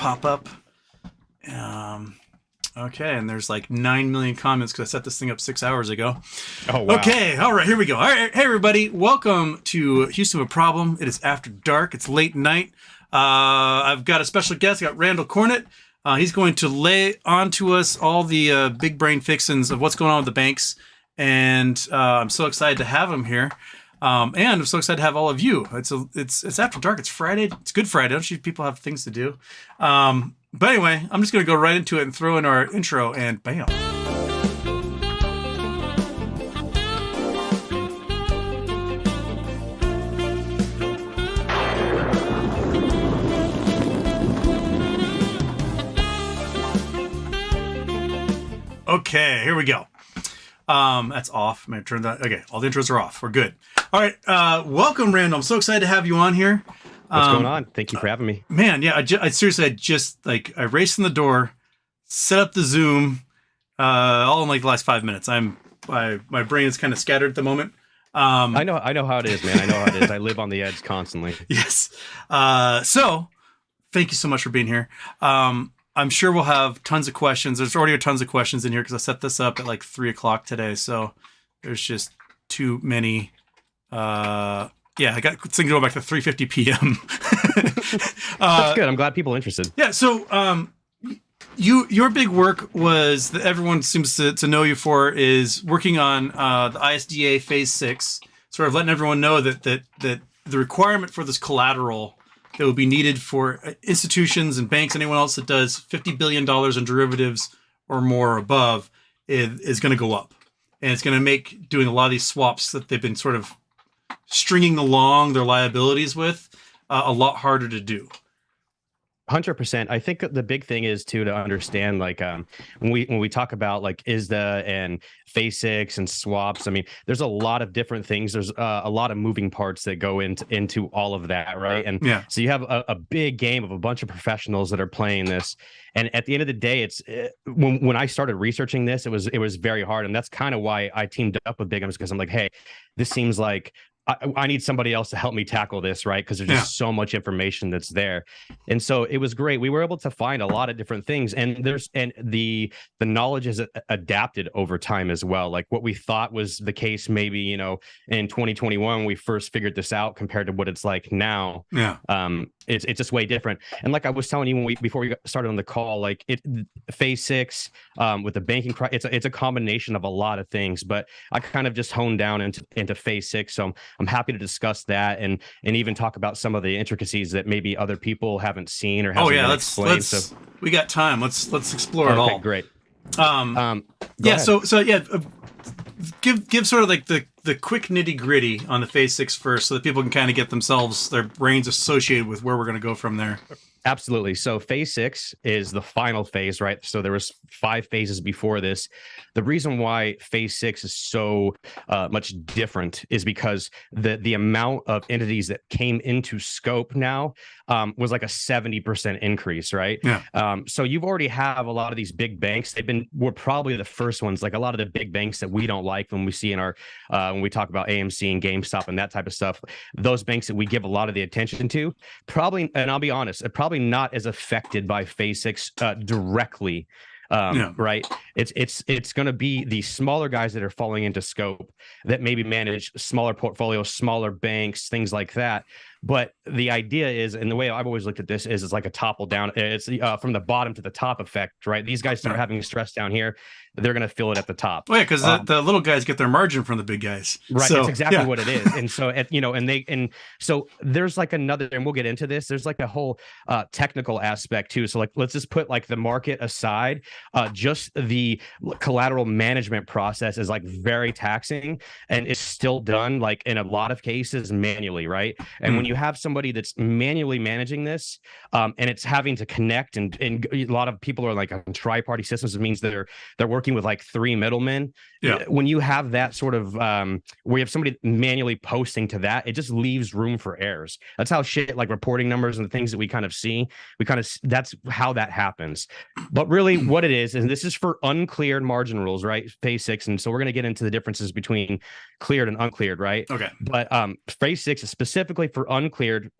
pop up. Okay, and there's like 9 million comments because I set this thing up 6 hours ago. Oh, wow. Okay, all right, here we go. All right, hey, everybody. Welcome to Houston with a Problem. It is after dark. It's late night. I've got a special guest. I got Randall Cornett. He's going to lay onto us all the big brain fixins of what's going on with the banks. And I'm so excited to have him here. And I'm so excited to have all of you. It's after dark. It's Friday. It's Good Friday. Don't you people have things to do? But anyway, I'm just going to go right into it and throw in our intro and bam. Okay, here we go. That's off. I'm going to turn that. Okay, all the intros are off. We're good. All right, welcome, Randall. I'm so excited to have you on here. What's going on? Thank you for having me. Man, yeah, I seriously, I raced in the door, set up the Zoom, all in like the last 5 minutes. My brain is kind of scattered at the moment. I know how it is, man. I know how it is. I live on the edge constantly. Yes. So thank you so much for being here. I'm sure we'll have tons of questions. There's already tons of questions in here because I set this up at like 3:00 today. So there's just too many. Yeah, I got thinking going back to 3:50 p.m. That's good. I'm glad people are interested. Yeah. So your big work was that everyone seems to know you for is working on the ISDA Phase 6, sort of letting everyone know that the requirement for this collateral that would be needed for institutions and banks, anyone else that does $50 billion in derivatives or more or above is going to go up. And it's going to make doing a lot of these swaps that they've been sort of stringing along their liabilities with a lot harder to do. 100%. I think the big thing is too to understand, like when we talk about like ISDA and Phase 6 and swaps. I mean, there's a lot of different things. There's a lot of moving parts that go into all of that, right? And yeah. So you have a big game of a bunch of professionals that are playing this. And at the end of the day, it's when I started researching this, it was very hard, and that's kind of why I teamed up with Bigums, because I'm like, hey, this seems like I need somebody else to help me tackle this, right? Because there's just so much information that's there. And so it was great. We were able to find a lot of different things, and the knowledge has adapted over time as well. Like what we thought was the case maybe, in 2021 when we first figured this out compared to what it's like now. Yeah. It's just way different. And like I was telling you before we started on the call, like Phase 6 with the banking, it's a combination of a lot of things, but I kind of just honed down into Phase 6. So I'm happy to discuss that and even talk about some of the intricacies that maybe other people haven't seen or haven't been explained. So we got time. Let's explore it all. Great. Yeah. So give sort of like the quick nitty gritty on the Phase 6 first, so that people can kind of get their brains associated with where we're going to go from there. Absolutely. So Phase 6 is the final phase, right? So there was 5 phases before this. The reason why Phase 6 is so much different is because the amount of entities that came into scope now was like a 70% increase, right? Yeah. So you've already have a lot of these big banks. Were probably the first ones, like a lot of the big banks that we don't like when we see in our when we talk about AMC and GameStop and that type of stuff. Those banks that we give a lot of the attention to, probably, and I'll be honest, probably not as affected by Phase 6 directly. Right. It's going to be the smaller guys that are falling into scope that maybe manage smaller portfolios, smaller banks, things like that. But the idea is, and the way I've always looked at this is, it's like a topple down. It's from the bottom to the top effect, right? These guys start having stress down here, they're going to feel it at the top. Oh yeah, because the little guys get their margin from the big guys. Right, so, that's exactly what it is. And so, so there's like another, and we'll get into this. There's like a whole technical aspect too. So like, let's just put like the market aside. Just the collateral management process is like very taxing, and it's still done like in a lot of cases manually, right? And when you have somebody that's manually managing this, and it's having to connect, and a lot of people are like on tri-party systems. It means they're working with like 3 middlemen. Yeah. When you have that sort of where you have somebody manually posting to that, it just leaves room for errors. That's how shit like reporting numbers and the things that we kind of see, that's how that happens. But really what it is, and this is for uncleared margin rules, right? Phase 6. And so we're going to get into the differences between cleared and uncleared, right? Okay. But Phase 6 is specifically for uncleared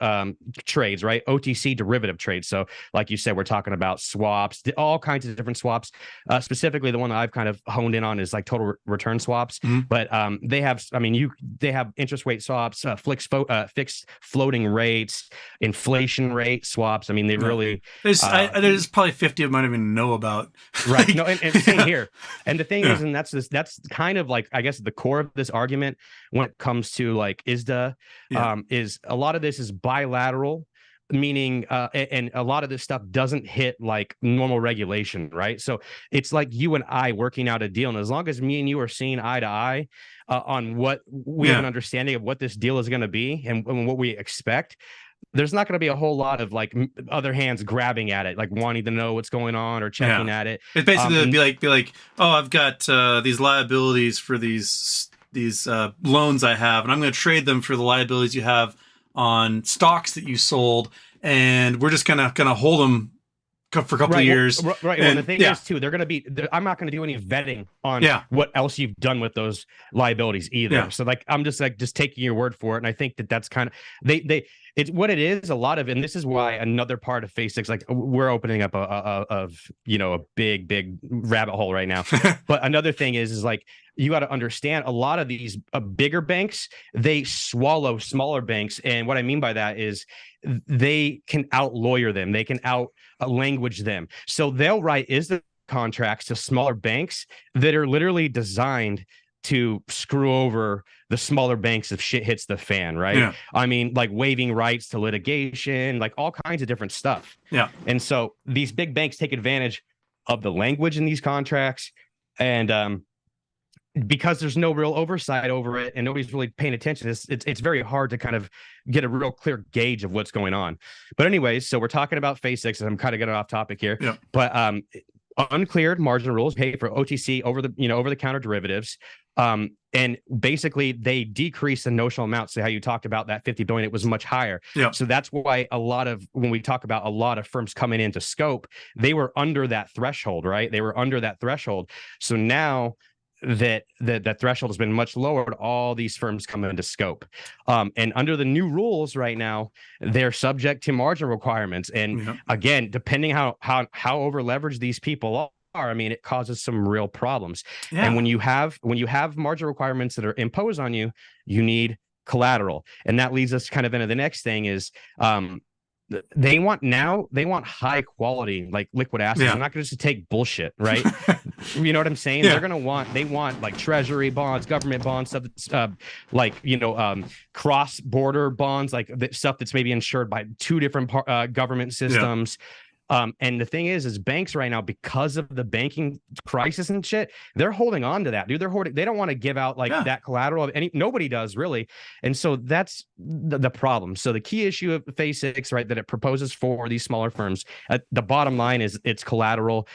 trades, right? OTC derivative trades. So like you said, we're talking about swaps, all kinds of different swaps. Specifically, the one that I've kind of honed in on is like total return swaps. But they have, they have interest rate swaps, fixed floating rates, inflation rate swaps. I mean, they really there's probably 50 of them I don't even know about. Right. No, and same here. And the thing is, and that's kind of like, I guess, the core of this argument when it comes to like ISDA, is a lot of this is bilateral, meaning and a lot of this stuff doesn't hit like normal regulation, right? So it's like you and I working out a deal, and as long as me and you are seeing eye to eye on what we have an understanding of what this deal is going to be and what we expect, there's not going to be a whole lot of like other hands grabbing at it, like wanting to know what's going on or checking at it. It's basically be like, oh, I've got these liabilities for these loans I have, and I'm going to trade them for the liabilities you have on stocks that you sold, and we're just gonna hold them for a couple of years. Right. And the thing is too, they're going to be, I'm not going to do any vetting on what else you've done with those liabilities either. So like, I'm just taking your word for it. And I think that's kind of, it's what it is a lot of, and this is why another part of phase 6, like we're opening up a big rabbit hole right now. But another thing is like, you got to understand a lot of these bigger banks, they swallow smaller banks. And what I mean by that is they can out lawyer them. They can out language them. So they'll write ISDA contracts to smaller banks that are literally designed to screw over the smaller banks if shit hits the fan, right? Yeah. I mean, like waiving rights to litigation, like all kinds of different stuff. Yeah. And so these big banks take advantage of the language in these contracts, and because there's no real oversight over it and nobody's really paying attention, it's very hard to kind of get a real clear gauge of what's going on. But anyways, so we're talking about phase 6, and I'm kind of getting off topic here. Yeah. But uncleared margin rules pay for OTC over the counter derivatives. And basically they decrease the notional amount. So how you talked about that 50 billion, it was much higher. Yeah. So that's why when we talk about a lot of firms coming into scope, they were under that threshold, right? They were under that threshold. So now that threshold has been much lowered, all these firms come into scope. And under the new rules right now, they're subject to margin requirements. And again, depending how over leveraged these people are, I mean, it causes some real problems. Yeah. And when you have margin requirements that are imposed on you, you need collateral. And that leads us kind of into the next thing is they want high quality, like liquid assets. Yeah. I'm not going to just take bullshit, right? You know what I'm saying? Yeah. They want like treasury bonds, government bonds, stuff that's cross border bonds, like stuff that's maybe insured by two different government systems. Yeah. And the thing is banks right now, because of the banking crisis and shit, they're holding on to that, dude. They don't want to give out that collateral of nobody does really. And so that's the problem. So the key issue of phase 6, right, that it proposes for these smaller firms, the bottom line is it's collateral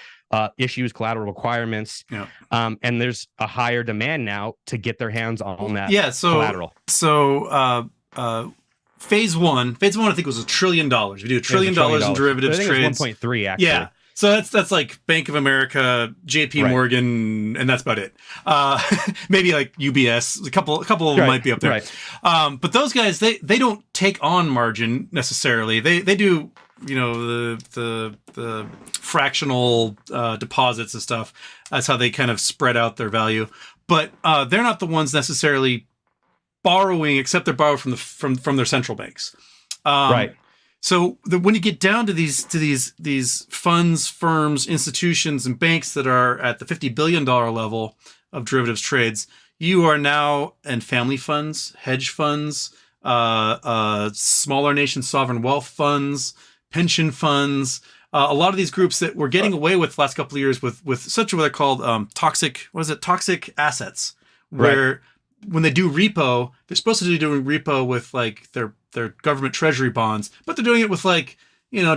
issues, collateral requirements. Yeah. And there's a higher demand now to get their hands on that collateral. So, Phase one, I think was $1 trillion. We do $1 trillion in derivatives trades. 1.3 actually. Yeah. So that's like Bank of America, JP Morgan, and that's about it. Maybe like UBS, a couple of them might be up there. Right. But those guys, they don't take on margin necessarily. They do, the fractional deposits and stuff. That's how they kind of spread out their value. But they're not the ones necessarily borrowing, except they're borrowed from their central banks. Right. So when you get down to these funds, firms, institutions, and banks that are at the $50 billion level of derivatives trades, you are now in family funds, hedge funds, smaller nation sovereign wealth funds, pension funds. A lot of these groups that were getting away with the last couple of years with such what they're called toxic assets, where when they do repo, they're supposed to be doing repo with like their government treasury bonds, but they're doing it with like,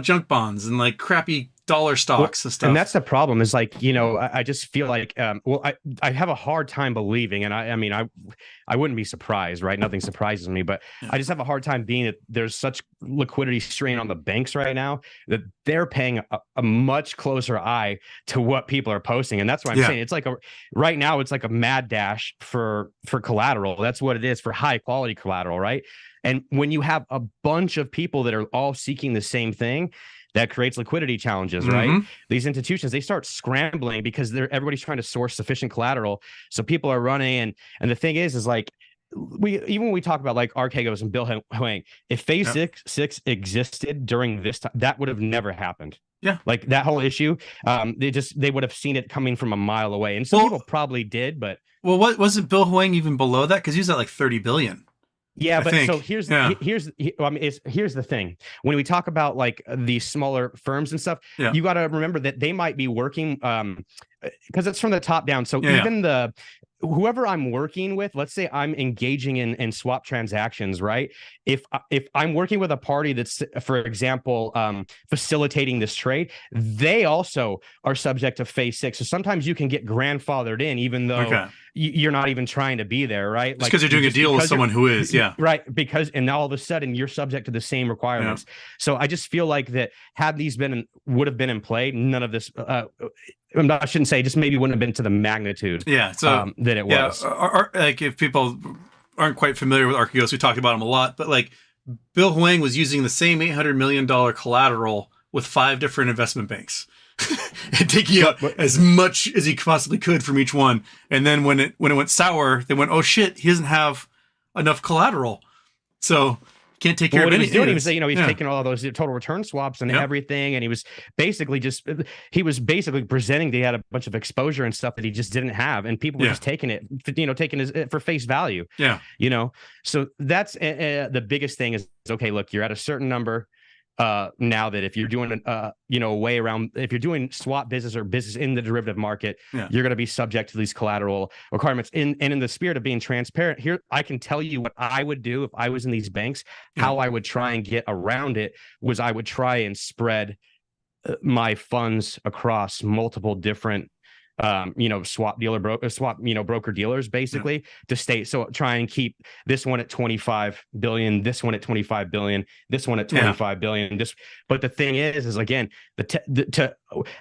junk bonds and like crappy dollar stocks and stuff. And that's the problem is like, I just feel like, I have a hard time believing, and I mean, I wouldn't be surprised, right? Nothing surprises me, but I just have a hard time being that there's such liquidity strain on the banks right now that they're paying a much closer eye to what people are posting. And that's why I'm saying it's like right now, it's like a mad dash for collateral. That's what it is, for high quality collateral, right? And when you have a bunch of people that are all seeking the same thing, that creates liquidity challenges, right? These institutions, they start scrambling because everybody's trying to source sufficient collateral. So people are running, and the thing is like, when we talk about like Archegos and Bill Huang, if phase six existed during this time, that would have never happened. Yeah, like that whole issue, they would have seen it coming from a mile away, and some people probably did, but what wasn't Bill Huang even below that? Because he was at like 30 billion. Yeah, but so here's the thing. When we talk about like these smaller firms and stuff, you got to remember that they might be working because it's from the top down. So even whoever I'm working with, let's say I'm engaging in swap transactions, right? If I'm working with a party that's, for example, facilitating this trade, they also are subject to phase six. So sometimes you can get grandfathered in, even though you're not even trying to be there, right? Just because you're doing a deal with someone who is, right? And all of a sudden you're subject to the same requirements. So I just feel like that had these would have been in play, none of this. I shouldn't say, just maybe wouldn't have been to the magnitude that it was. Like if people aren't quite familiar with Archegos, we talked about him a lot, but like Bill Huang was using the same $800 million collateral with 5 different investment banks and taking out as much as he possibly could from each one. And then when it went sour, they went, oh shit, he doesn't have enough collateral. So can't take care of anything. He was taking all those total return swaps and everything, and he was basically presenting that he had a bunch of exposure and stuff that he just didn't have, and people were just taking it, taking it for face value. So that's the biggest thing is, okay, look, you're at a certain number. Now that if you're doing a way around, if you're doing swap business or business in the derivative market, you're going to be subject to these collateral requirements. And in the spirit of being transparent here, I can tell you what I would do if I was in these banks. How I would try and get around it was I would try and spread my funds across multiple different broker dealers, basically, to stay. So try and keep this one at 25 billion, this one at 25 billion, this one at 25 billion. But the thing is again,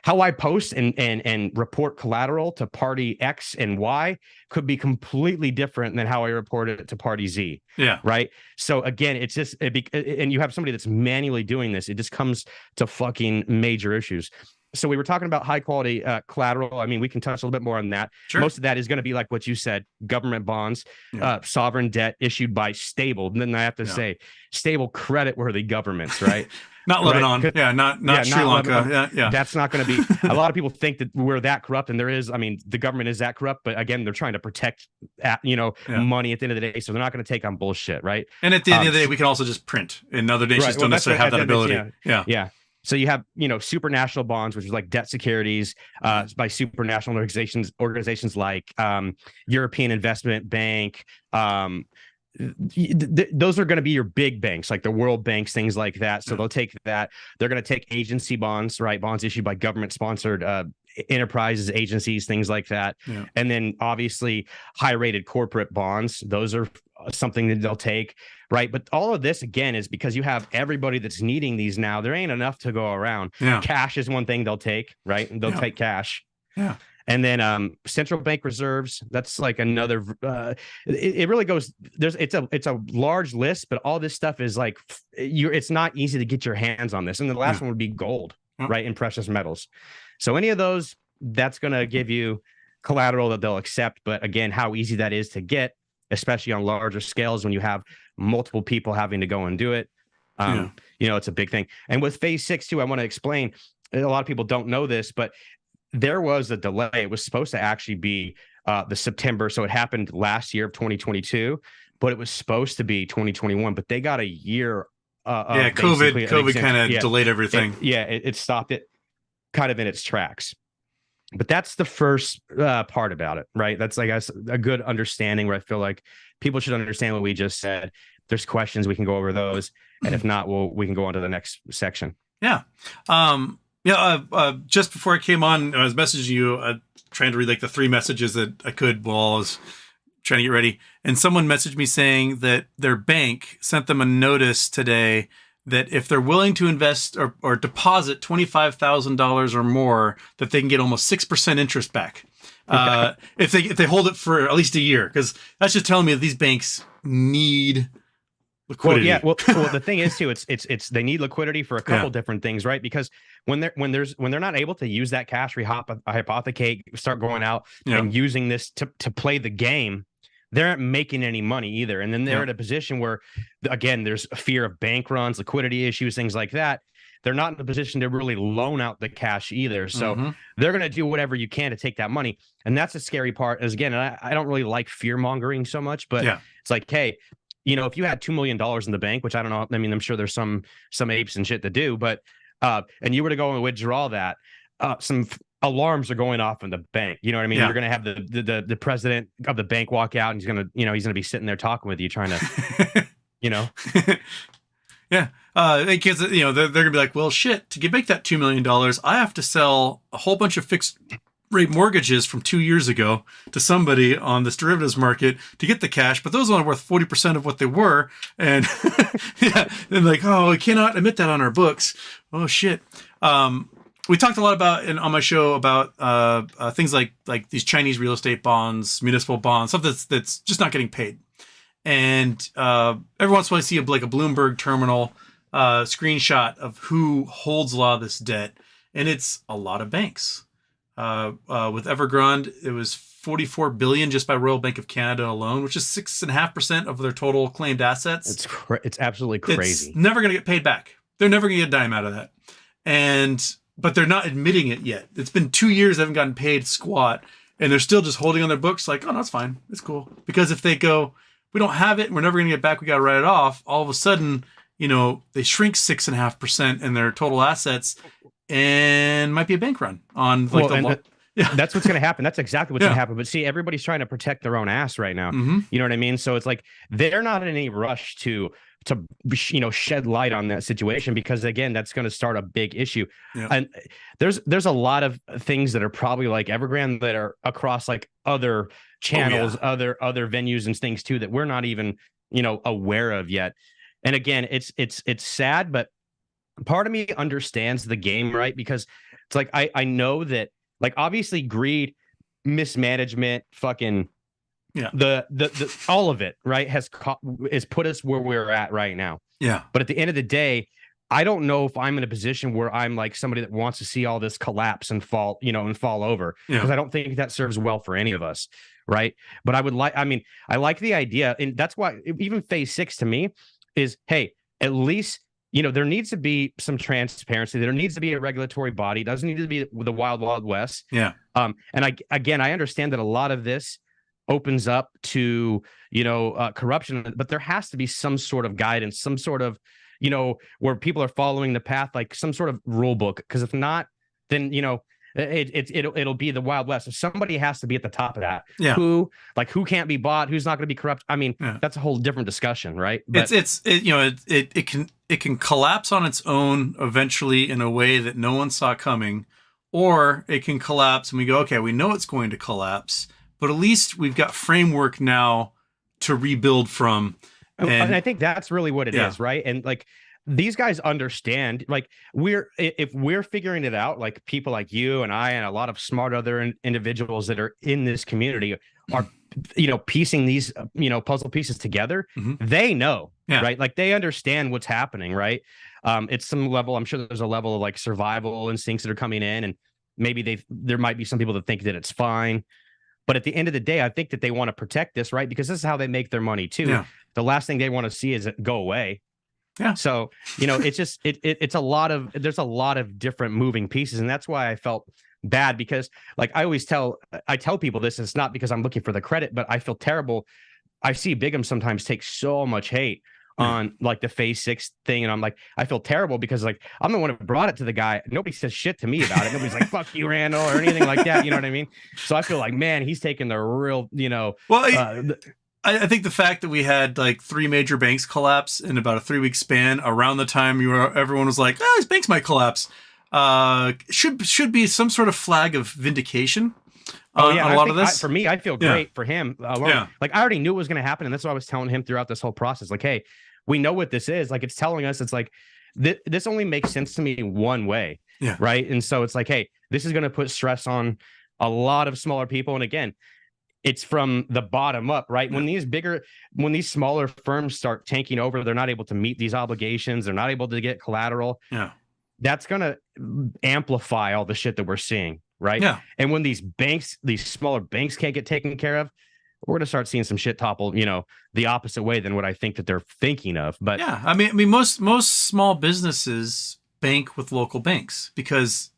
how I post and report collateral to party X and Y could be completely different than how I report it to party Z. Right. So again, it's just, and you have somebody that's manually doing this, it just comes to fucking major issues. So we were talking about high quality collateral. I mean, we can touch a little bit more on that. Most of that is going to be like what you said, government bonds, sovereign debt issued by stable. And then I have to say stable credit worthy governments, right? Not Lebanon. Not Sri Lanka. That's not going to be, a lot of people think that we're that corrupt, and the government is that corrupt, but again, they're trying to protect money at the end of the day. So they're not going to take on bullshit. Right. And at the end of the day, we can also just print, and other nations don't necessarily have that ability. So you have, supranational bonds, which is like debt securities by supranational organizations like European Investment Bank. Those are going to be your big banks, like the World Banks, things like that. So they'll take that. They're going to take agency bonds, right? Bonds issued by government-sponsored enterprises, agencies, things like that. And then obviously high-rated corporate bonds. Those are something that they'll take. Right. But all of this, again, is because you have everybody that's needing these now. There ain't enough to go around. Cash is one thing they'll take. Right. And they'll take cash. And then central bank reserves. That's like another. It really goes. It's a large list, but all this stuff is like it's not easy to get your hands on this. And the last one would be gold. Right. And precious metals. So any of those, that's going to give you collateral that they'll accept. But again, how easy that is to get, especially on larger scales when you have multiple people having to go and do it. It's a big thing. And with phase 6 too, I want to explain, a lot of people don't know this, but there was a delay. It was supposed to actually be the September. So it happened last year of 2022, but it was supposed to be 2021, but they got a year. COVID kind of delayed everything. It stopped it kind of in its tracks. But that's the first part about it, right? That's, I guess, a good understanding where I feel like people should understand what we just said. There's questions, we can go over those. And if not, we can go on to the next section. Yeah, just before I came on, I was messaging you, trying to read like the 3 messages that I could while I was trying to get ready. And someone messaged me saying that their bank sent them a notice today that if they're willing to invest or deposit $25,000 or more, that they can get almost 6% interest back. If they hold it for at least a year, because that's just telling me that these banks need liquidity. Well, yeah. Well, the thing is too, it's they need liquidity for a couple different things, right? Because when they're not able to use that cash, hypothecate, start going out and using this to play the game, they aren't making any money either. And then they're in a position where, again, there's a fear of bank runs, liquidity issues, things like that. They're not in a position to really loan out the cash either. So they're going to do whatever you can to take that money. And that's the scary part. Is again, I don't really like fear mongering so much, but it's like, hey, if you had $2 million in the bank, which I don't know, I mean, I'm sure there's some apes and shit to do, but and you were to go and withdraw that, some alarms are going off in the bank. You know what I mean? You're going to have the president of the bank walk out, and he's going to be sitting there talking with you, trying to, Yeah. Because, they're going to be like, well, shit, to make that $2 million, I have to sell a whole bunch of fixed rate mortgages from 2 years ago to somebody on this derivatives market to get the cash, but those are only worth 40% of what they were. And then like, oh, we cannot admit that on our books. Oh, shit. We talked a lot about on my show about things like these Chinese real estate bonds, municipal bonds, stuff that's just not getting paid. And every once in a while I see a Bloomberg terminal screenshot of who holds a lot of this debt, and it's a lot of banks. With Evergrande, it was $44 billion just by Royal Bank of Canada alone, which is 6.5% of their total claimed assets. It's absolutely crazy. It's never going to get paid back. They're never going to get a dime out of that. But they're not admitting it yet. It's been 2 years, they haven't gotten paid squat, and they're still just holding on their books like, oh, no, it's fine. It's cool. Because if they go, we don't have it, and we're never going to get it back, we got to write it off, all of a sudden, they shrink 6.5% in their total assets and might be a bank run on that's what's going to happen. That's exactly what's going to happen. But see, everybody's trying to protect their own ass right now. You know what I mean? So it's like they're not in any rush to shed light on that situation, because again, that's going to start a big issue. And there's a lot of things that are probably like Evergrande that are across like other channels, other venues and things too, that we're not even aware of yet. And again, it's sad, but part of me understands the game, right? Because it's like I know that, like, obviously greed, mismanagement, fucking the all of it, right, has put us where we're at right now. But at the end of the day, I don't know if I'm in a position where I'm like somebody that wants to see all this collapse and fall over, because I don't think that serves well for any of us, right? But I like the idea, and that's why even phase 6 to me is, hey, at least there needs to be some transparency. There needs to be a regulatory body. It doesn't need to be the wild, wild west. And I understand that a lot of this opens up to, corruption, but there has to be some sort of guidance, some sort of, where people are following the path, like some sort of rule book. Because if not, then, it'll be the Wild West. So somebody has to be at the top of that. Who can't be bought? Who's not going to be corrupt? I mean, that's a whole different discussion, right? But it can collapse on its own eventually in a way that no one saw coming, or it can collapse and we go, okay, we know it's going to collapse, but at least we've got framework now to rebuild from. And I think that's really what it is, right? And like, these guys understand, like, if we're figuring it out, like people like you and I and a lot of smart other individuals that are in this community are, piecing these, puzzle pieces together, they know, right? Like, they understand what's happening, right? It's some level, I'm sure there's a level of like survival instincts that are coming in, and maybe there might be some people that think that it's fine. But at the end of the day, I think that they want to protect this, right? Because this is how they make their money too. The last thing they want to see is it go away. So, it's just, there's a lot of different moving pieces. And that's why I felt bad, because like I tell people this, it's not because I'm looking for the credit, but I feel terrible. I see Bigum sometimes take so much hate on like the phase 6 thing. And I'm like, I feel terrible because like, I'm the one who brought it to the guy. Nobody says shit to me about it. Nobody's like, fuck you, Randall, or anything like that. You know what I mean? So I feel like, man, he's taking the real, I think the fact that we had like 3 major banks collapse in about a 3-week span around the time everyone was like, these banks might collapse. should be some sort of flag of vindication. Oh yeah, on a lot of this. For me, I feel Yeah. great for him. Yeah. Like I already knew it was going to happen, and that's what I was telling him throughout this whole process. Like, hey, we know what this is. Like, it's telling us, it's like this only makes sense to me one way, Yeah. right? And so it's like, hey, this is going to put stress on a lot of smaller people. And again, it's from the bottom up, right? Yeah. When these smaller firms start tanking over, they're not able to meet these obligations. They're not able to get collateral. Yeah. That's going to amplify all the shit that we're seeing. Right. Yeah. And when these smaller banks can't get taken care of, we're going to start seeing some shit topple, the opposite way than what I think that they're thinking of. But yeah, I mean, most small businesses bank with local banks because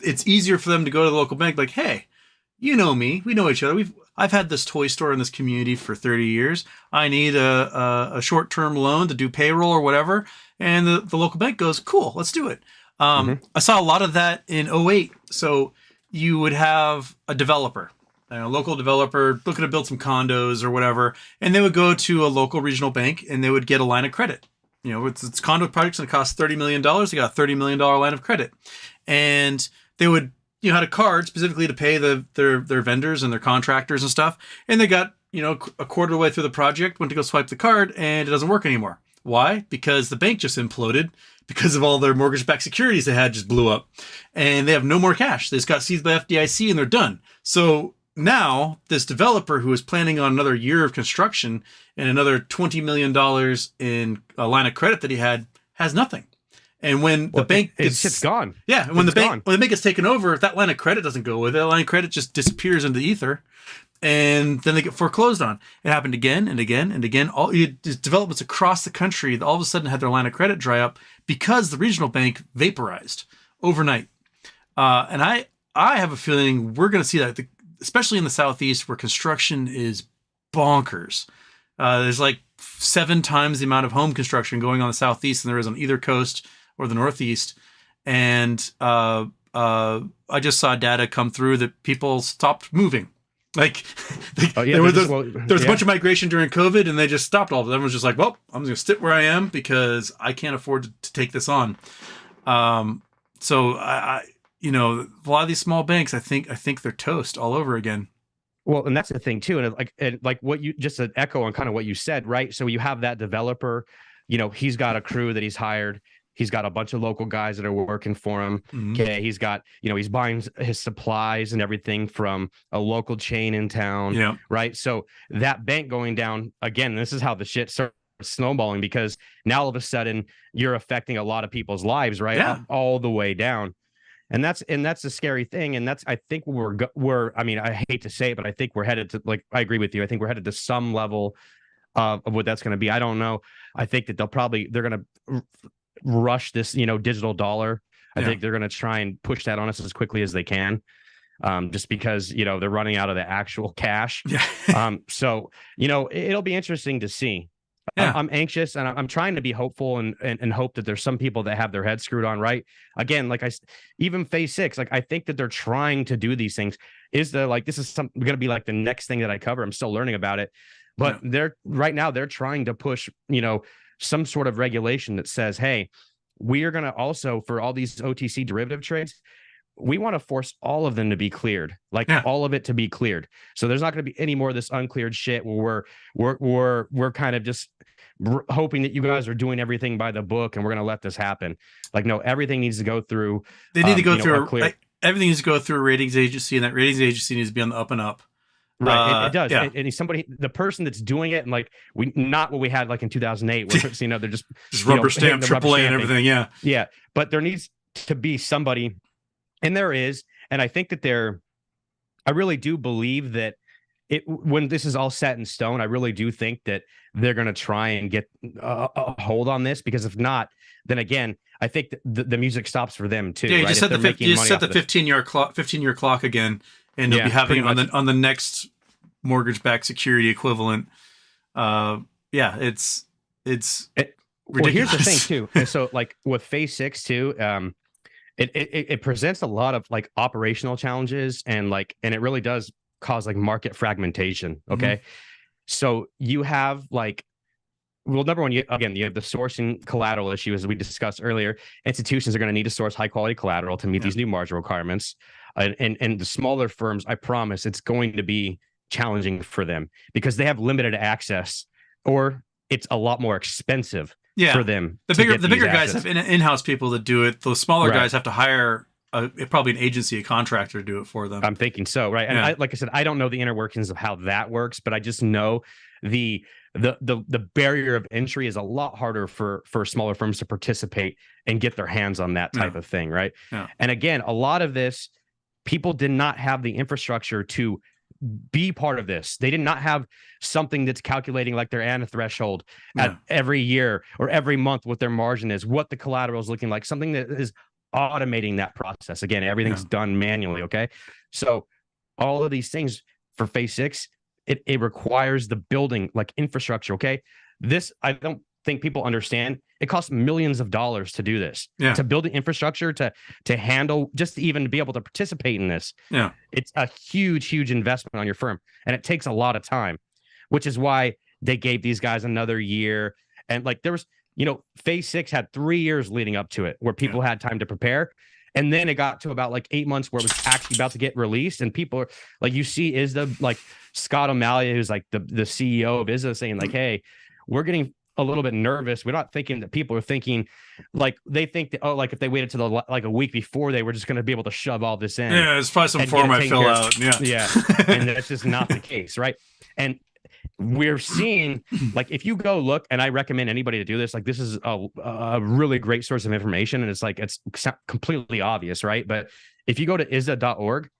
it's easier for them to go to the local bank. Like, hey, you know me, we know each other. I've had this toy store in this community for 30 years. I need a short-term loan to do payroll or whatever. And the local bank goes, cool, let's do it. I saw a lot of that in '08. So you would have a developer, a local developer looking to build some condos or whatever, and they would go to a local regional bank and they would get a line of credit. It's condo projects and it costs $30 million. They got a $30 million line of credit. And they would, had a card specifically to pay their vendors and their contractors and stuff. And they got, a quarter of the way through the project, went to go swipe the card and it doesn't work anymore. Why? Because the bank just imploded because of all their mortgage-backed securities they had just blew up. And they have no more cash. They just got seized by FDIC and they're done. So now this developer who is planning on another year of construction and another $20 million in a line of credit that he had has nothing. And when the bank it's gone. Yeah. And when the bank gets taken over, if that line of credit doesn't go with it, that line of credit just disappears into the ether. And then they get foreclosed on. It happened again and again and again. All developments across the country all of a sudden had their line of credit dry up because the regional bank vaporized overnight. And I have a feeling we're going to see that, especially in the Southeast where construction is bonkers. There's like 7 times the amount of home construction going on the Southeast than there is on either coast or the Northeast. And I just saw data come through that people stopped moving. Like, there was a bunch of migration during COVID, and they just stopped all of it. Everyone's just like, well, I'm going to sit where I am because I can't afford to take this on. So a lot of these small banks, I think they're toast all over again. Well, and that's the thing too, and like what you just an echo on kind of what you said, right? So you have that developer, he's got a crew that he's hired. He's got a bunch of local guys that are working for him. Mm-hmm. Okay. He's got, he's buying his supplies and everything from a local chain in town. Yeah. Right. So that bank going down again, this is how the shit starts snowballing, because now all of a sudden you're affecting a lot of people's lives, right? Yeah. All the way down. And that's a scary thing. And I think I mean, I hate to say it, but I think we're headed to, like, I agree with you. I think we're headed to some level of what that's going to be. I don't know. I think that they're going to rush this, digital dollar. I think they're going to try and push that on us as quickly as they can, just because, they're running out of the actual cash. Yeah. So, it'll be interesting to see. Yeah. I'm anxious, and I'm trying to be hopeful and hope that there's some people that have their heads screwed on right. Again, like even phase 6, like I think that they're trying to do these things. This is going to be like the next thing that I cover. I'm still learning about it, but they're trying to push, some sort of regulation that says, hey, we are going to also, for all these OTC derivative trades, we want to force all of them to be cleared, all of it to be cleared. So there's not going to be any more of this uncleared shit where we're kind of just hoping that you guys are doing everything by the book and we're going to let this happen. Like, no, everything needs to go through. They need to go through everything needs to go through a ratings agency, and that ratings agency needs to be on the up and up. Right, it does. Yeah. And the person that's doing it, and not what we had like in 2008, where they're just rubber stamp, AAA, and everything. Yeah, yeah. But there needs to be somebody, and there is, and I think that I really do believe that when this is all set in stone, I really do think that they're going to try and get a hold on this, because if not, then again, I think the music stops for them too. Yeah, you right? just set the 15-year clock again. And they'll be having it on the next mortgage-backed security equivalent. It's ridiculous. Well, here's the thing too. And so, like with phase 6 too, it presents a lot of like operational challenges, and it really does cause like market fragmentation. Okay, so you have like well, number one, you have the sourcing collateral issue, as we discussed earlier. Institutions are going to need to source high quality collateral to meet these new margin requirements, and the smaller firms, I promise, it's going to be challenging for them because they have limited access, or it's a lot more expensive for them. The bigger guys have in-house people that do it. Those smaller guys have to hire probably an agency, a contractor to do it for them. I'm thinking so, right? And like I said, I don't know the inner workings of how that works, but I just know the barrier of entry is a lot harder for smaller firms to participate and get their hands on that type of thing, right? And again, a lot of this, people did not have the infrastructure to be part of this. They did not have something that's calculating like their ANA threshold at every year or every month, what their margin is, what the collateral is looking like, something that is automating that process. Again, everything's done manually. Okay. So all of these things for phase 6, it requires the building like infrastructure. Okay. This, I don't think people understand. It costs millions of dollars to do this, to build the infrastructure, to handle, just to even be able to participate in this. It's a huge investment on your firm, and it takes a lot of time, which is why they gave these guys another year. And like there was, phase 6 had 3 years leading up to it where people had time to prepare. And then it got to about like 8 months where it was actually about to get released. And people are like, you see ISDA, like Scott O'Malley, who's like the CEO of ISDA, saying like, hey, we're getting a little bit nervous. We're not thinking that people are thinking like they think that, oh, like if they waited to like a week before, they were just going to be able to shove all this in. Yeah, it's probably some form I fill out. Yeah. And that's just not the case. Right. And we're seeing, like, if you go look, and I recommend anybody to do this, like this is a really great source of information, and it's like it's completely obvious, right? But if you go to ISDA.org,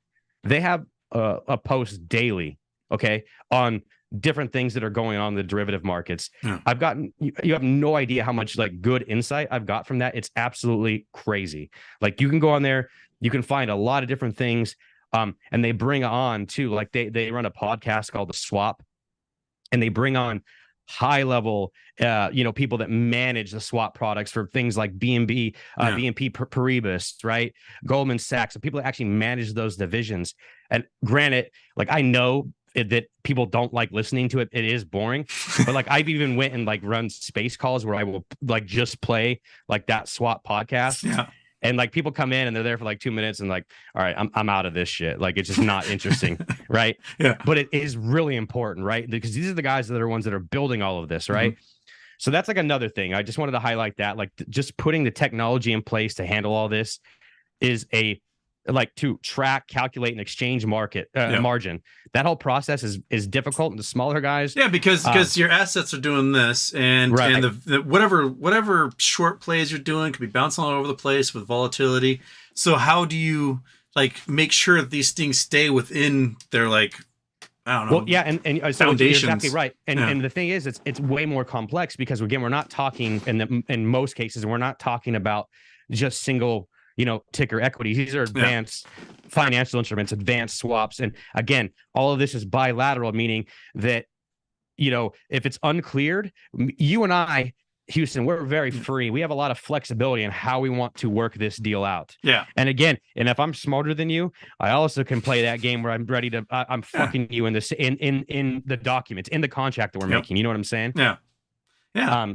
they have a post daily, okay, on different things that are going on in the derivative markets. I've gotten, you have no idea how much like good insight I've got from that. It's absolutely crazy. Like you can go on there, you can find a lot of different things, and they bring on too, like they run a podcast called The Swap. And they bring on high level, people that manage the swap products for things like BNP Paribas, right? Goldman Sachs, so people that actually manage those divisions. And granted, like I know that people don't like listening to it. It is boring, but like I've even went and like run space calls where I will like just play like that swap podcast. And like people come in and they're there for like 2 minutes and like, all right, I'm out of this shit. Like it's just not interesting, right? But it is really important, right? Because these are the guys that are ones that are building all of this, right? So that's like another thing. I just wanted to highlight that, like just putting the technology in place to handle all this is to track, calculate, and exchange market margin. That whole process is difficult, and the smaller guys, because your assets are doing this, and the whatever short plays you're doing could be bouncing all over the place with volatility. So how do you like make sure that these things stay within their like, I don't know. Well, yeah, and so you're exactly right. And the thing is, it's way more complex because again, we're not talking in most cases, we're not talking about just single ticker equities. These are advanced financial instruments, advanced swaps. And again, all of this is bilateral, meaning that, if it's uncleared, you and I, Houston, we're very free. We have a lot of flexibility in how we want to work this deal out. And again, and if I'm smarter than you, I also can play that game where I'm ready to, I'm fucking you in this, in the documents, in the contract that we're making. You know what I'm saying?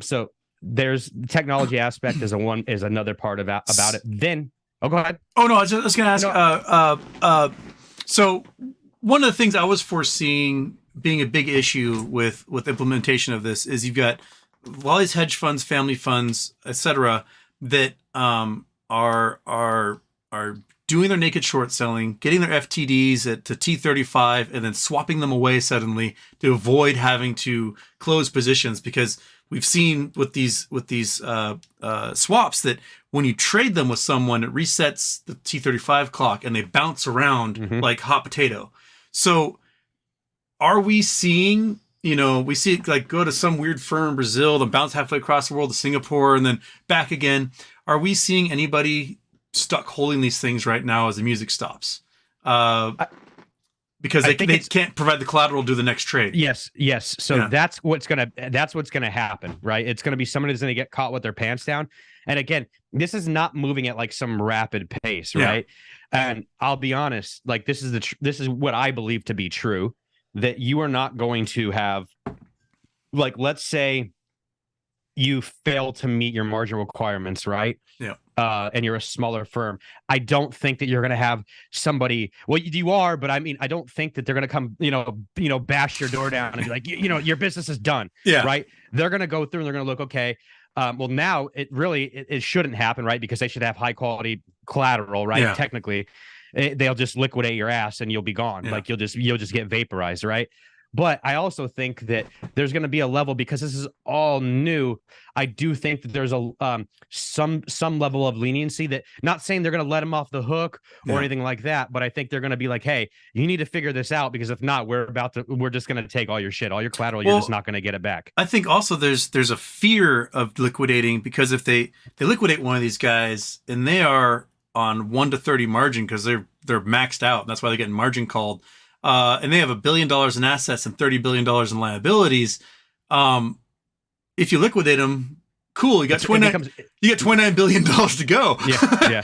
So there's the technology aspect is another part about it. Then, go ahead. Oh no, I was going to ask. So one of the things I was foreseeing being a big issue with implementation of this is you've got all these hedge funds, family funds, etc., that are doing their naked short selling, getting their FTDs to T35, and then swapping them away suddenly to avoid having to close positions, because we've seen with these swaps that when you trade them with someone, it resets the T35 clock and they bounce around like hot potato. So are we seeing, we see it like go to some weird firm in Brazil, then bounce halfway across the world to Singapore and then back again. Are we seeing anybody stuck holding these things right now as the music stops? Because they can't provide the collateral to do the next trade. Yes. So that's what's gonna happen, right? It's gonna be somebody that's gonna get caught with their pants down. And again, this is not moving at like some rapid pace, right? And I'll be honest, like this is what I believe to be true, that you are not going to have, like, let's say you fail to meet your margin requirements, right? Yeah. And you're a smaller firm. I don't think that you're going to have somebody. Well, you are, but I mean, I don't think that they're going to come, bash your door down and be like, your business is done. Yeah. Right. They're going to go through and they're going to look, okay. Well, now it shouldn't happen, right? Because they should have high quality collateral, right? Yeah. Technically, they'll just liquidate your ass and you'll be gone. Yeah. Like you'll just get vaporized, right? But I also think that there's going to be a level, because this is all new. I do think that there's a some level of leniency, that not saying they're going to let them off the hook or anything like that, but I think they're going to be like, hey, you need to figure this out, because if not, we're just going to take all your shit, all your collateral. You're just not going to get it back. I think also there's a fear of liquidating, because if they liquidate one of these guys and they are on 1 to 30 margin, because they're maxed out, and that's why they're getting margin called. And they have $1 billion in assets and $30 billion in liabilities. If you liquidate them, cool. You got $29 billion to go. Yeah.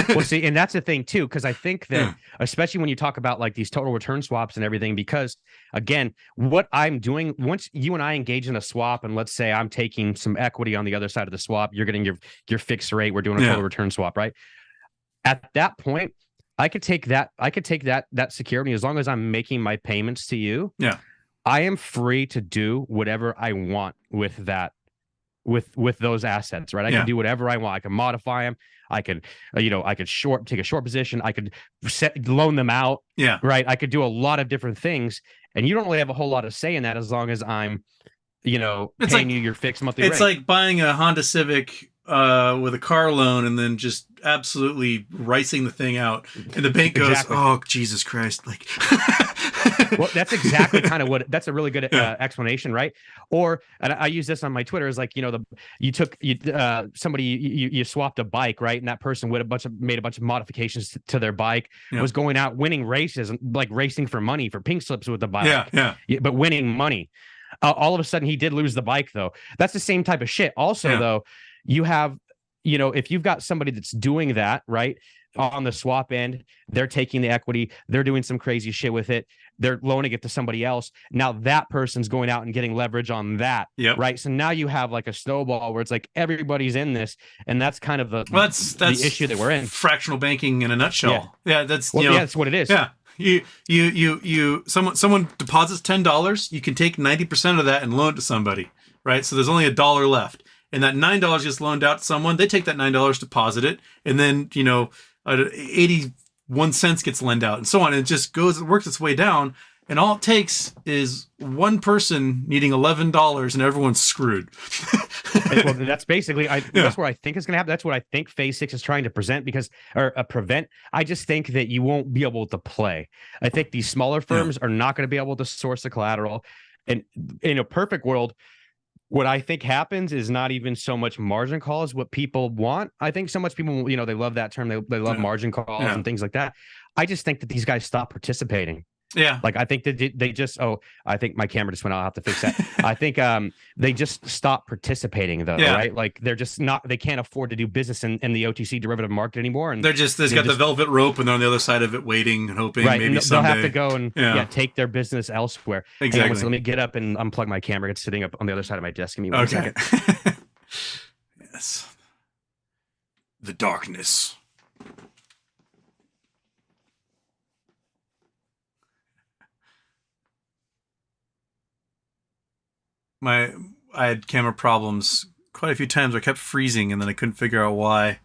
Well, see, and that's the thing too, because I think that especially when you talk about like these total return swaps and everything, because again, what I'm doing, once you and I engage in a swap, and let's say I'm taking some equity on the other side of the swap, you're getting your fixed rate. We're doing a total return swap, right? At that point, I could take that security, as long as I'm making my payments to you. Yeah. I am free to do whatever I want with that, with those assets, right? I can do whatever I want. I can modify them. I could, I could take a short position. I could loan them out. Yeah. Right. I could do a lot of different things, and you don't really have a whole lot of say in that, as long as I'm, paying you your fixed monthly rate. It's like buying a Honda Civic with a car loan and then just absolutely ricing the thing out, and the bank goes, oh, Jesus Christ. Like, well, that's exactly kind of that's a really good explanation, right? Or, and I use this on my Twitter, is like, you swapped a bike, right? And that person made a bunch of modifications to their bike, was going out winning races, like racing for money, for pink slips with the bike, but winning money. All of a sudden he did lose the bike, though. That's the same type of shit. Also, though, you have, if you've got somebody that's doing that, right, on the swap end, they're taking the equity, they're doing some crazy shit with it, they're loaning it to somebody else. Now that person's going out and getting leverage on that, right? So now you have like a snowball where it's like everybody's in this, and that's kind of that's the issue that we're in. Fractional banking in a nutshell. Yeah, that's that's what it is. Yeah. Someone deposits $10, you can take 90% of that and loan it to somebody, right? So there's only $1 left, and that $9 gets loaned out to someone. They take that $9, deposit it, and then 81 cents gets lent out, and so on. And it just works its way down, and all it takes is one person needing $11, and everyone's screwed. Well, that's basically that's what I think is going to happen. That's what I think Phase 6 is trying to prevent. I just think that you won't be able to play. I think these smaller firms are not going to be able to source the collateral. And in a perfect world, what I think happens is not even so much margin calls, what people want. I think so much people, they love that term. They love margin calls and things like that. I just think that these guys stop participating. Yeah. Like, I think that they just, I think my camera just went out. I'll have to fix that. I think they just stop participating, though, right? Like, they're just they can't afford to do business in the OTC derivative market anymore. And they've got the velvet rope, and they're on the other side of it waiting and hoping maybe someday. They'll have to go and take their business elsewhere. Exactly. So let me get up and unplug my camera. It's sitting up on the other side of my desk. Give me one second. Yes. The darkness. I had camera problems quite a few times. I kept freezing, and then I couldn't figure out why.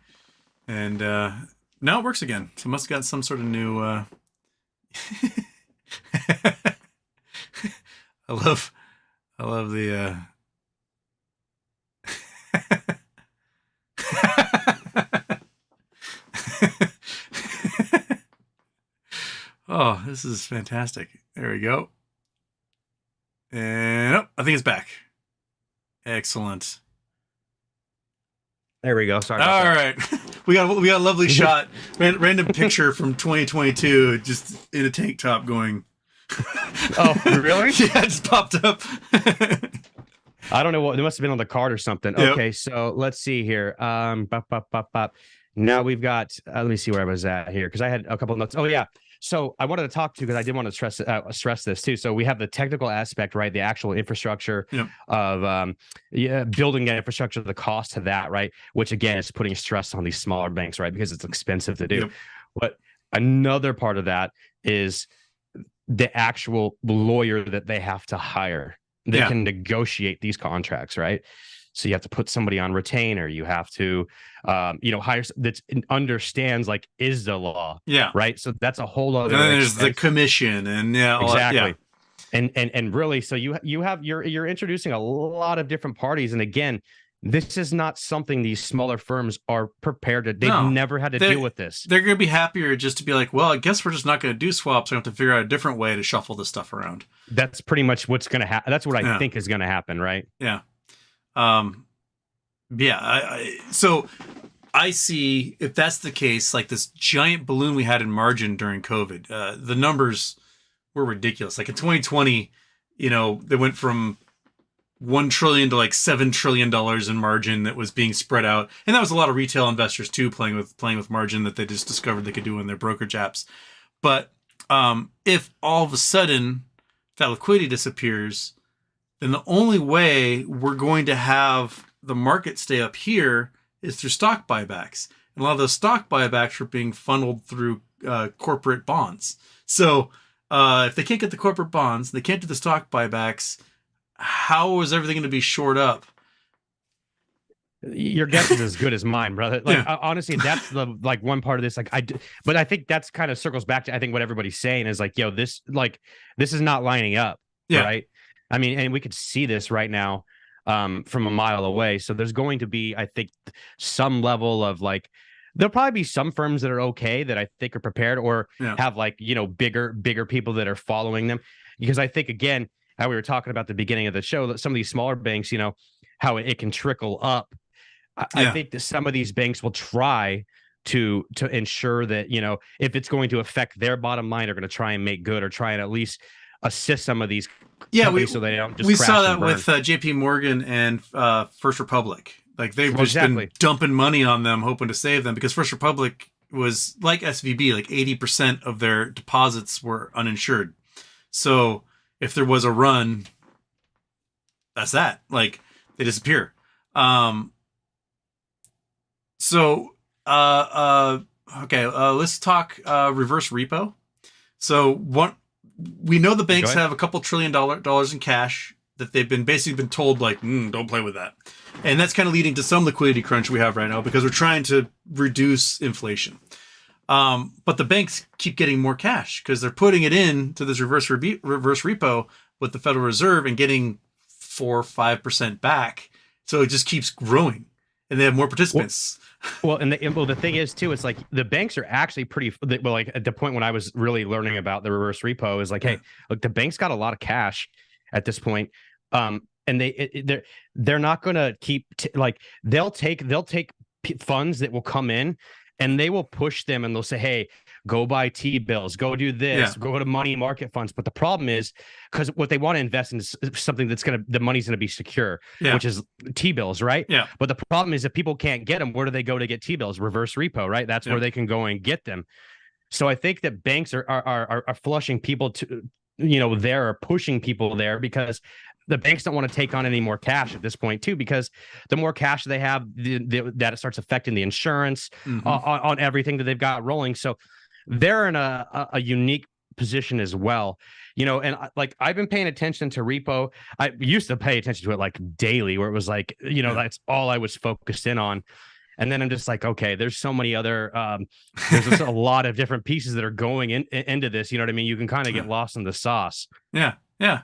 And now it works again. So I must have got some sort of new. I love the. Oh, this is fantastic. There we go. And I think it's back. Excellent. There we go. Sorry. All right, we got a lovely shot. Random picture from 2022, just in a tank top, going. Oh, really? Yeah, it just popped up. I don't know what it must have been on the card or something. Yep. Okay, so let's see here. Now we've got, let me see where I was at here because I had a couple of notes. Oh, yeah. So I wanted to talk to because I did want to stress this too. So we have the technical aspect, right? The actual infrastructure Yep. of building that infrastructure, the cost to that, right? Which again is putting stress on these smaller banks, right? Because it's expensive to do. Yep. But another part of that is the actual lawyer that they have to hire that can negotiate these contracts, right? So you have to put somebody on retainer. You have to, hire that understands like ISDA law. Yeah. Right. So that's a whole other. And then there's the commission and exactly. And really, so you're introducing a lot of different parties. And again, this is not something these smaller firms are prepared to. They've never had to deal with this. They're going to be happier just to be like, well, I guess we're just not going to do swaps. I have to figure out a different way to shuffle this stuff around. That's pretty much what's going to happen. That's what I think is going to happen. Right. Yeah. So I see if that's the case, like this giant balloon we had in margin during COVID, the numbers were ridiculous. Like in 2020, they went from 1 trillion to like $7 trillion in margin that was being spread out. And that was a lot of retail investors too, playing with margin that they just discovered they could do in their brokerage apps. But if all of a sudden that liquidity disappears, then the only way we're going to have the market stay up here is through stock buybacks. And a lot of those stock buybacks are being funneled through corporate bonds. So if they can't get the corporate bonds, they can't do the stock buybacks, how is everything going to be shored up? Your guess is as good as mine, brother. Like honestly, that's the one part of this. But I think that's kind of circles back to I think what everybody's saying is like, yo, this is not lining up. Yeah. Right. I mean, and we could see this right now from a mile away. So there's going to be, I think, some level of like, there'll probably be some firms that are okay that I think are prepared or have bigger people that are following them. Because I think, again, how we were talking about at the beginning of the show, that some of these smaller banks, how it can trickle up. I think that some of these banks will try to ensure that, if it's going to affect their bottom line, they're going to try and make good or try and at least assist some of these companies so they don't just we saw that with JP Morgan and First Republic. Like they've just been dumping money on them, hoping to save them, because First Republic was like SVB, like 80% of their deposits were uninsured. So if there was a run, that's that. Like they disappear. Let's talk reverse repo. So we know the banks have a couple $1 trillion in cash that they've been told like, don't play with that. And that's kind of leading to some liquidity crunch we have right now because we're trying to reduce inflation. But the banks keep getting more cash because they're putting it into this reverse repo with the Federal Reserve and getting 4-5% back. So it just keeps growing and they have more participants. Well, the thing is too, it's like the banks are actually pretty well. Like at the point when I was really learning about the reverse repo is like, hey, look, the bank's got a lot of cash at this point, and they're not going to keep they'll take funds that will come in and they will push them and they'll say, hey, go buy T-bills, go do this, go to money market funds. But the problem is because what they want to invest in is something that's the money's going to be secure, which is T-bills, right? Yeah. But the problem is if people can't get them, where do they go to get T-bills? Reverse repo, right? That's where they can go and get them. So I think that banks are flushing people to, there are pushing people there because the banks don't want to take on any more cash at this point too, because the more cash they have, that it starts affecting the insurance on everything that they've got rolling. So they're in a unique position as well, and I've been paying attention to repo. I used to pay attention to it like daily, where it was like, that's all I was focused in on. And then I'm just like, okay, there's so many other, there's just a lot of different pieces that are going into this. You know what I mean? You can kind of get lost in the sauce. Yeah. Yeah.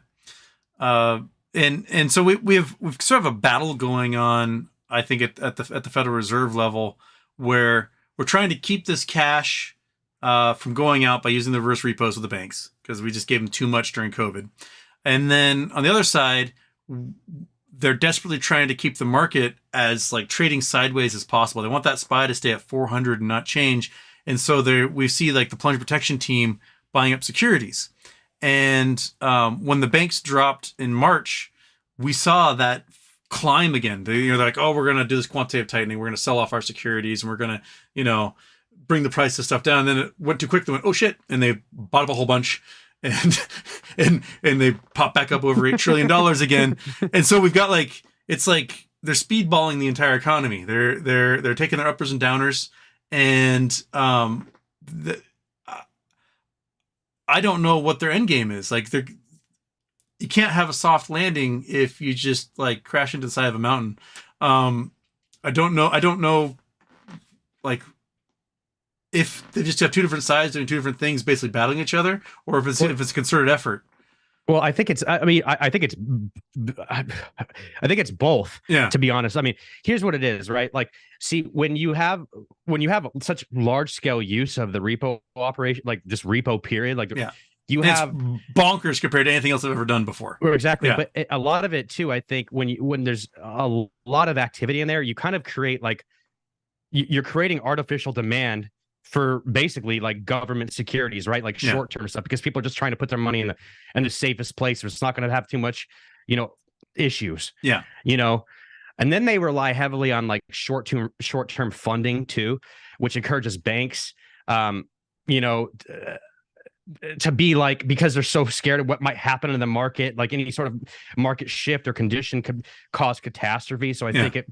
And so we've sort of a battle going on, I think at the Federal Reserve level, where we're trying to keep this cash from going out by using the reverse repos with the banks because we just gave them too much during COVID. And then on the other side, they're desperately trying to keep the market as like trading sideways as possible. They want that SPY to stay at 400 and not change. And so we see like the plunge protection team buying up securities. And when the banks dropped in March, we saw that climb again. They're like, oh, we're going to do this quantitative tightening. We're going to sell off our securities, and we're going to, bring the price of stuff down. And then it went too quick. They went, oh shit, and they bought up a whole bunch, and they pop back up over $8 trillion again. And so we've got it's like they're speedballing the entire economy. They're taking their uppers and downers, and I don't know what their end game is. Like you can't have a soft landing if you just like crash into the side of a mountain. I don't know like if they just have two different sides doing two different things, basically battling each other, or if it's a concerted effort. Well, I think it's. I mean, I think it's. I think it's both. Yeah. To be honest, I mean, here's what it is, right? Like, see, when you have such large scale use of the repo operation, like this repo period, like you have bonkers compared to anything else I've ever done before. Exactly, yeah. But a lot of it too, I think, when there's a lot of activity in there, you kind of create like you're creating artificial demand for basically like government securities, right? Like short-term stuff, because people are just trying to put their money in the safest place. It's not going to have too much, issues. Yeah. And then they rely heavily on like short-term funding too, which encourages banks, to be like, because they're so scared of what might happen in the market, like any sort of market shift or condition could cause catastrophe. So I think it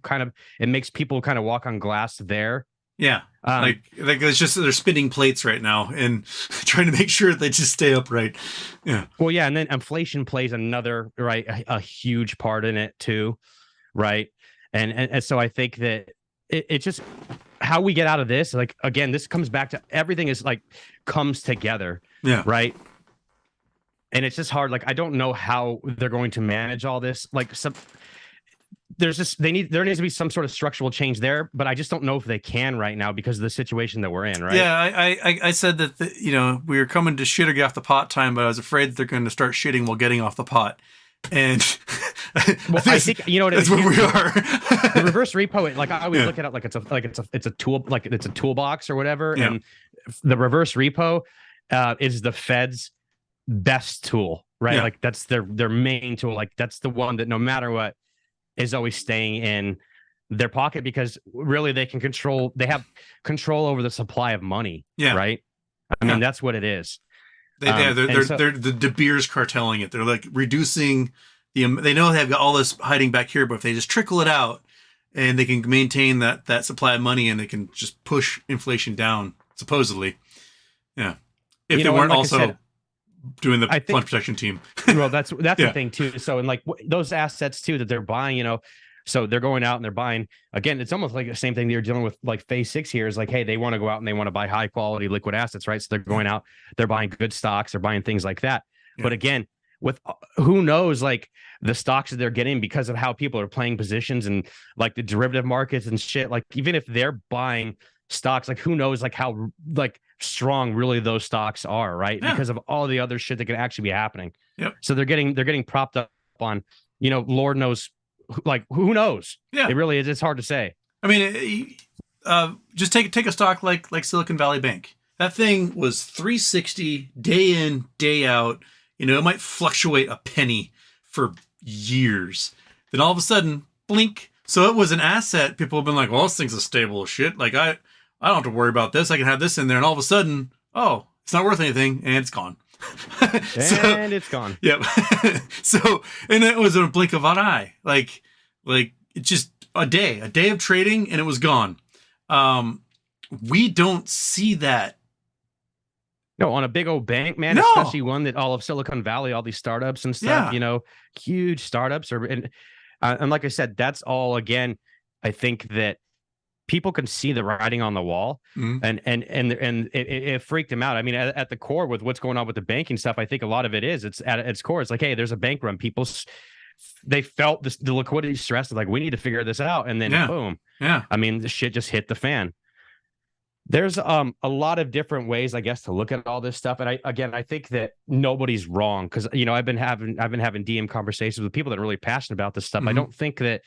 makes people kind of walk on glass there. Yeah. Like it's just they're spinning plates right now and trying to make sure they just stay upright. Yeah. Well, yeah. And then inflation plays another, right, a huge part in it too. Right. And so I think that it just, how we get out of this, like, again, this comes back to everything is like comes together. Yeah. Right. And it's just hard. Like, I don't know how they're going to manage all this. Like there needs to be some sort of structural change there, but I just don't know if they can right now because of the situation that we're in. Right. Yeah. I said that, we were coming to shit or get off the pot time, but I was afraid that they're going to start shitting while getting off the pot. And well, I think that's where we are. The reverse repo, like I always look at it like it's a tool, like it's a toolbox or whatever. Yeah. And the reverse repo is the Fed's best tool, right? Yeah. Like that's their main tool. Like that's the one that no matter what is always staying in their pocket, because really they have control over the supply of money. Yeah. Right. I mean, that's what it is. They're the De Beers carteling it. They're like reducing they know they've got all this hiding back here, but if they just trickle it out and they can maintain that supply of money, and they can just push inflation down, supposedly. Yeah. If they weren't also doing the plunge protection team. Well, that's the thing too. So, and like those assets too that they're buying, so they're going out and they're buying, again, it's almost like the same thing they're dealing with like phase 6 here is like, hey, they want to go out and they want to buy high quality liquid assets, right? So they're going out, they're buying good stocks, they're buying things like that. Yeah. But again, with who knows, like the stocks that they're getting because of how people are playing positions and like the derivative markets and shit, like even if they're buying stocks, like who knows like how like strong really those stocks are, right? Yeah. Because of all the other shit that could actually be happening. Yep. So they're getting propped up on, Lord knows, like who knows? Yeah, it really is. It's hard to say. I mean, just take a stock like Silicon Valley Bank. That thing was 360 day in, day out. It might fluctuate a penny for years. Then all of a sudden, blink. So it was an asset. People have been like, well, this thing's a stable as shit. Like I don't have to worry about this. I can have this in there. And all of a sudden, oh, it's not worth anything, and it's gone. And it's gone. Yep. So, and it was a blink of an eye. Like it's just a day of trading, and it was gone. We don't see that. No, on a big old bank, man, especially one that all of Silicon Valley, all these startups and stuff, huge startups and like I said, that's all, again, I think that people can see the writing on the wall, and it freaked them out. I mean, at the core with what's going on with the banking stuff, I think a lot of it's at its core. It's like, hey, there's a bank run. They felt the liquidity stress. Like, we need to figure this out. And then boom. Yeah. I mean, the shit just hit the fan. There's a lot of different ways, I guess, to look at all this stuff. And I think that nobody's wrong, because, I've been having DM conversations with people that are really passionate about this stuff. I don't think that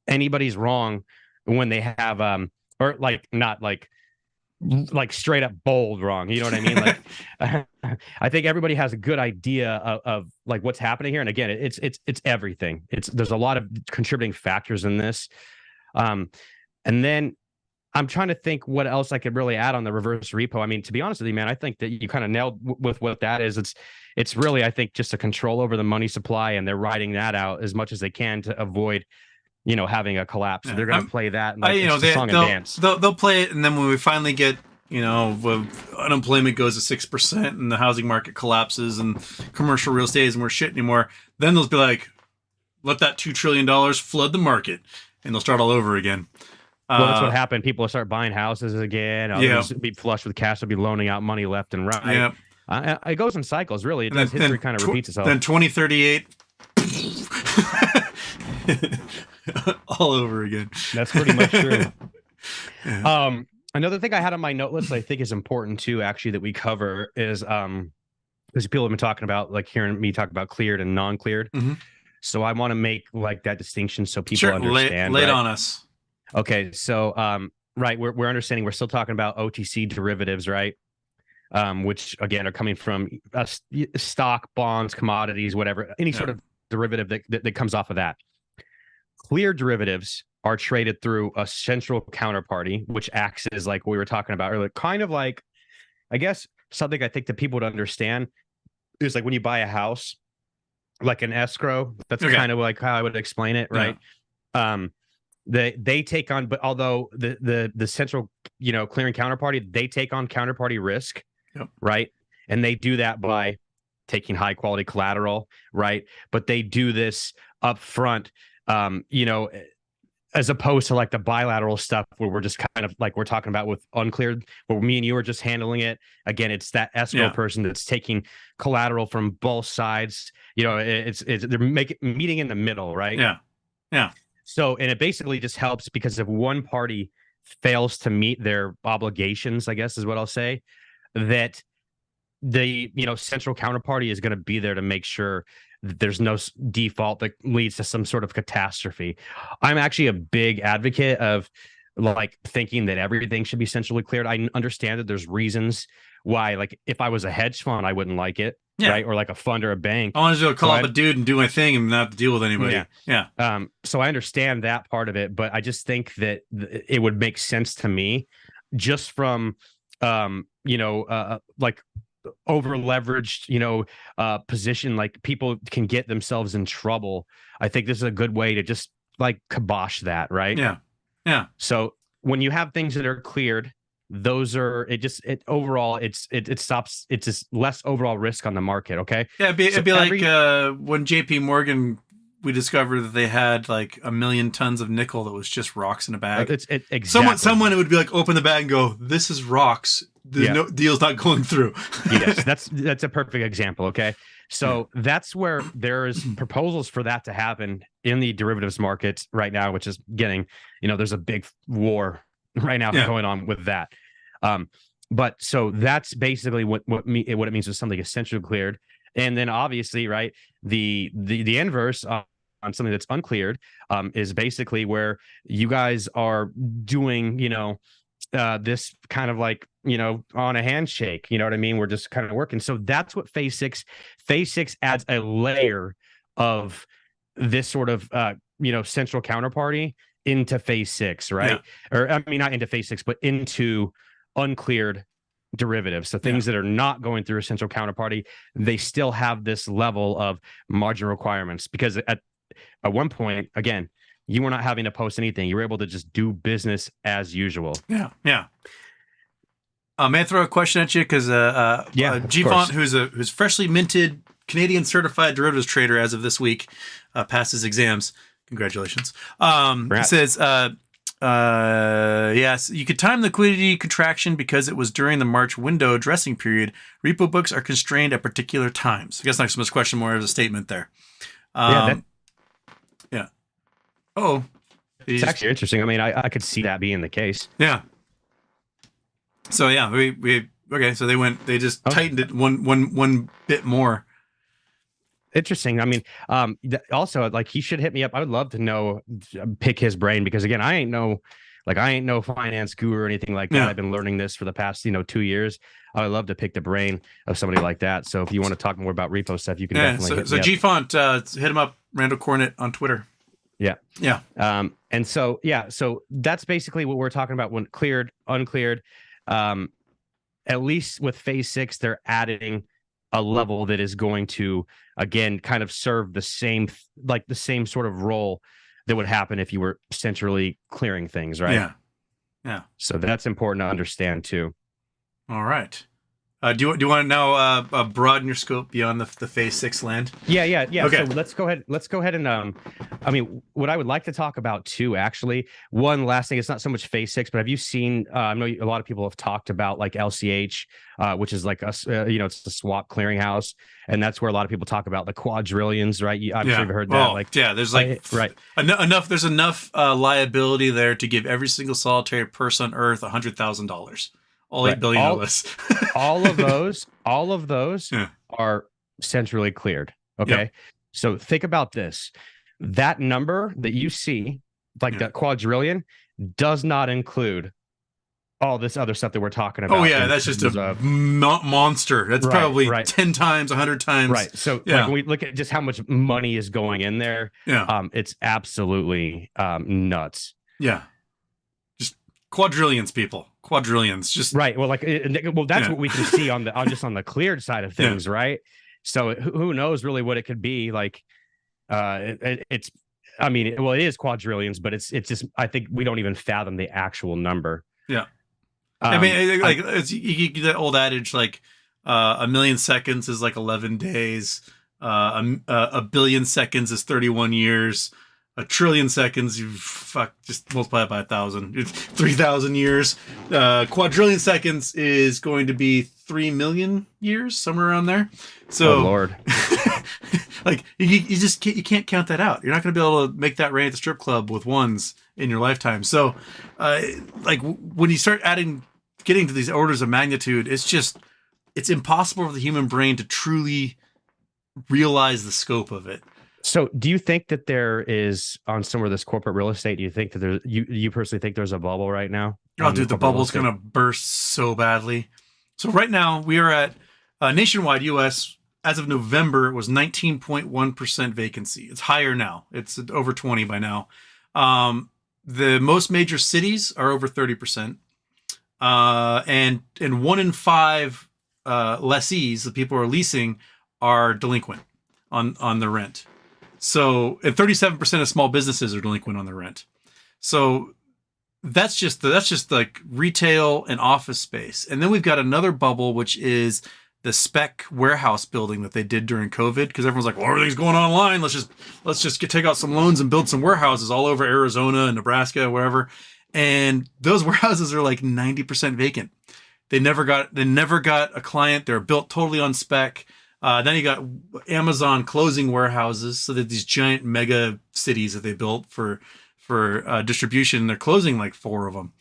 anybody's wrong when they have or like not like straight up bold wrong, you know what I mean? Like I think everybody has a good idea of like what's happening here. And again, it's everything. There's a lot of contributing factors in this. And then I'm trying to think what else I could really add on the reverse repo. I mean, to be honest with you, man, I think that you kind of nailed with what that is. It's really, I think, just a control over the money supply, and they're riding that out as much as they can to avoid, having a collapse. So they're going to play that. And it's a song and dance. They'll play it, and then when we finally get, when unemployment goes to 6% and the housing market collapses and commercial real estate isn't worth shit anymore, then they'll be like, let that $2 trillion flood the market, and they'll start all over again. Well, that's what happened. People will start buying houses again. Others be flush with cash. They'll be loaning out money left and right. Yeah. It goes in cycles, really. History kind of repeats itself. Then 2038, all over again. That's pretty much true. Yeah. Another thing I had on my note list I think is important too, actually, that we cover is because people have been talking about, like, hearing me talk about cleared and non-cleared. Mm-hmm. So I want to make like that distinction so people understand. Lay it on us. Okay, so right, we're understanding we're still talking about OTC derivatives, right? Which again are coming from stock, bonds, commodities, whatever, any sort of derivative that comes off of that. Clear derivatives are traded through a central counterparty, which acts as, like we were talking about earlier, kind of like, I guess, something I think that people would understand is like when you buy a house, like an escrow. That's kind of like how I would explain it, right? Yeah. They take on, but although the central, clearing counterparty, they take on counterparty risk, right? And they do that by taking high quality collateral, right? But they do this up front, as opposed to like the bilateral stuff where we're just kind of like we're talking about with uncleared, where me and you are just handling it. Again, it's that escrow person that's taking collateral from both sides. They're meeting in the middle, right? Yeah. So, and it basically just helps because if one party fails to meet their obligations, I guess is what I'll say, that the, central counterparty is going to be there to make sure that there's no default that leads to some sort of catastrophe. I'm actually a big advocate of like thinking that everything should be centrally cleared. I understand that there's reasons why, like if I was a hedge fund, I wouldn't like it. Yeah. Right. Or like a fund or a bank. I want to call up a dude and do my thing and not have to deal with anybody. Yeah. So I understand that part of it, but I just think that it would make sense to me just from, like over leveraged, position, like people can get themselves in trouble. I think this is a good way to just like kibosh that. Right. Yeah. So when you have things that are cleared, those are it's just less overall risk on the market. Okay. Yeah. It'd be like when JP Morgan, we discovered that they had like 1 million tons of nickel that was just rocks in a bag. Exactly. Someone would be like, open the bag and go, this is rocks. No deal's not going through. Yes. That's a perfect example. Okay. So that's where there's proposals for that to happen in the derivatives markets right now, which is getting, there's a big war right now going on with that. But so that's basically what it means when something is centrally cleared. And then obviously, right, the inverse on something that's uncleared is basically where you guys are doing, this kind of like, on a handshake, you know what I mean? We're just kind of working. So that's what phase six adds a layer of this sort of, central counterparty into phase 6, right? Yeah. Or I mean, not into phase 6, but into uncleared derivatives. So things that are not going through a central counterparty, they still have this level of margin requirements because at one point, again, you were not having to post anything. You were able to just do business as usual. Yeah. May I throw a question at you? Because Gvaunt, who's freshly minted Canadian certified derivatives trader as of this week, passed his exams. Congratulations. He says, yes, you could time the liquidity contraction because it was during the March window dressing period. Repo books are constrained at particular times. I guess not so much question, more of a statement there. Oh, it's actually interesting. I mean, I could see that being the case. Yeah. So yeah, we okay. So they just tightened it one bit more. Interesting. I mean, also, like, he should hit me up. I would love to pick his brain because again, I ain't no Like I ain't no finance guru or anything like that. Yeah. I've been learning this for the past 2 years. I would love to pick the brain of somebody like that. So if you want to talk more about repo stuff, you can Yeah. definitely So hit so me up. G Font, hit him up, Randall Cornett on Twitter. Yeah. Yeah. And so so that's basically what we're talking about when cleared, uncleared. At least with phase 6, they're adding a level that is going to again kind of serve the same sort of role that would happen if you were centrally clearing things, right? Yeah. Yeah. So that's important to understand too. All right. Do you want to now broaden your scope beyond the phase 6 land? Yeah. Okay. So let's go ahead and I mean, what I would like to talk about too, actually, one last thing. It's not so much phase 6, but have you seen? I know a lot of people have talked about like LCH, which is like it's the swap clearinghouse, and that's where a lot of people talk about the quadrillions, right? I'm sure you've heard that. There's like right. enough. There's enough liability there to give every single solitary person on Earth $100,000. All 8 billion of us. all of those Yeah. are centrally cleared. Okay. Yep. So think about this. That number that you see, like that quadrillion, does not include all this other stuff that we're talking about. Oh yeah, that's just a monster. That's probably 10 times, 100 times. Right. So like when we look at just how much money is going in there, it's absolutely nuts. Yeah. Quadrillions, people. Quadrillions. Just right. Well, that's what we can see on the cleared side of things, right? So who knows really what it could be like? It is quadrillions, but it's just I think we don't even fathom the actual number. Yeah. I mean, it's you get that old adage like a million seconds is like 11 days. A billion seconds is 31 years. A trillion seconds, just multiply it by 1,000. It's 3,000 years. Quadrillion seconds is going to be 3 million years, somewhere around there. So, oh Lord, like you can't count that out. You're not going to be able to make that rain at the strip club with ones in your lifetime. So, when you start getting to these orders of magnitude, it's impossible for the human brain to truly realize the scope of it. So do you think that there is on some of this corporate real estate, do you think that there's you personally think there's a bubble right now? Oh, dude, the bubble's going to burst so badly. So right now we are at nationwide US as of November was 19.1% vacancy. It's higher now. It's over 20 by now. The most major cities are over 30%. And 1 in 5 lessees, the people who are leasing, are delinquent on the rent. So, and 37% of small businesses are delinquent on their rent. So that's just like retail and office space. And then we've got another bubble, which is the spec warehouse building that they did during COVID, because everyone's like, well, everything's going online. Let's just take out some loans and build some warehouses all over Arizona and Nebraska, wherever. And those warehouses are like 90% vacant. They never got a client. They're built totally on spec. Then you got Amazon closing warehouses, so that these giant mega cities that they built for distribution, they're closing like 4 of them,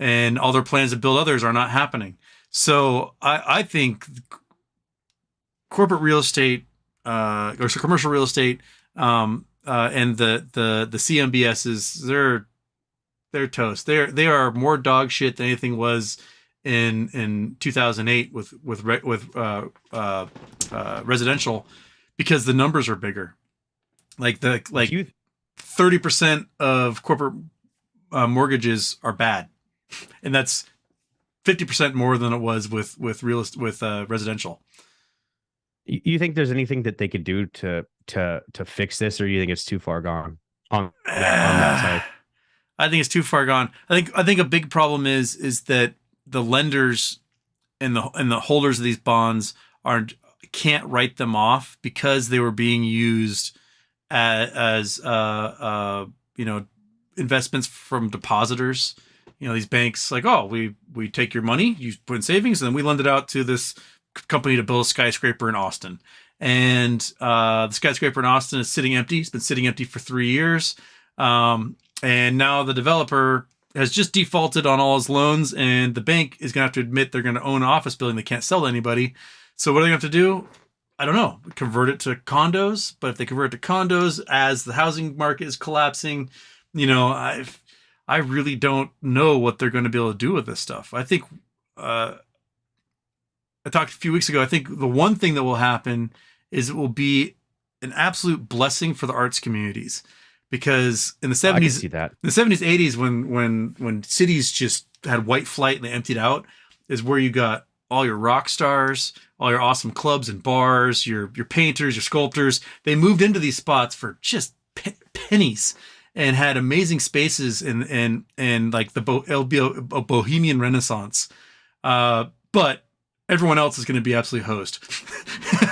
and all their plans to build others are not happening. So I think corporate real estate or commercial real estate and the CMBSs, they're toast. They are more dog shit than anything was in 2008 with residential, because the numbers are bigger. Like 30% of corporate mortgages are bad, and that's 50% more than it was with residential. You think there's anything that they could do to fix this, or you think it's too far gone on that side? I think it's too far gone. I think a big problem is that the lenders and the holders of these bonds can't write them off because they were being used as investments from depositors. These banks like, oh, we take your money, you put in savings, and then we lend it out to this company to build a skyscraper in Austin. And the skyscraper in Austin is sitting empty. It's been sitting empty for 3 years. And now the developer has just defaulted on all his loans, and the bank is going to have to admit they're going to own an office building they can't sell to anybody. So what are they going to have to do? I don't know. Convert it to condos. But if they convert it to condos as the housing market is collapsing, I I really don't know what they're going to be able to do with this stuff. I think I talked a few weeks ago. I think the one thing that will happen is it will be an absolute blessing for the arts communities, because in the I can 70s, see that. the 70s, 80s, when cities just had white flight and they emptied out, is where you got all your rock stars, all your awesome clubs and bars, your painters, your sculptors. They moved into these spots for just pennies and had amazing spaces and like it'll be a bohemian renaissance. But everyone else is going to be absolutely host.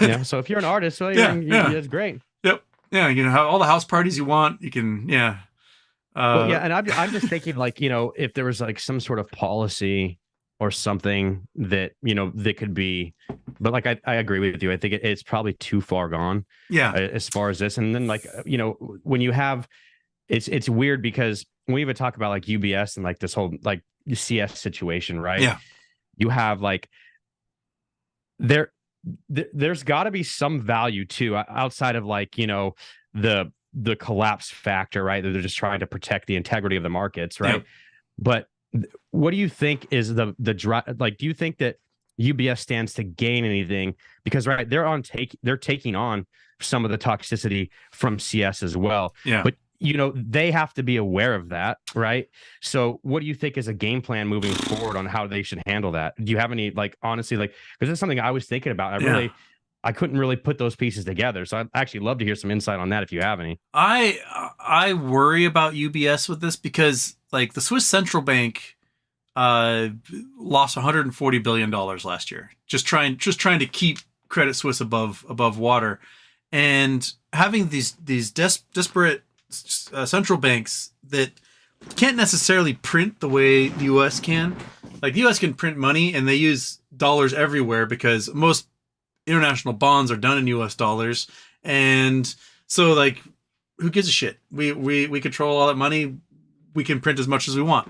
Yeah. So if you're an artist, well, that's great. Yep. Yeah. You know, have all the house parties you want. You can, yeah. Well, yeah. And I'm just thinking, like, you know, if there was like some sort of policy or something that, you know, that could be, but like, I agree with you. I think it's probably too far gone. Yeah. As far as this. And then, like, you know, when you have, it's weird because when we even talk about like UBS and like this whole like CS situation, right? Yeah. You have like, there's got to be some value too, outside of like, you know, the collapse factor, right? That they're just trying to protect the integrity of the markets, right? Yeah. But what do you think is the like? Do you think that UBS stands to gain anything? Because right, they're taking on some of the toxicity from CS as well. Yeah. But you know, they have to be aware of that, right? So what do you think is a game plan moving forward on how they should handle that? Do you have any, like, honestly, like, because it's something I was thinking about. I couldn't really put those pieces together. So I'd actually love to hear some insight on that if you have any. I worry about UBS with this because like the Swiss Central Bank lost $140 billion last year, just trying to keep Credit Suisse above water, and having these disparate central banks that can't necessarily print the way the U.S. can. Like the U.S. can print money and they use dollars everywhere because most international bonds are done in U.S. dollars, and so like who gives a shit? We control all that money. We can print as much as we want.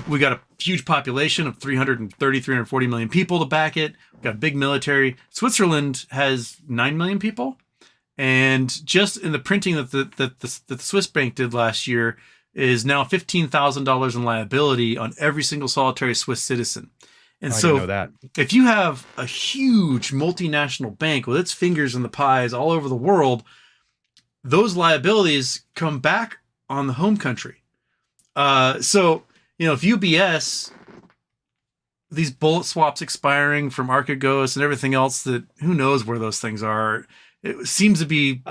We got a huge population of 340 million people to back it. We've got a big military. Switzerland has 9 million people. And just in the printing that the Swiss bank did last year is now $15,000 in liability on every single solitary Swiss citizen. And so know that. If you have a huge multinational bank with its fingers in the pies all over the world, those liabilities come back on the home country. So, you know, if UBS, these bullet swaps expiring from Archegos and everything else, that who knows where those things are. It seems to be.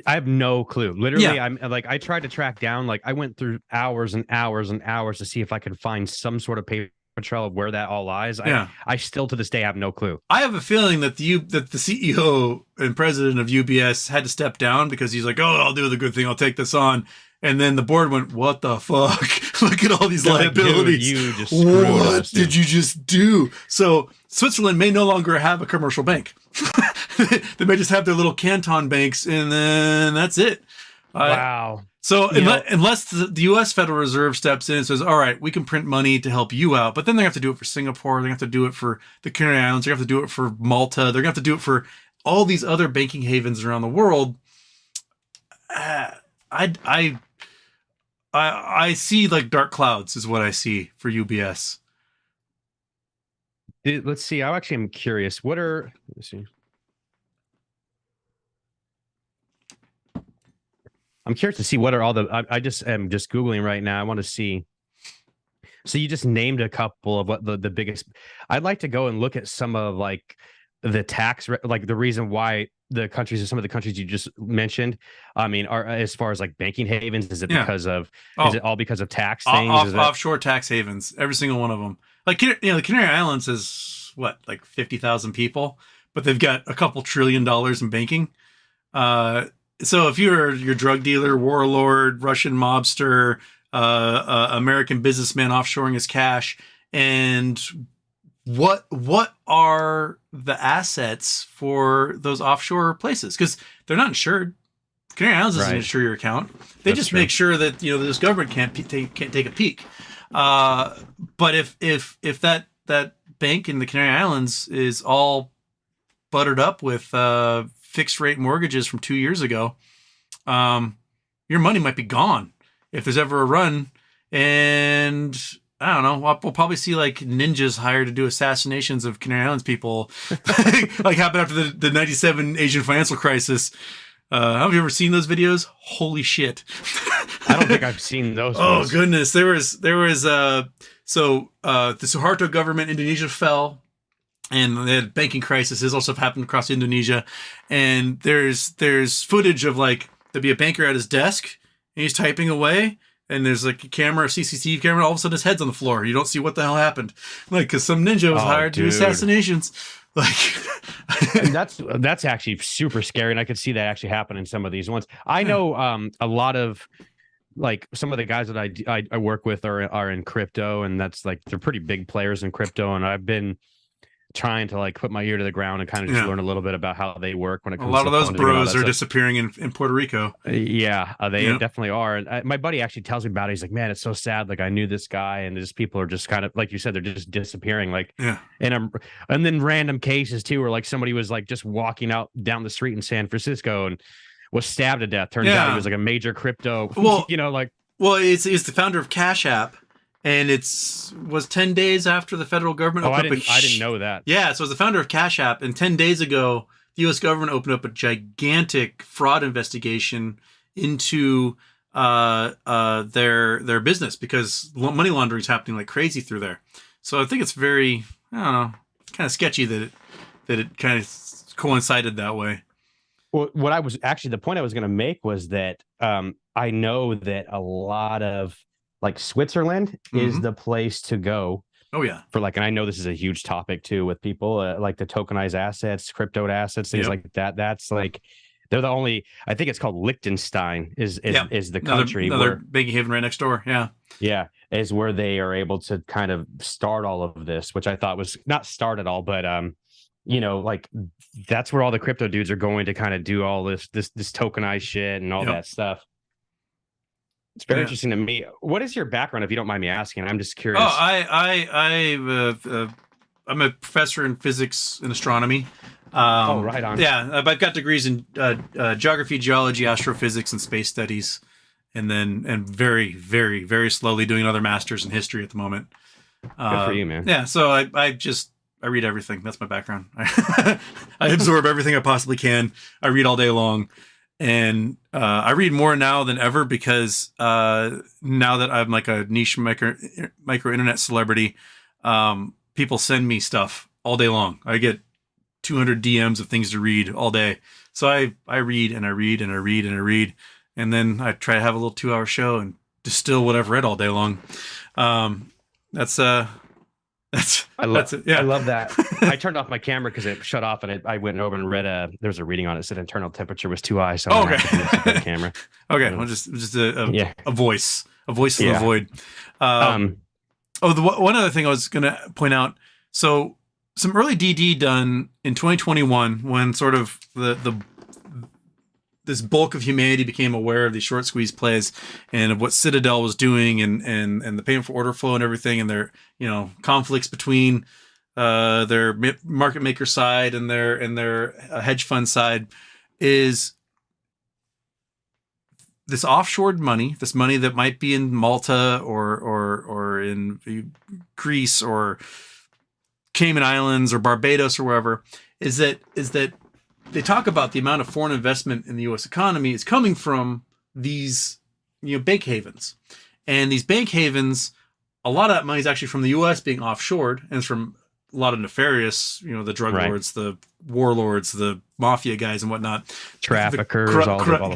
I have no clue. Literally, Yeah. I'm like, I tried to track down, like, I went through hours and hours and hours to see if I could find some sort of paper trail of where that all lies. Yeah. I still to this day have no clue. I have a feeling that the CEO and president of UBS had to step down because he's like, oh, I'll do the good thing. I'll take this on. And then the board went, what the fuck? Look at all these liabilities. Like, you just screwed what us, did you just do? So Switzerland may no longer have a commercial bank. They may just have their little canton banks, and then that's it. Wow. So unless the U.S. Federal Reserve steps in and says, all right, we can print money to help you out, but then they have to do it for Singapore. They have to do it for the Canary Islands. They have to do it for Malta. They're going to have to do it for all these other banking havens around the world. I see like dark clouds is what I see for UBS. Let's see. I actually am curious. Let me see. I'm curious to see what are all the. I just am just Googling right now. I want to see. So you just named a couple of what the biggest. I'd like to go and look at some of like the tax, like the reason why some of the countries you just mentioned, I mean, are as far as like banking havens, is it because of, is it all because of tax things? Offshore tax havens, every single one of them. Like, you know, the Canary Islands is what, like 50,000 people, but they've got a couple $1 trillion in banking. So if you're your drug dealer, warlord, Russian mobster, American businessman offshoring his cash, and what are the assets for those offshore places? Because they're not insured. Canary Islands doesn't insure your account. They just make sure that, you know, this government can't take a peek. But if that bank in the Canary Islands is all buttered up with fixed rate mortgages from 2 years ago, your money might be gone if there's ever a run. and I don't know. We'll probably see like ninjas hired to do assassinations of Canary Islands people, like happened after the '97 Asian financial crisis. Have you ever seen those videos? Holy shit! I don't think I've seen those. Oh ones. goodness, there was the Suharto government, Indonesia fell, and they had banking crisis. This also happened across Indonesia, and there's footage of like there'd be a banker at his desk and he's typing away. And there's like a camera, a CCTV camera, and all of a sudden his head's on the floor. You don't see what the hell happened. Like, because some ninja was hired to do assassinations. Like, and that's actually super scary. And I could see that actually happen in some of these ones. I know a lot of, like, some of the guys that I work with are in crypto, and that's like, they're pretty big players in crypto. And I've been trying to like put my ear to the ground and kind of just learn a little bit about how they work when it comes to a lot of those bros are stuff. Disappearing in Puerto Rico. They definitely are. And my buddy actually tells me about it. He's like, man, it's so sad. Like, I knew this guy, and just people are just kind of, like you said, they're just disappearing. Like, and then random cases too, where like somebody was like just walking out down the street in San Francisco and was stabbed to death. Turns out he was like a major crypto, it's the founder of Cash App. And was 10 days after the federal government opened up I didn't know that. Yeah, so it was the founder of Cash App, and 10 days ago, the U.S. government opened up a gigantic fraud investigation into their business, because money laundering is happening like crazy through there. So I think it's very, I don't know, kind of sketchy that it kind of coincided that way. Well, the point I was going to make was that I know that a lot of, like, Switzerland is the place to go. Oh yeah. For like, and I know this is a huge topic too with people, like the tokenized assets, crypto assets, things like that. That's like, they're the only, I think it's called Liechtenstein is the country. Another banking haven right next door. Yeah. Yeah. Is where they are able to kind of start all of this, which I thought was not start at all, but like, that's where all the crypto dudes are going to kind of do all this tokenized shit and all that stuff. It's very interesting to me. What is your background, if you don't mind me asking? I'm just curious. Oh, I'm a professor in physics and astronomy. Right on. Yeah, I've got degrees in geography, geology, astrophysics, and space studies, and very, very, very slowly doing another master's in history at the moment. Good for you, man. Yeah, so I read everything. That's my background. I absorb everything I possibly can. I read all day long. And I read more now than ever, because now that I'm like a niche micro internet celebrity, people send me stuff all day long. I get 200 DMs of things to read all day. So I read and I read and I read and I read. And then I try to have a little 2-hour show and distill what I've read all day long. I love that. I turned off my camera because it shut off, and I went over and read there was a reading on it. It said internal temperature was too high. So okay. The camera. Okay. Well, just a voice in the void. One other thing I was going to point out. So some early DD done in 2021, when sort of this bulk of humanity became aware of these short squeeze plays and of what Citadel was doing, and the payment for order flow and everything, and their conflicts between their market maker side and their hedge fund side, is this offshored money, this money that might be in Malta or in Greece or Cayman Islands or Barbados or wherever, is that they talk about the amount of foreign investment in the U.S. economy is coming from these, bank havens. And these bank havens, a lot of that money is actually from the U.S. being offshored, and it's from a lot of nefarious, the drug lords, the warlords, the mafia guys and whatnot. Traffickers,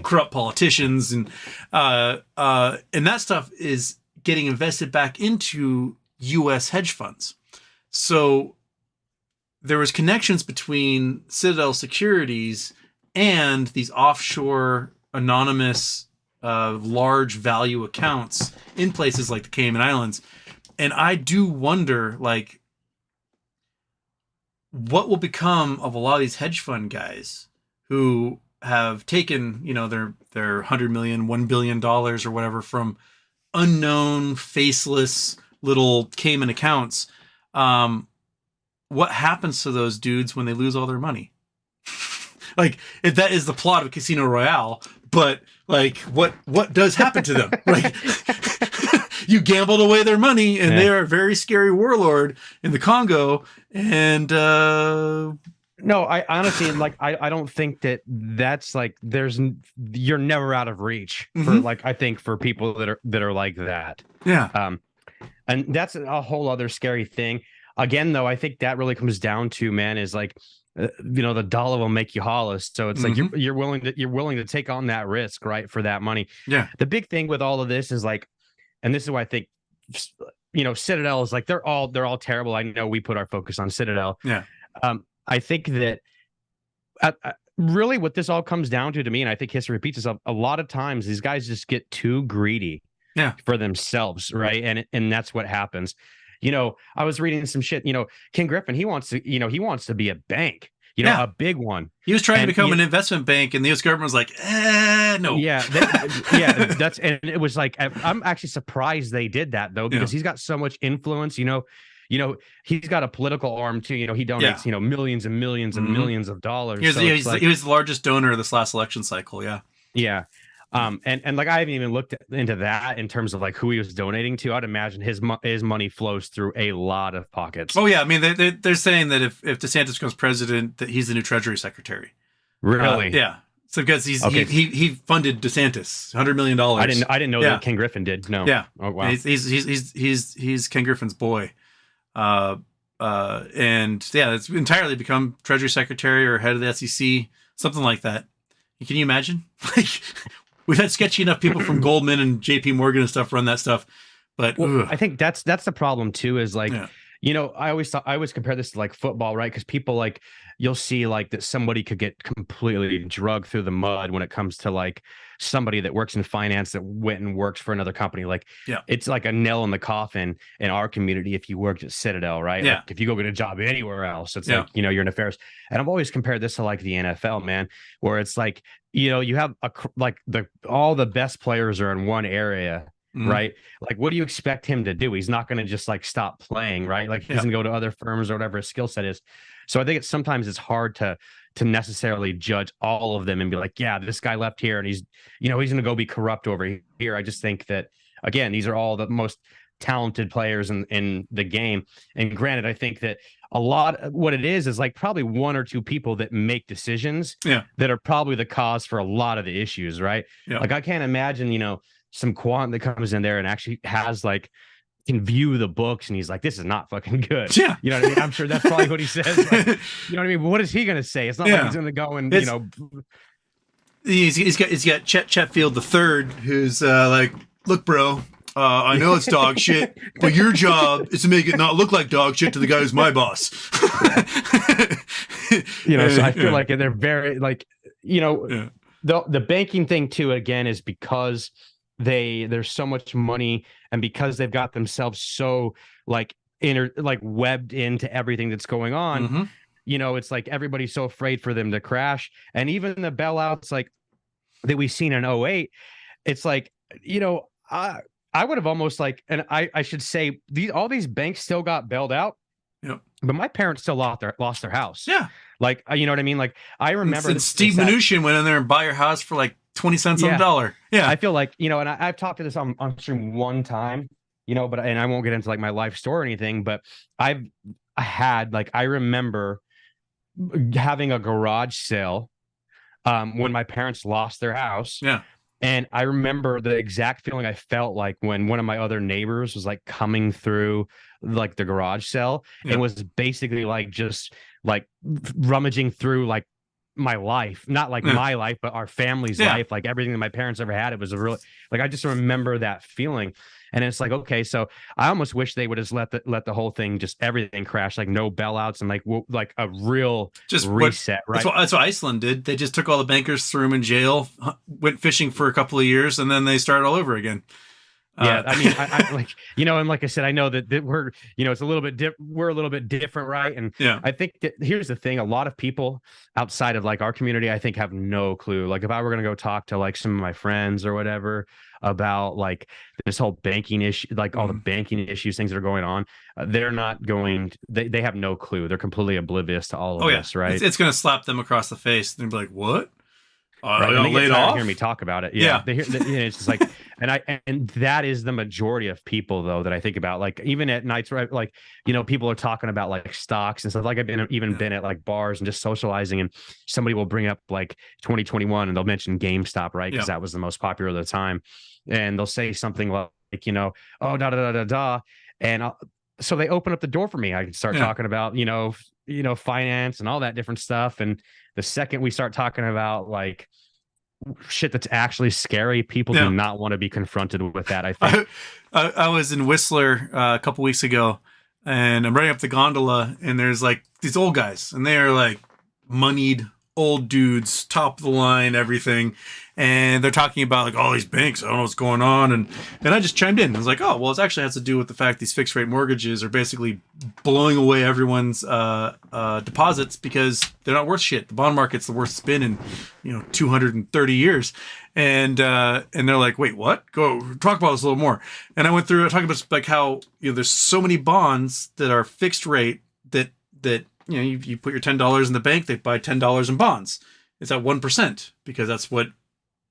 corrupt politicians. And that stuff is getting invested back into U.S. hedge funds. So there was connections between Citadel Securities and these offshore anonymous large value accounts in places like the Cayman Islands. And I do wonder, like, what will become of a lot of these hedge fund guys who have taken, their $100 million, $1 billion or whatever from unknown, faceless little Cayman accounts. What happens to those dudes when they lose all their money? Like, if that is the plot of Casino Royale, but like, what does happen to them? Like, you gambled away their money, and they are a very scary warlord in the Congo. And no, I honestly like. I don't think that's like. You're never out of reach for like. I think for people that are like that. Yeah. And that's a whole other scary thing. Again, though, I think that really comes down to, man, is like, the dollar will make you holler. So it's like you're willing to take on that risk, right, for that money. Yeah. The big thing with all of this is like, and this is why I think, Citadel is like they're all terrible. I know we put our focus on Citadel. Yeah. I think that really what this all comes down to me, and I think history repeats itself, a lot of times these guys just get too greedy for themselves, right? And that's what happens. I was reading some shit, King Griffin, he wants to be a bank, a big one. He was trying to become an investment bank, and the U.S. government was like, no. Yeah. And it was like, I'm actually surprised they did that, though, because he's got so much influence, he's got a political arm too. He donates, millions and millions and millions of dollars. He was the largest donor of this last election cycle. Yeah. Yeah. And like I haven't even looked into that in terms of like who he was donating to. I'd imagine his money flows through a lot of pockets. Oh yeah, I mean they're saying that if DeSantis becomes president, that he's the new Treasury Secretary. Really? Yeah. So because he funded DeSantis $100 million. I didn't know that Ken Griffin did. No. Yeah. Oh wow. He's Ken Griffin's boy. And yeah, it's entirely become Treasury Secretary or head of the SEC, something like that. Can you imagine? Like, we've had sketchy enough people from Goldman and JP Morgan and stuff run that stuff, but I think that's the problem too, is like, I always compare this to like football, right? Because people like, you'll see like that somebody could get completely drugged through the mud when it comes to like somebody that works in finance that went and works for another company. Like, it's like a nail in the coffin in our community if you worked at Citadel, right? Yeah. Like if you go get a job anywhere else, it's like, you're nefarious. And I've always compared this to like the NFL, man, where it's like, you have all the best players are in one area. Right? Like, what do you expect him to do? He's not going to just like stop playing, right? Like he's going to go to other firms or whatever his skill set is. So I think sometimes it's hard to necessarily judge all of them and be like, yeah, this guy left here and he's going to go be corrupt over here. I just think that, again, these are all the most talented players in the game. And granted, I think that a lot what it is like probably one or two people that make decisions that are probably the cause for a lot of the issues, right? Like I can't imagine, some quant that comes in there and actually has like can view the books and he's like, this is not fucking good. Yeah. You know what I mean? I'm sure that's probably what he says. Like, you know what I mean? But what is he going to say? It's not like he's going to go and, he's got Chetfield the third, who's like, look, bro, I know it's dog shit, but your job is to make it not look like dog shit to the guy who's my boss. So I feel like they're very like, the banking thing too, again, is because there's so much money and because they've got themselves so like webbed into everything that's going on, it's like everybody's so afraid for them to crash. And even the bailouts like that we've seen in '08, it's like, I would have almost like, and I should say all these banks still got bailed out. Yep. But my parents still lost their house. Yeah. Like, you know what I mean? Like I remember and Steve Mnuchin went in there and buy your house for like 20 cents on the dollar. Yeah. I feel like, and I've talked to this on stream one time, but I won't get into like my life story or anything, but I remember having a garage sale when my parents lost their house. Yeah. And I remember the exact feeling I felt like when one of my other neighbors was like coming through like the garage sale and was basically like just like rummaging through like my life, not like my life, but our family's life, like everything that my parents ever had. It was a really like, I just remember that feeling. And it's like, okay, so I almost wish they would have let the whole thing, just everything crash, like no bailouts and like a real just reset, right? That's what Iceland did. They just took all the bankers, threw them in jail, went fishing for a couple of years, and then they started all over again. Yeah, I mean, I like, and like I said, I know that we're, it's a little bit we're a little bit different, right? And I think that here's the thing: a lot of people outside of like our community, I think, have no clue. Like, if I were gonna go talk to like some of my friends or whatever about like this whole banking issue, like all the banking issues, things that are going on, they're not going. They have no clue. They're completely oblivious to all of this, right? It's gonna slap them across the face and be like, "What?" right? And got they get laid tired of off. hearing me talk about it. Yeah. They hear, it's just like, and that is the majority of people though that I think about. Like even at nights, right? Like people are talking about like stocks and stuff. Like I've been at like bars and just socializing, and somebody will bring up like 2021, and they'll mention GameStop, right? Because that was the most popular at the time, and they'll say something like oh da da da da da, and so they open up the door for me. I can start talking about finance and all that different stuff, and the second we start talking about like shit that's actually scary, people do not want to be confronted with that. I think I was in Whistler a couple weeks ago, and I'm running up the gondola, and there's like these old guys, and they are like moneyed old dudes, top of the line, everything. And they're talking about like all these banks. I don't know what's going on. And I just chimed in. I was like, oh, well, it actually has to do with the fact these fixed rate mortgages are basically blowing away everyone's deposits because they're not worth shit. The bond market's the worst it's been in 230 years. And they're like, wait, what? Go talk about this a little more. And I went through talking about like how there's so many bonds that are fixed rate that you put your $10 in the bank, they buy $10 in bonds. It's at 1% because that's what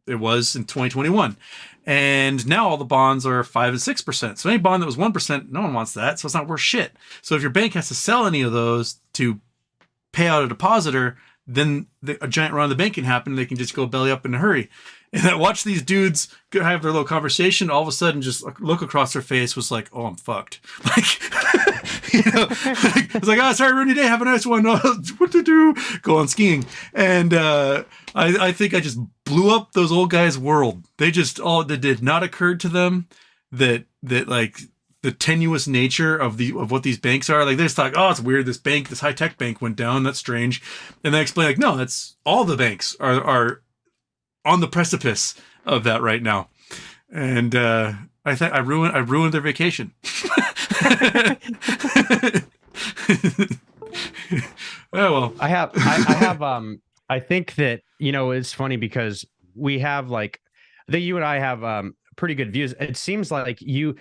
it was in 2021. And now all the bonds are 5 and 6%. So any bond that was 1%, no one wants that. So it's not worth shit. So if your bank has to sell any of those to pay out a depositor, then a giant run on the bank can happen. They can just go belly up in a hurry. And I watched these dudes have their little conversation. All of a sudden, just look across their face was like, "Oh, I'm fucked." Like, it's like, "Oh, sorry, rainy day. Have a nice one. What to do? Go on skiing." And I think I just blew up those old guys' world. They just that did not occur to them that like the tenuous nature of what these banks are. Like they just thought, "Oh, it's weird. This high tech bank went down. That's strange." And they explain like, "No, that's all the banks are on the precipice of that right now." And I think I ruined their vacation. Oh well. I have I think that it's funny because we have like you and I have pretty good views. It seems like you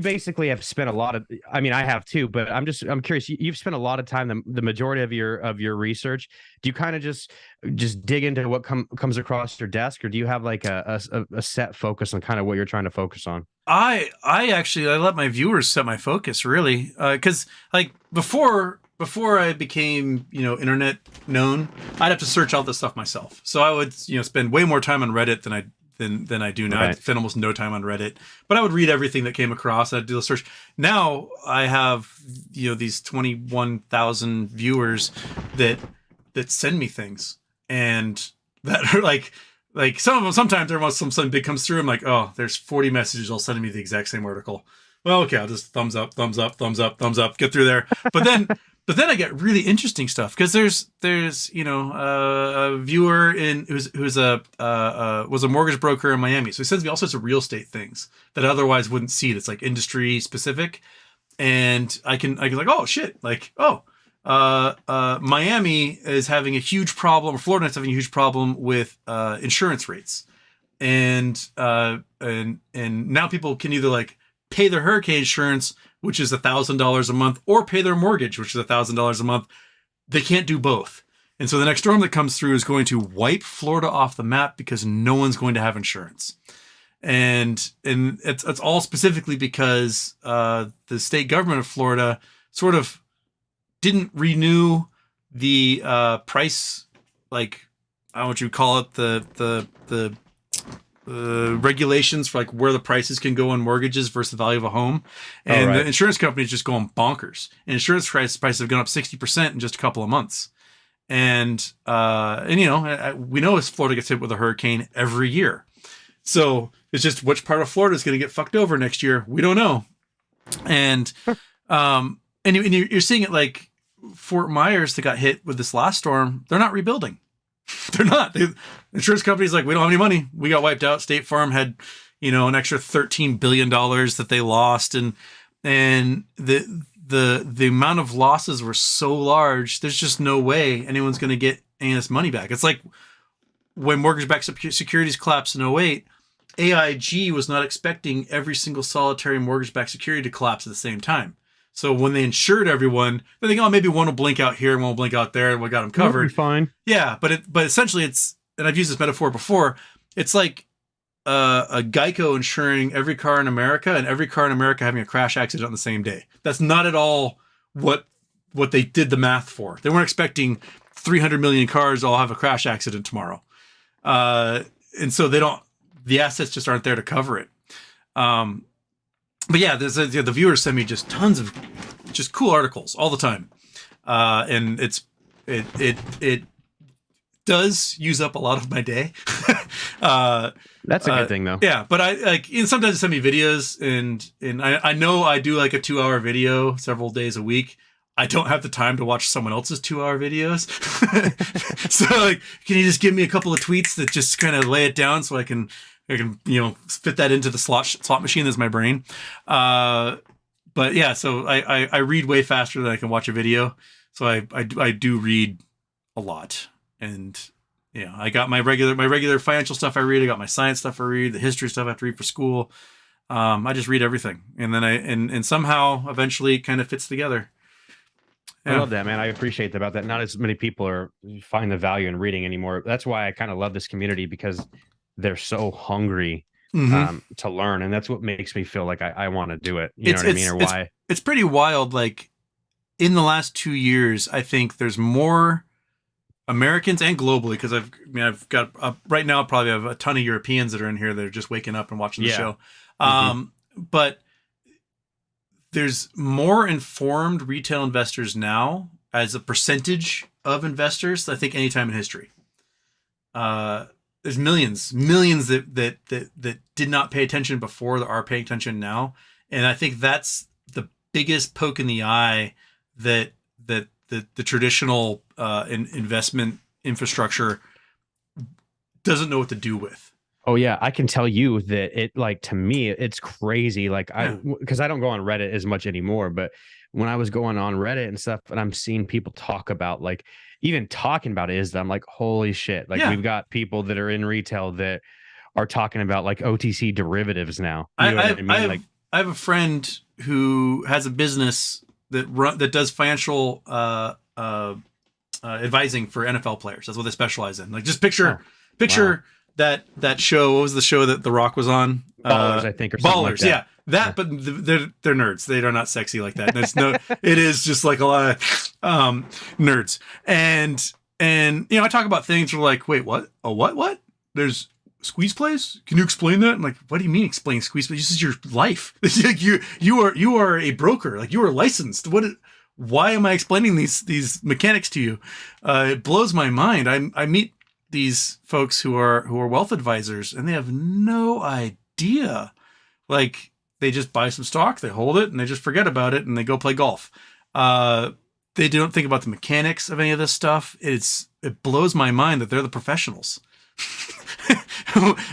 basically have spent a lot of, I mean, I have too, but I'm curious. You've spent a lot of time, the majority of your research. Do you kind of just dig into what comes across your desk, or do you have like a set focus on kind of what you're trying to focus on? I actually let my viewers set my focus really, because like before I became internet known, I'd have to search all this stuff myself. So I would spend way more time on Reddit than I do now. Right. I spend almost no time on Reddit, but I would read everything that came across. I'd do the search. Now I have these 21,000 viewers that send me things, and that are like some of them. Sometimes something big comes through. I'm like, oh, there's 40 messages all sending me the exact same article. Well, okay, I'll just thumbs up, get through there. But then I get really interesting stuff because there's a viewer who's was a mortgage broker in Miami, so he sends me all sorts of real estate things that I otherwise wouldn't see. That's like industry specific, and I can like, oh shit, like Miami is having a huge problem, or Florida's having a huge problem with insurance rates, and now people can either like pay their hurricane insurance, which is $1,000 a month, or pay their mortgage, which is $1,000 a month. They can't do both. And so the next storm that comes through is going to wipe Florida off the map because no one's going to have insurance. And it's all specifically because the state government of Florida sort of didn't renew the price, like, I don't know what you call it, the regulations for like where the prices can go on mortgages versus the value of a home, and the insurance company is just going bonkers. And insurance prices have gone up 60% in just a couple of months. And we know as Florida gets hit with a hurricane every year, so it's just which part of Florida is going to get fucked over next year. We don't know. And you're seeing it like Fort Myers that got hit with this last storm. They're not rebuilding. They're not. Insurance companies like, we don't have any money. We got wiped out. State Farm had, an extra $13 billion that they lost, and the amount of losses were so large. There's just no way anyone's going to get any of this money back. It's like when mortgage-backed securities collapsed in '08. AIG was not expecting every single solitary mortgage-backed security to collapse at the same time. So when they insured everyone, they think, oh, maybe one will blink out here and one will blink out there, and we got them covered. Fine. Yeah, but essentially it's and I've used this metaphor before. It's like a Geico insuring every car in America and every car in America having a crash accident on the same day. That's not at all what they did the math for. They weren't expecting 300 million cars all have a crash accident tomorrow. And so the assets just aren't there to cover it. But yeah, the viewers send me just tons of just cool articles all the time. And it does use up a lot of my day. That's a good thing though. Yeah, but I like, and sometimes they send me videos, and I know I do like a 2-hour video several days a week. I don't have the time to watch someone else's 2-hour videos. So like, can you just give me a couple of tweets that just kind of lay it down so I can fit that into the slot machine that's my brain. But yeah, so I read way faster than I can watch a video. So I do read a lot. And yeah, I got my regular financial stuff I read. I got my science stuff I read, the history stuff I have to read for school. I just read everything. And then and somehow eventually it kind of fits together. Yeah. I love that, man. I appreciate about that. Not as many people find the value in reading anymore. That's why I kind of love this community, because they're so hungry to learn. And that's what makes me feel like I want to do it. You know what I mean? Or why? It's pretty wild. Like in the last 2 years, I think there's more Americans and globally, because I've got right now, I probably have a ton of Europeans that are in here that are just waking up and watching the show. But there's more informed retail investors now as a percentage of investors than I think any time in history. There's millions that did not pay attention before that are paying attention now. And I think that's the biggest poke in the eye that the traditional investment infrastructure doesn't know what to do with. Oh yeah, I can tell you that it, like, to me, it's crazy. Like because I don't go on Reddit as much anymore, but when I was going on Reddit and stuff, and I'm seeing people talk about, like, even talking about ISDA, I'm like, holy shit. Like we've got people that are in retail that are talking about like OTC derivatives now. You know what I mean? I have a friend who has a business that does financial advising for NFL players. That's what they specialize in. Like, just picture that show. What was the show that The Rock was on? Ballers, I think, or something like that. Yeah. But they're nerds. They are not sexy like that. It is just like a lot of nerds. And I talk about things where, like, wait, what? Oh, what? There's squeeze plays? Can you explain that? I'm like, what do you mean explain squeeze plays? This is your life. Like you are a broker. Like, you are licensed. Why am I explaining these mechanics to you? It blows my mind. I meet these folks who are wealth advisors, and they have no idea. Like, they just buy some stock, they hold it, and they just forget about it, and they go play golf. They don't think about the mechanics of any of this stuff. It blows my mind that they're the professionals.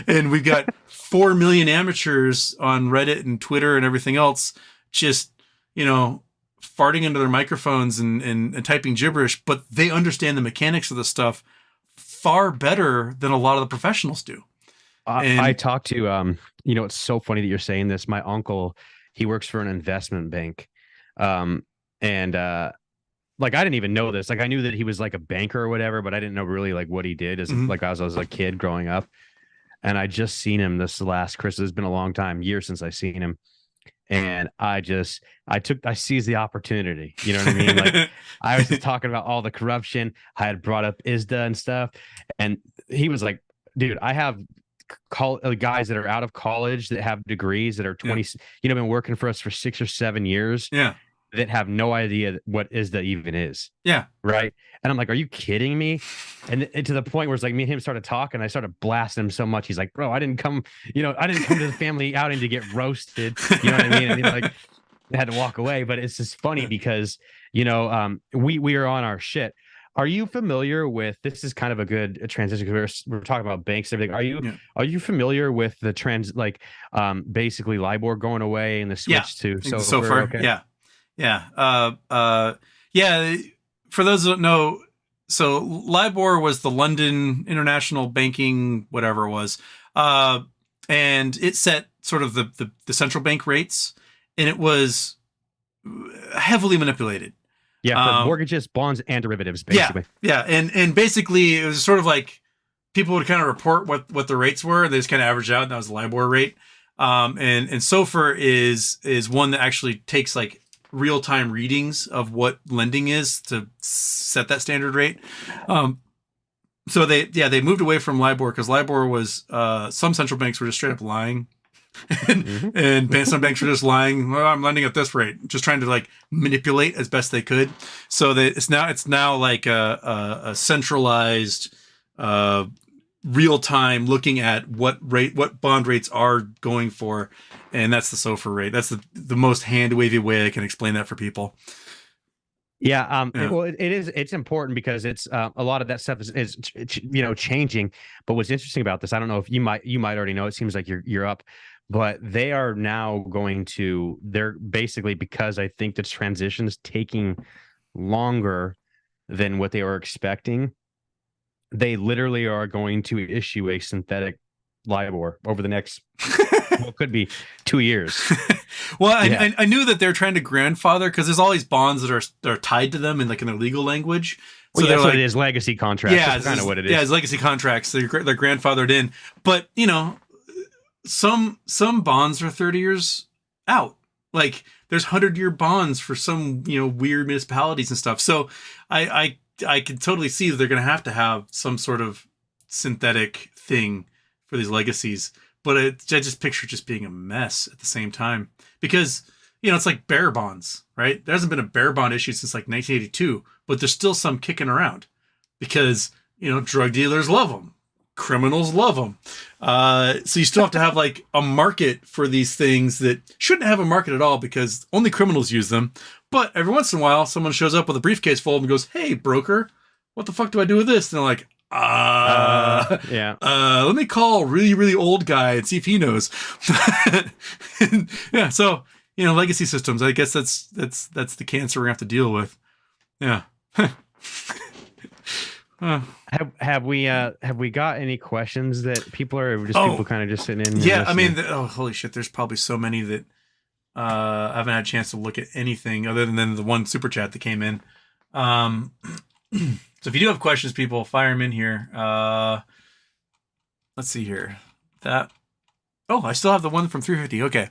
And we've got 4 million amateurs on Reddit and Twitter and everything else, just, farting into their microphones and typing gibberish, but they understand the mechanics of the stuff far better than a lot of the professionals do. I talked to, it's so funny that you're saying this. My uncle, he works for an investment bank. Like, I didn't even know this. Like, I knew that he was like a banker or whatever, but I didn't know really like what he did as like as I was a kid growing up. And I just seen him this last Christmas. It's been a long time, years since I seen him. And I seized the opportunity. You know what I mean? Like, I was just talking about all the corruption. I had brought up ISDA and stuff. And he was like, dude, I have guys that are out of college that have degrees that are 20, been working for us for 6 or 7 years. Yeah. That have no idea what ISDA even is. Yeah. Right. And I'm like, are you kidding me? And to the point where it's like me and him started talking. I started blasting him so much. He's like, bro, I didn't come to the family outing to get roasted. You know what I mean? And like, I had to walk away. But it's just funny because, we are on our shit. Are you familiar with, this is kind of a good transition because we're talking about banks and everything. Are you familiar with the trends, like basically LIBOR going away and the switch to SOFR? Okay. Yeah. For those who don't know, so LIBOR was the London International Banking, whatever it was. And it set sort of the central bank rates, and it was heavily manipulated. Yeah, for mortgages, bonds, and derivatives, basically. Yeah. And basically it was sort of like people would kind of report what the rates were. They just kind of averaged out, and that was the LIBOR rate. And SOFR is one that actually takes like real time readings of what lending is to set that standard rate. So they moved away from LIBOR because LIBOR was some central banks were just straight up lying. And some banks were just lying. Well, I'm lending at this rate, just trying to like manipulate as best they could. So that it's now like a centralized, real time looking at what bond rates are going for, and that's the SOFR rate. That's the most hand wavy way I can explain that for people. Yeah, it's important because it's a lot of that stuff is changing. But what's interesting about this, I don't know if you might already know. It seems like you're up, but they are now they're basically, because I think the transition is taking longer than what they were expecting. They literally are going to issue a synthetic LIBOR over the next what could be 2 years. Well, I knew that they're trying to grandfather because there's all these bonds that are tied to them in their legal language. So that's what it is, legacy contracts. Yeah, that's kind of what it is. Yeah, it's legacy contracts. They're grandfathered in, but some bonds are 30 years out. Like there's 100-year bonds for some weird municipalities and stuff. So I can totally see that they're going to have some sort of synthetic thing for these legacies. But I just picture just being a mess at the same time because, it's like bearer bonds, right? There hasn't been a bearer bond issued since like 1982, but there's still some kicking around because, drug dealers love them. Criminals love them. So you still have to have like a market for these things that shouldn't have a market at all because only criminals use them. But every once in a while, someone shows up with a briefcase full of them and goes, "Hey, broker, what the fuck do I do with this?" And they're like, let me call a really, really old guy and see if he knows. Yeah. So, legacy systems, I guess that's the cancer we're gonna have to deal with. Yeah. Have we got any questions that people are just people kind of just sitting in? Yeah. I mean, holy shit. There's probably so many that, I haven't had a chance to look at anything other than the one super chat that came in. So if you do have questions, people, fire them in here. Let's see here. I still have the one from 350. Okay.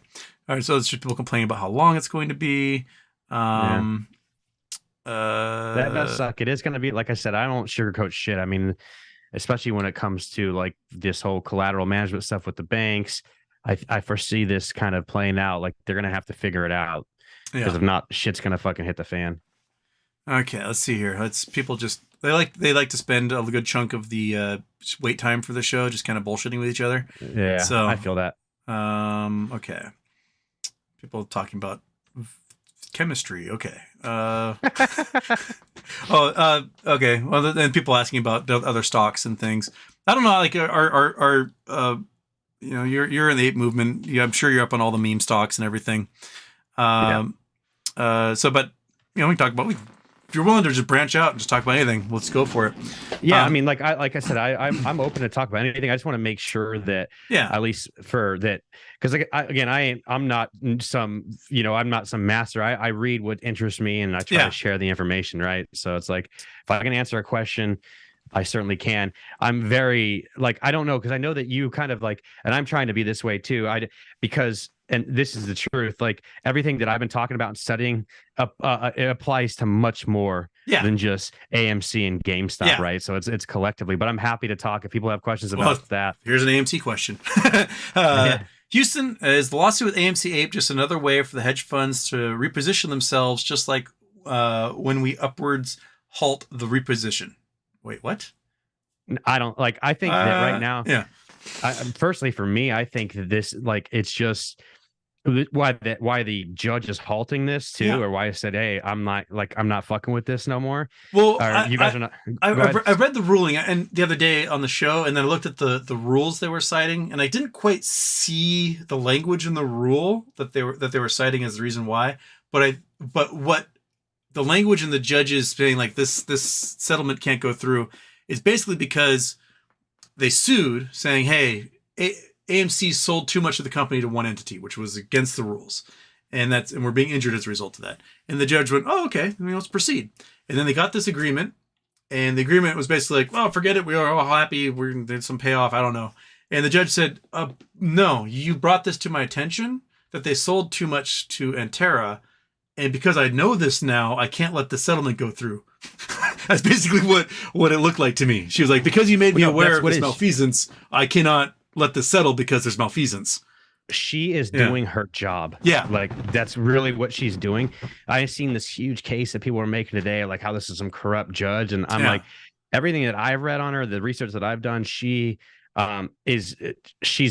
All right. So it's just people complaining about how long it's going to be. That does suck. It is going to be, like I said, I don't sugarcoat shit. I mean, especially when it comes to like this whole collateral management stuff with the banks. I foresee this kind of playing out. Like they're going to have to figure it out because if not, shit's going to fucking hit the fan. Okay, let's see here. People just they like to spend a good chunk of the wait time for the show just kind of bullshitting with each other. Yeah, so I feel that. Okay. People talking about chemistry. Okay. Okay. Well, then people asking about the other stocks and things. I don't know. Like, you're in the ape movement. I'm sure you're up on all the meme stocks and everything. But we can talk about. If you're willing to just branch out and just talk about anything, let's go for it. Yeah, I mean, like I said, I'm open to talk about anything. I just want to make sure that, at least for that, because I'm not some master. I read what interests me and I try to share the information, right? So it's like if I can answer a question, I certainly can. I'm very I don't know, because I know that you kind of and I'm trying to be this way too. And this is the truth. Like everything that I've been talking about and studying, it applies to much more than just AMC and GameStop, right? So it's collectively. But I'm happy to talk if people have questions about that. Here's an AMC question. Houston, is the lawsuit with AMC Ape just another way for the hedge funds to reposition themselves, just like when we upwards halt the reposition? Wait, what? I don't I think that right now. Yeah. Personally, for me, I think that this it's just why the judge is halting this too, or why I said, hey, I'm not fucking with this no more. Well, you guys are not. I read the ruling and the other day on the show, and then I looked at the rules they were citing, and I didn't quite see the language in the rule that they were citing as the reason why. But what the language in the judges saying this settlement can't go through is basically because they sued, saying, hey, AMC sold too much of the company to one entity, which was against the rules. And we're being injured as a result of that. And the judge went, oh, okay, let's proceed. And then they got this agreement, and the agreement was basically like, well, forget it. We are all happy. There's some payoff. I don't know. And the judge said, no, you brought this to my attention that they sold too much to Antera. And because I know this now, I can't let the settlement go through. That's basically what it looked like to me. She was like, because you made me aware of this malfeasance, I cannot let this settle because there's malfeasance. She is doing her job. Yeah. Like, that's really what she's doing. I've seen this huge case that people are making today, like how this is some corrupt judge. And I'm like, everything that I've read on her, the research that I've done, she's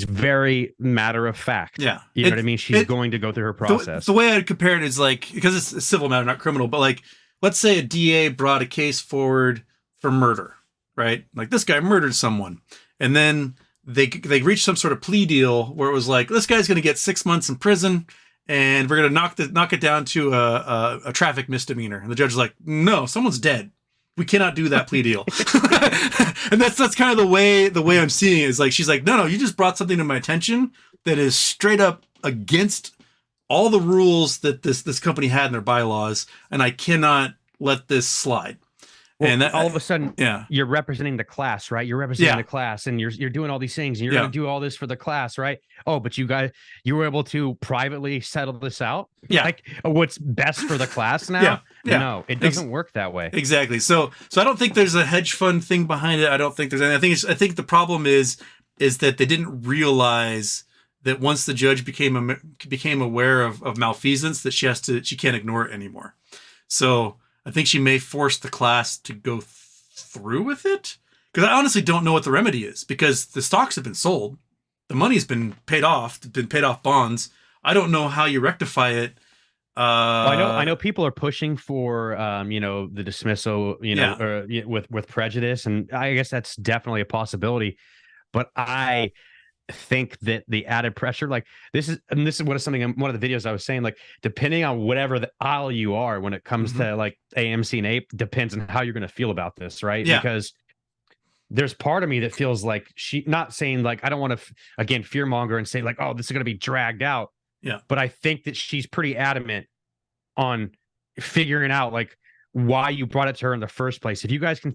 very matter of fact. Yeah. You know what I mean? She's going to go through her process. The way I'd compare it is like, because it's a civil matter, not criminal, but like, let's say a DA brought a case forward for murder, right? Like, this guy murdered someone. And then they reached some sort of plea deal where it was like, this guy's going to get 6 months in prison and we're going to knock it down to a traffic misdemeanor. And the judge is like, no, someone's dead. We cannot do that plea deal. And that's kind of the way I'm seeing it, is like, she's like, no, you just brought something to my attention that is straight up against all the rules that this company had in their bylaws, and I cannot let this slide. Well, and all of a sudden, you're representing the class, right? You're representing the class, and you're doing all these things, and you're going to do all this for the class, right? Oh, but you were able to privately settle this out. Yeah, like what's best for the class now. No, it doesn't work that way. Exactly. So I don't think there's a hedge fund thing behind it. I don't think there's any. I think the problem is that they didn't realize that once the judge became aware of malfeasance, that she can't ignore it anymore. So I think she may force the class to go through with it, because I honestly don't know what the remedy is, because the stocks have been sold, the money's been paid off, bonds. I don't know how you rectify it. I know people are pushing for the dismissal, or with prejudice, and I guess that's definitely a possibility. But I think that the added pressure, like this is something in one of the videos I was saying, like, depending on whatever the aisle you are when it comes to like AMC and APE, depends on how you're going to feel about this, right? Yeah. Because there's part of me that feels like she, not saying like, I don't want to again fearmonger and say like, oh, this is going to be dragged out. Yeah. But I think that she's pretty adamant on figuring out like why you brought it to her in the first place. If you guys can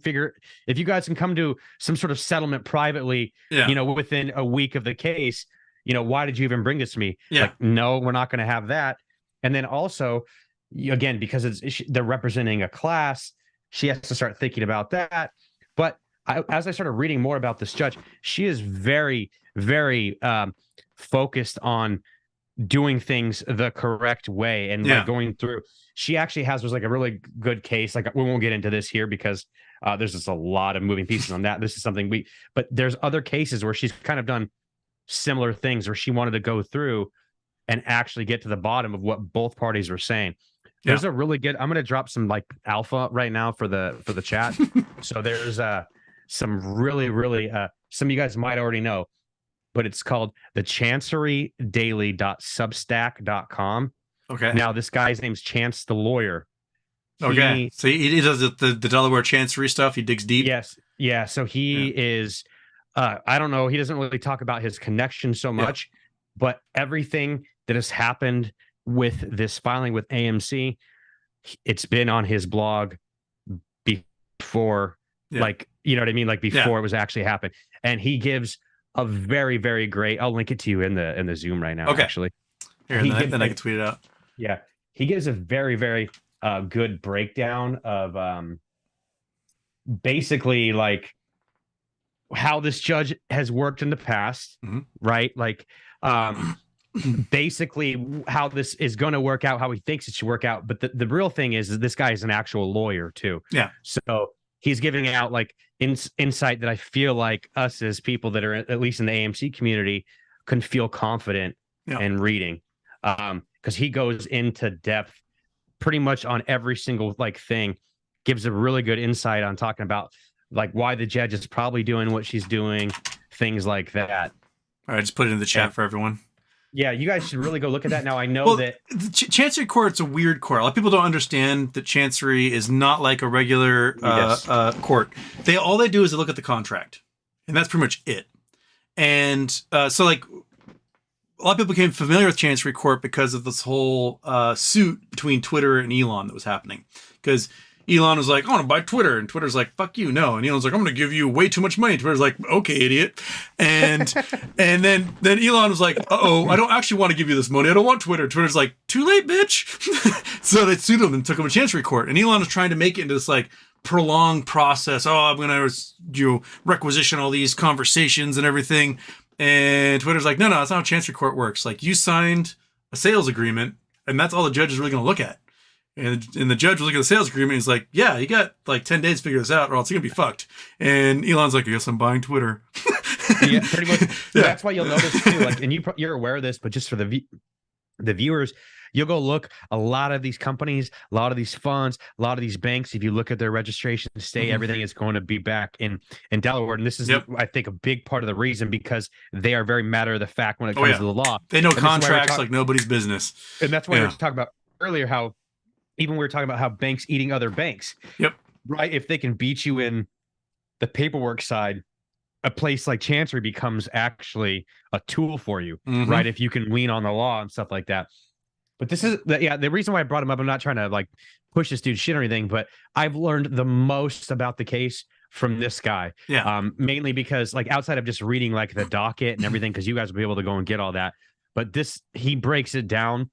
come to some sort of settlement privately, within a week of the case, why did you even bring this to me? Yeah. Like, no, we're not going to have that. And then also, again, because they're representing a class, she has to start thinking about that. But as I started reading more about this judge, she is very, very focused on doing things the correct way and like going through. She actually was like a really good case. Like, we won't get into this here because there's just a lot of moving pieces on that. This is something but there's other cases where she's kind of done similar things where she wanted to go through and actually get to the bottom of what both parties were saying. There's a really good, I'm going to drop some like alpha right now for the chat. So there's some really, really, some of you guys might already know, but it's called the chancerydaily.substack.com. Okay. Now this guy's name's Chance the Lawyer. Okay. So he does the Delaware Chancery stuff. He digs deep. Yes. Yeah. So he is, I don't know. He doesn't really talk about his connection so much, but everything that has happened with this filing with AMC, it's been on his blog before, like, you know what I mean? Like before it was actually happened. And he gives a very, very great, I'll link it to you in the Zoom right now, actually. Here, then I can tweet it out. Yeah. He gives a very, very good breakdown of basically like how this judge has worked in the past, right? Like basically how this is going to work out, how he thinks it should work out. But the real thing is this guy is an actual lawyer too. Yeah. So he's giving out like insight that I feel like us as people that are at least in the AMC community can feel confident in reading. Because he goes into depth pretty much on every single like thing, gives a really good insight on talking about like why the judge is probably doing what she's doing, things like that. All right, just put it in the chat for everyone. Yeah, you guys should really go look at that. Now I know that Chancery Court's a weird court. A lot of people don't understand that Chancery is not like a regular court. All they do is they look at the contract, and that's pretty much it. And so like a lot of people became familiar with Chancery Court because of this whole suit between Twitter and Elon that was happening. Because Elon was like, I want to buy Twitter. And Twitter's like, fuck you, no. And Elon's like, I'm going to give you way too much money. Twitter's like, okay, idiot. And and then Elon was like, I don't actually want to give you this money. I don't want Twitter. Twitter's like, too late, bitch. So they sued him and took him to Chancery Court. And Elon was trying to make it into this like prolonged process. I'm going to requisition all these conversations and everything. And Twitter's like, no, that's not how Chancery Court works. Like, you signed a sales agreement, and that's all the judge is really going to look at. And the judge was looking at the sales agreement. And he's like, yeah, you got like 10 days to figure this out, or else you're going to be fucked. And Elon's like, I guess I'm buying Twitter. Yeah, pretty much. Yeah. That's why you'll notice too. Like, and you're aware of this, but just for the viewers, you'll go look. A lot of these companies, a lot of these funds, a lot of these banks. If you look at their registration state, everything is going to be back in Delaware. And this is, I think, a big part of the reason, because they are very matter of the fact when it comes to the law. They know contracts like nobody's business. And that's why we were talking about earlier how. Even we were talking about how banks eating other banks. Yep. Right. If they can beat you in the paperwork side, a place like Chancery becomes actually a tool for you. Right. If you can lean on the law and stuff like that. But this is the reason why I brought him up. I'm not trying to like push this dude's shit or anything, but I've learned the most about the case from this guy. Yeah. Mainly because like outside of just reading like the docket and everything, because you guys will be able to go and get all that. But he breaks it down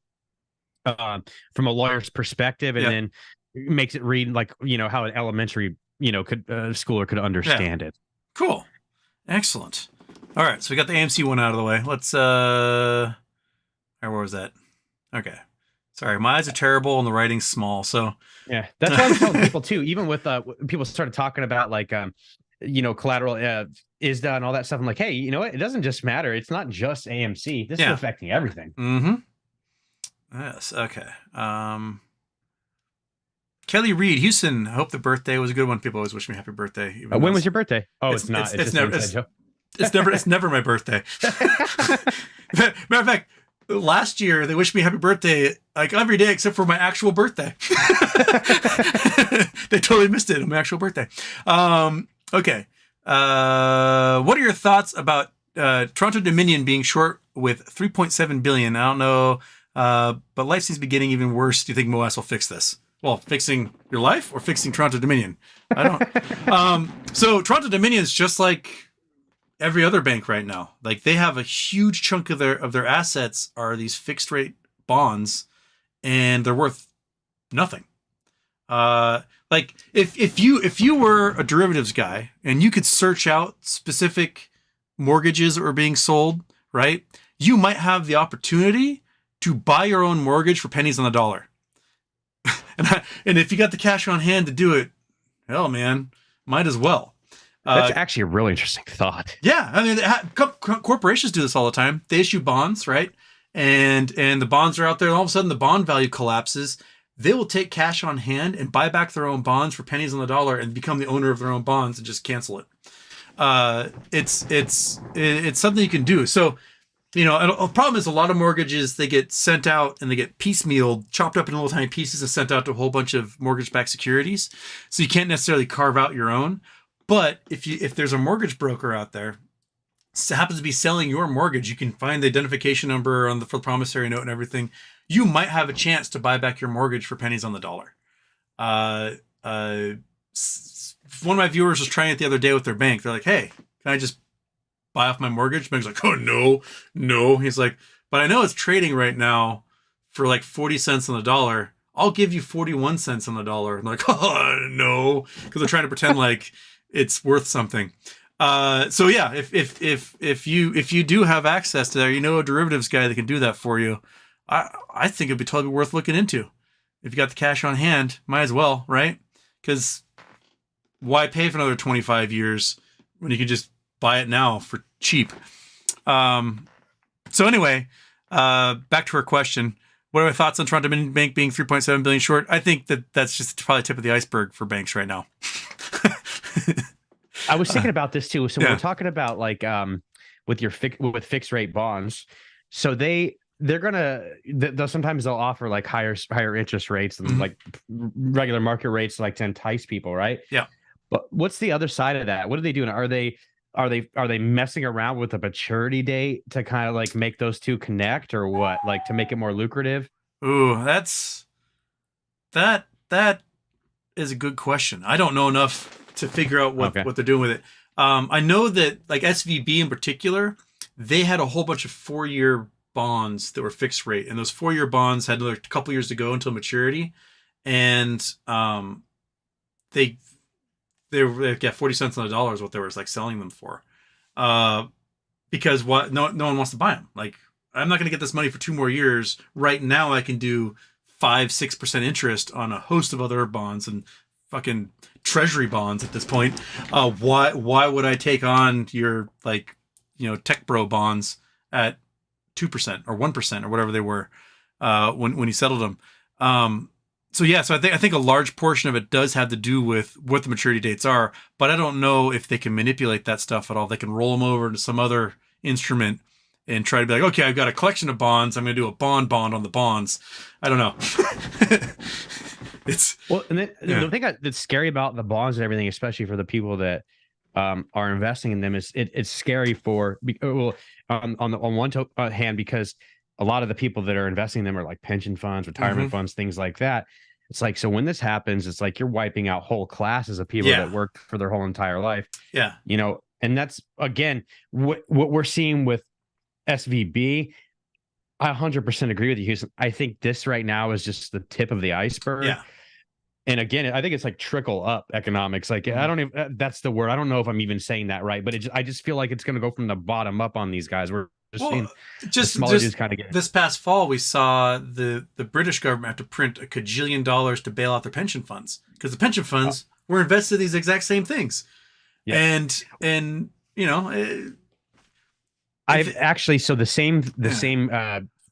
from a lawyer's perspective, and then makes it read like, how an elementary, schooler could understand it. Cool. Excellent. All right. So we got the AMC one out of the way. Let's, where was that? Okay. Sorry. My eyes are terrible and the writing's small. So yeah, that's what I'm telling people too. Even with, people started talking about like, collateral, ISDA and all that stuff. I'm like, hey, you know what? It doesn't just matter. It's not just AMC. This is affecting everything. Mm-hmm. Yes. Okay. Kelly Reed, Houston. I hope the birthday was a good one. People always wish me happy birthday. When was your birthday? Oh, it's not. It's never my birthday. Matter of fact, last year they wished me happy birthday like every day except for my actual birthday. They totally missed it on my actual birthday. Okay. What are your thoughts about Toronto Dominion being short with $3.7 billion? I don't know. But life seems to be getting even worse. Do you think MOS will fix this? Well, fixing your life or fixing Toronto Dominion? I don't. So Toronto Dominion is just like every other bank right now. Like, they have a huge chunk of their assets are these fixed rate bonds, and they're worth nothing. Like if you were a derivatives guy and you could search out specific mortgages that were being sold, right? You might have the opportunity to buy your own mortgage for pennies on the dollar. And if you got the cash on hand to do it, hell, man, might as well. That's actually a really interesting thought. Yeah. I mean, corporations do this all the time. They issue bonds, right? And the bonds are out there, and all of a sudden the bond value collapses. They will take cash on hand and buy back their own bonds for pennies on the dollar and become the owner of their own bonds and just cancel it. It's something you can do. So, a problem is a lot of mortgages, they get sent out and they get piecemealed, chopped up in little tiny pieces and sent out to a whole bunch of mortgage-backed securities. So you can't necessarily carve out your own. But if there's a mortgage broker out there happens to be selling your mortgage, you can find the identification number for the promissory note and everything. You might have a chance to buy back your mortgage for pennies on the dollar. One of my viewers was trying it the other day with their bank. They're like, hey, can I just buy off my mortgage? Bank's like, oh, no. He's like, but I know it's trading right now for like 40 cents on the dollar. I'll give you 41 cents on the dollar. And they're like, oh, no. Because they're trying to pretend like it's worth something. So yeah, if you do have access to that, a derivatives guy that can do that for you, I think it'd be totally worth looking into. If you got the cash on hand, might as well, right? Because why pay for another 25 years when you can just buy it now for cheap? So anyway, back to her question. What are my thoughts on Toronto Bank being 3.7 billion short? I think that's just probably tip of the iceberg for banks right now. I was thinking about this too. So we're talking about like with fixed rate bonds. So they'll sometimes offer like higher interest rates than like regular market rates, like to entice people, right? Yeah. But what's the other side of that? What are they doing? Are they messing around with a maturity date to kind of like make those two connect, or what? Like to make it more lucrative? Ooh, that is a good question. I don't know enough to figure out what they're doing with it. I know that like SVB in particular, they had a whole bunch of 4-year bonds that were fixed rate, and those 4-year bonds had another couple years to go until maturity, and they got 40 cents on the dollar is what they were like selling them for, because no one wants to buy them. Like, I'm not going to get this money for 2 more years. Right now, I can do 5-6% interest on a host of other bonds and fucking treasury bonds at this point. Why would I take on your like, tech bro bonds at 2% or 1% or whatever they were when he settled them? So I think a large portion of it does have to do with what the maturity dates are, but I don't know if they can manipulate that stuff at all. They can roll them over into some other instrument and try to be like, okay, I've got a collection of bonds. I'm going to do a bond on the bonds. I don't know. The thing that's scary about the bonds and everything, especially for the people that are investing in them, is it's scary for on one hand, because a lot of the people that are investing in them are like pension funds, retirement funds, things like that. It's like, so when this happens, it's like you're wiping out whole classes of people that worked for their whole entire life. Yeah. And that's, again, what we're seeing with SVB. I 100% agree with you, Houston. I think this right now is just the tip of the iceberg. Yeah. And again, I think it's like trickle up economics. Like, I don't even, that's the word. I don't know if I'm even saying that right, but I just feel like it's going to go from the bottom up on these guys. We're just kind of this past fall, we saw the British government have to print $1 kajillion to bail out their pension funds, because the pension funds were invested in these exact same things. Yeah. And I've actually, so the same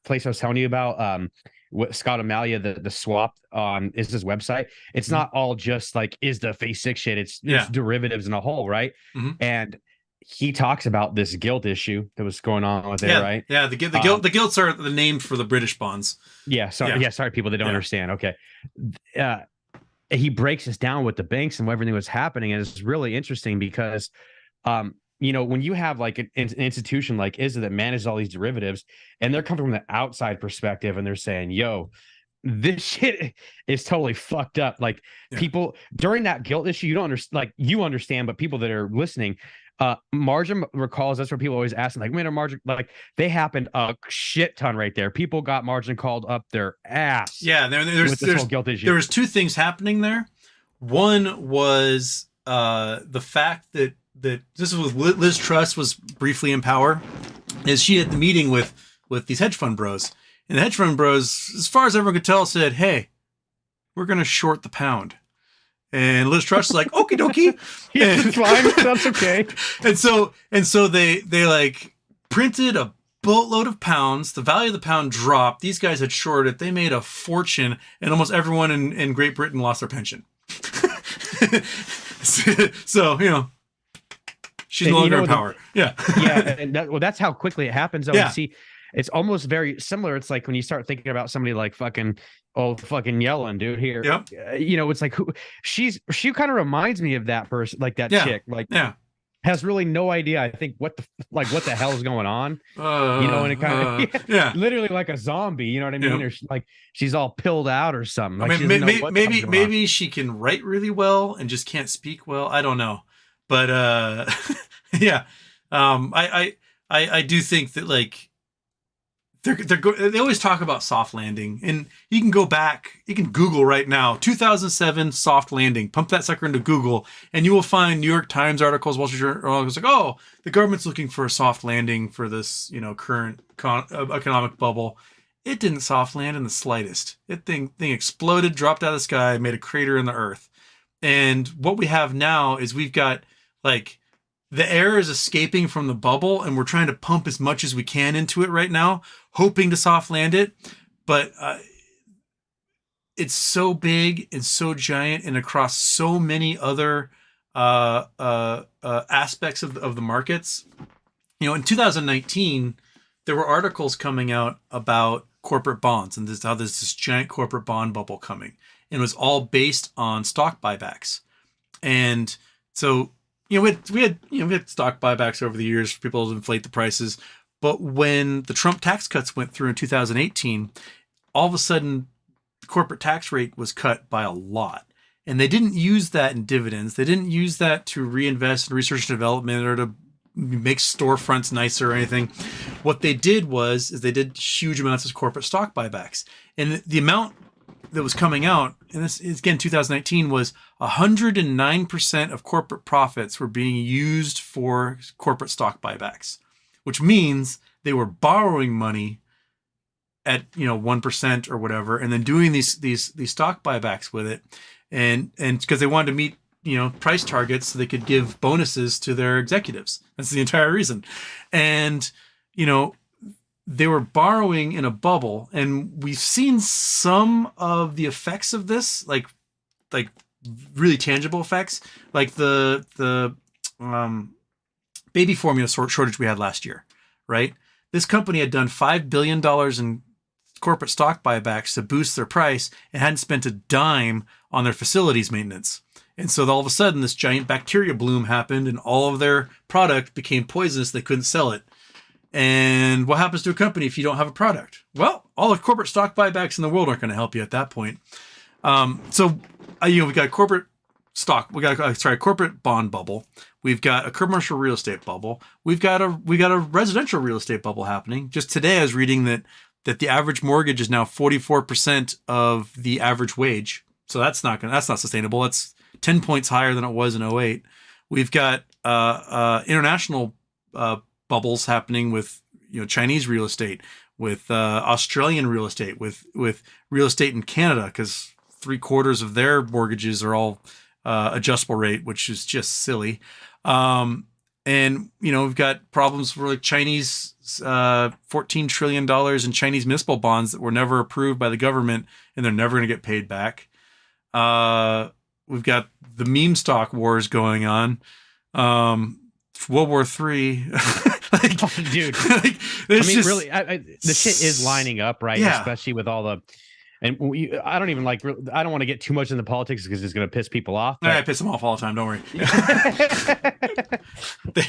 place I was telling you about, what Scott Amalia, the swap on ISDA's website, it's not all just like ISDA phase 6 shit. It's derivatives in a whole, right? And he talks about this gilt issue that was going on with it, right? Yeah, the gilts are the name for the British bonds. Yeah, sorry, people that don't understand. Okay. He breaks this down with the banks and everything was happening, and it's really interesting because when you have like an institution like ISDA that manages all these derivatives, and they're coming from the outside perspective, and they're saying, yo, this shit is totally fucked up. Like, people during that gilt issue, you don't understand, like, you understand, but people that are listening, margin recalls, that's where people always ask, like, man, margin, like, they happened a shit ton right there. People got margin called up their ass. Yeah, there's whole gilt issue. There was 2 things happening there. One was the fact that this was Liz Truss was briefly in power, is she had the meeting with these hedge fund bros, and the hedge fund bros, as far as everyone could tell, said, hey, we're going to short the pound. And Liz Truss is like, okie dokie. It's fine. That's okay. And so they like printed a boatload of pounds. The value of the pound dropped. These guys had shorted. They made a fortune, and almost everyone in Great Britain lost their pension. So, she's no longer in power. Yeah. And that's how quickly it happens. Though. Yeah. See, it's almost very similar. It's like when you start thinking about somebody like fucking Yellen, dude. Here, it's like she kind of reminds me of that person, like that chick, like has really no idea. I think what the hell is going on, and it kind of literally like a zombie. You know what I mean? Or like she's all pilled out or something. Like, I mean, maybe she can write really well and just can't speak well. I don't know, but I do think that, like, they always talk about soft landing, and you can go back, you can Google right now, 2007 soft landing, pump that sucker into Google, and you will find New York Times articles, Wall Street Journal articles, like, oh, the government's looking for a soft landing for this, current economic bubble. It didn't soft land in the slightest. Thing exploded, dropped out of the sky, made a crater in the earth. And what we have now is we've got, like, the air is escaping from the bubble, and we're trying to pump as much as we can into it right now, hoping to soft land it. But it's so big and so giant, and across so many other aspects of the markets. In 2019, there were articles coming out about corporate bonds, and how there's this giant corporate bond bubble coming, and it was all based on stock buybacks. And so, we had stock buybacks over the years for people to inflate the prices. But when the Trump tax cuts went through in 2018, all of a sudden the corporate tax rate was cut by a lot. And they didn't use that in dividends. They didn't use that to reinvest in research and development or to make storefronts nicer or anything. What they did is they did huge amounts of corporate stock buybacks. And the amount that was coming out, and this is again 2019, was 109% of corporate profits were being used for corporate stock buybacks, which means they were borrowing money at 1% or whatever, and then doing these stock buybacks with it, and because they wanted to meet price targets so they could give bonuses to their executives. That's the entire reason. And they were borrowing in a bubble, and we've seen some of the effects of this, like really tangible effects, like the baby formula shortage we had last year, right? This company had done $5 billion in corporate stock buybacks to boost their price and hadn't spent a dime on their facilities maintenance. And so all of a sudden, this giant bacteria bloom happened, and all of their product became poisonous. They couldn't sell it. And what happens to a company if you don't have a product? Well, all the corporate stock buybacks in the world aren't going to help you at that point. We got corporate stock. We got a corporate bond bubble. We've got a commercial real estate bubble. We got a residential real estate bubble happening. Just today, I was reading that the average mortgage is now 44% of the average wage. So that's not sustainable. That's 10 points higher than it was in '08. We've got international bubbles happening with Chinese real estate, with Australian real estate, with real estate in Canada, because 3/4 of their mortgages are all adjustable rate, which is just silly. And we've got problems where Chinese $14 trillion in Chinese municipal bonds that were never approved by the government, and they're never going to get paid back. We've got the meme stock wars going on. World War III. Dude. Really, the shit is lining up, right? Yeah. Especially with all the, and I don't want to get too much into politics because it's going to piss people off. I piss them off all the time. Don't worry.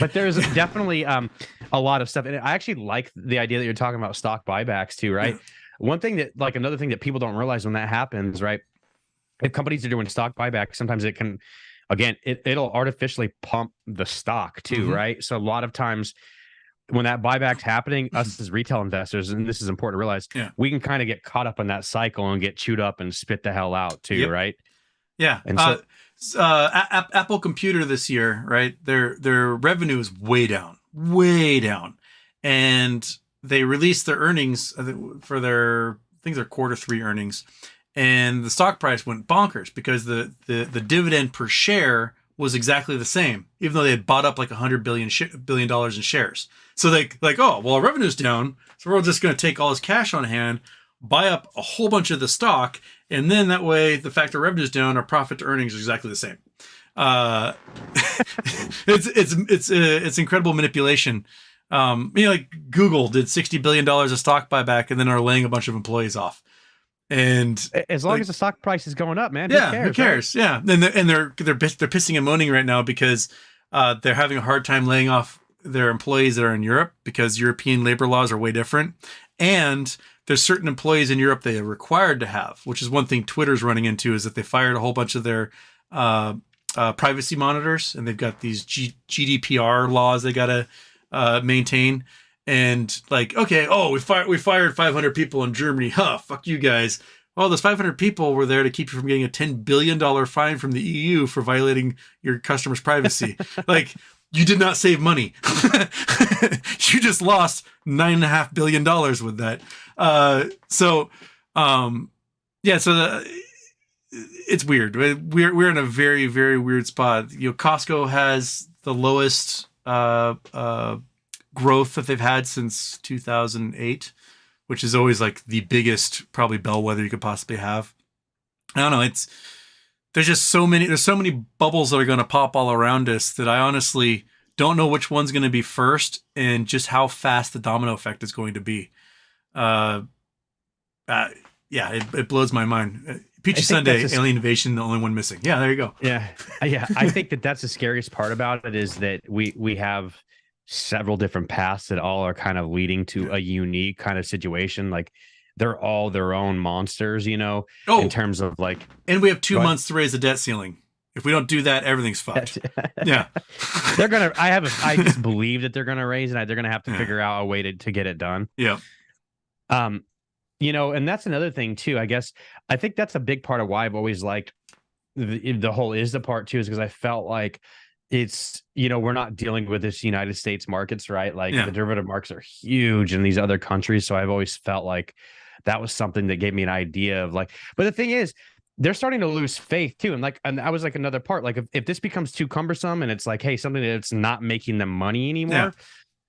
But there's definitely a lot of stuff, and I actually like the idea that you're talking about stock buybacks too, right? Yeah. Another thing that people don't realize when that happens, right? If companies are doing stock buybacks, sometimes it can, again, it'll artificially pump the stock too, right? So a lot of times when that buyback's happening, us as retail investors, and this is important to realize, we can kind of get caught up in that cycle and get chewed up and spit the hell out too, right? Yeah. And so Apple Computer this year, right? Their revenue is way down, and they released their earnings for their Q3 earnings. And the stock price went bonkers because the dividend per share was exactly the same, even though they had bought up like $100 billion in shares. So our revenue's down, so we're just going to take all this cash on hand, buy up a whole bunch of the stock, and then that way, the fact our revenue's down, our profit to earnings is exactly the same. It's incredible manipulation. Google did $60 billion of stock buyback and then are laying a bunch of employees off. And as long as the stock price is going up, man, who cares? Right? Yeah. And they're pissing and moaning right now because they're having a hard time laying off their employees that are in Europe because European labor laws are way different. And there's certain employees in Europe they are required to have, which is one thing Twitter's running into, is that they fired a whole bunch of their privacy monitors, and they've got these GDPR laws they got to maintain. And we fired 500 people in Germany. Fuck you guys. Oh, those 500 people were there to keep you from getting a $10 billion fine from the EU for violating your customers' privacy. You did not save money. You just lost $9.5 billion with that. It's weird. We're in a very, very weird spot. Costco has the lowest growth that they've had since 2008, which is always the biggest probably bellwether you could possibly have. I don't know. There's so many bubbles that are going to pop all around us that I honestly don't know which one's going to be first and just how fast the domino effect is going to be. It blows my mind. Peachy Sunday, Alien Invasion, the only one missing. Yeah, there you go. Yeah. I think that's the scariest part about it, is that we have several different paths that all are kind of leading to a unique kind of situation. they're all their own monsters, you know, in Oh, terms of like, and we have 2 what? months to raise the debt ceiling. If we don't do that, everything's fucked. Yeah. They're gonna. I just believe that they're gonna raise it. They're gonna have to Yeah. figure out a way to get it done. Yeah. Um, you know, and that's another thing too. I guess I think that's a big part of why I've always liked the whole ISDA part too, is because I felt like it's, you know, we're not dealing with this United States markets, right? Like Yeah. the derivative markets are huge in these other countries. So I've always felt like that was something that gave me an idea of like, but the thing is, they're starting to lose faith too. And that was like another part. Like if this becomes too cumbersome and it's like, hey, something that's not making them money anymore, Yeah.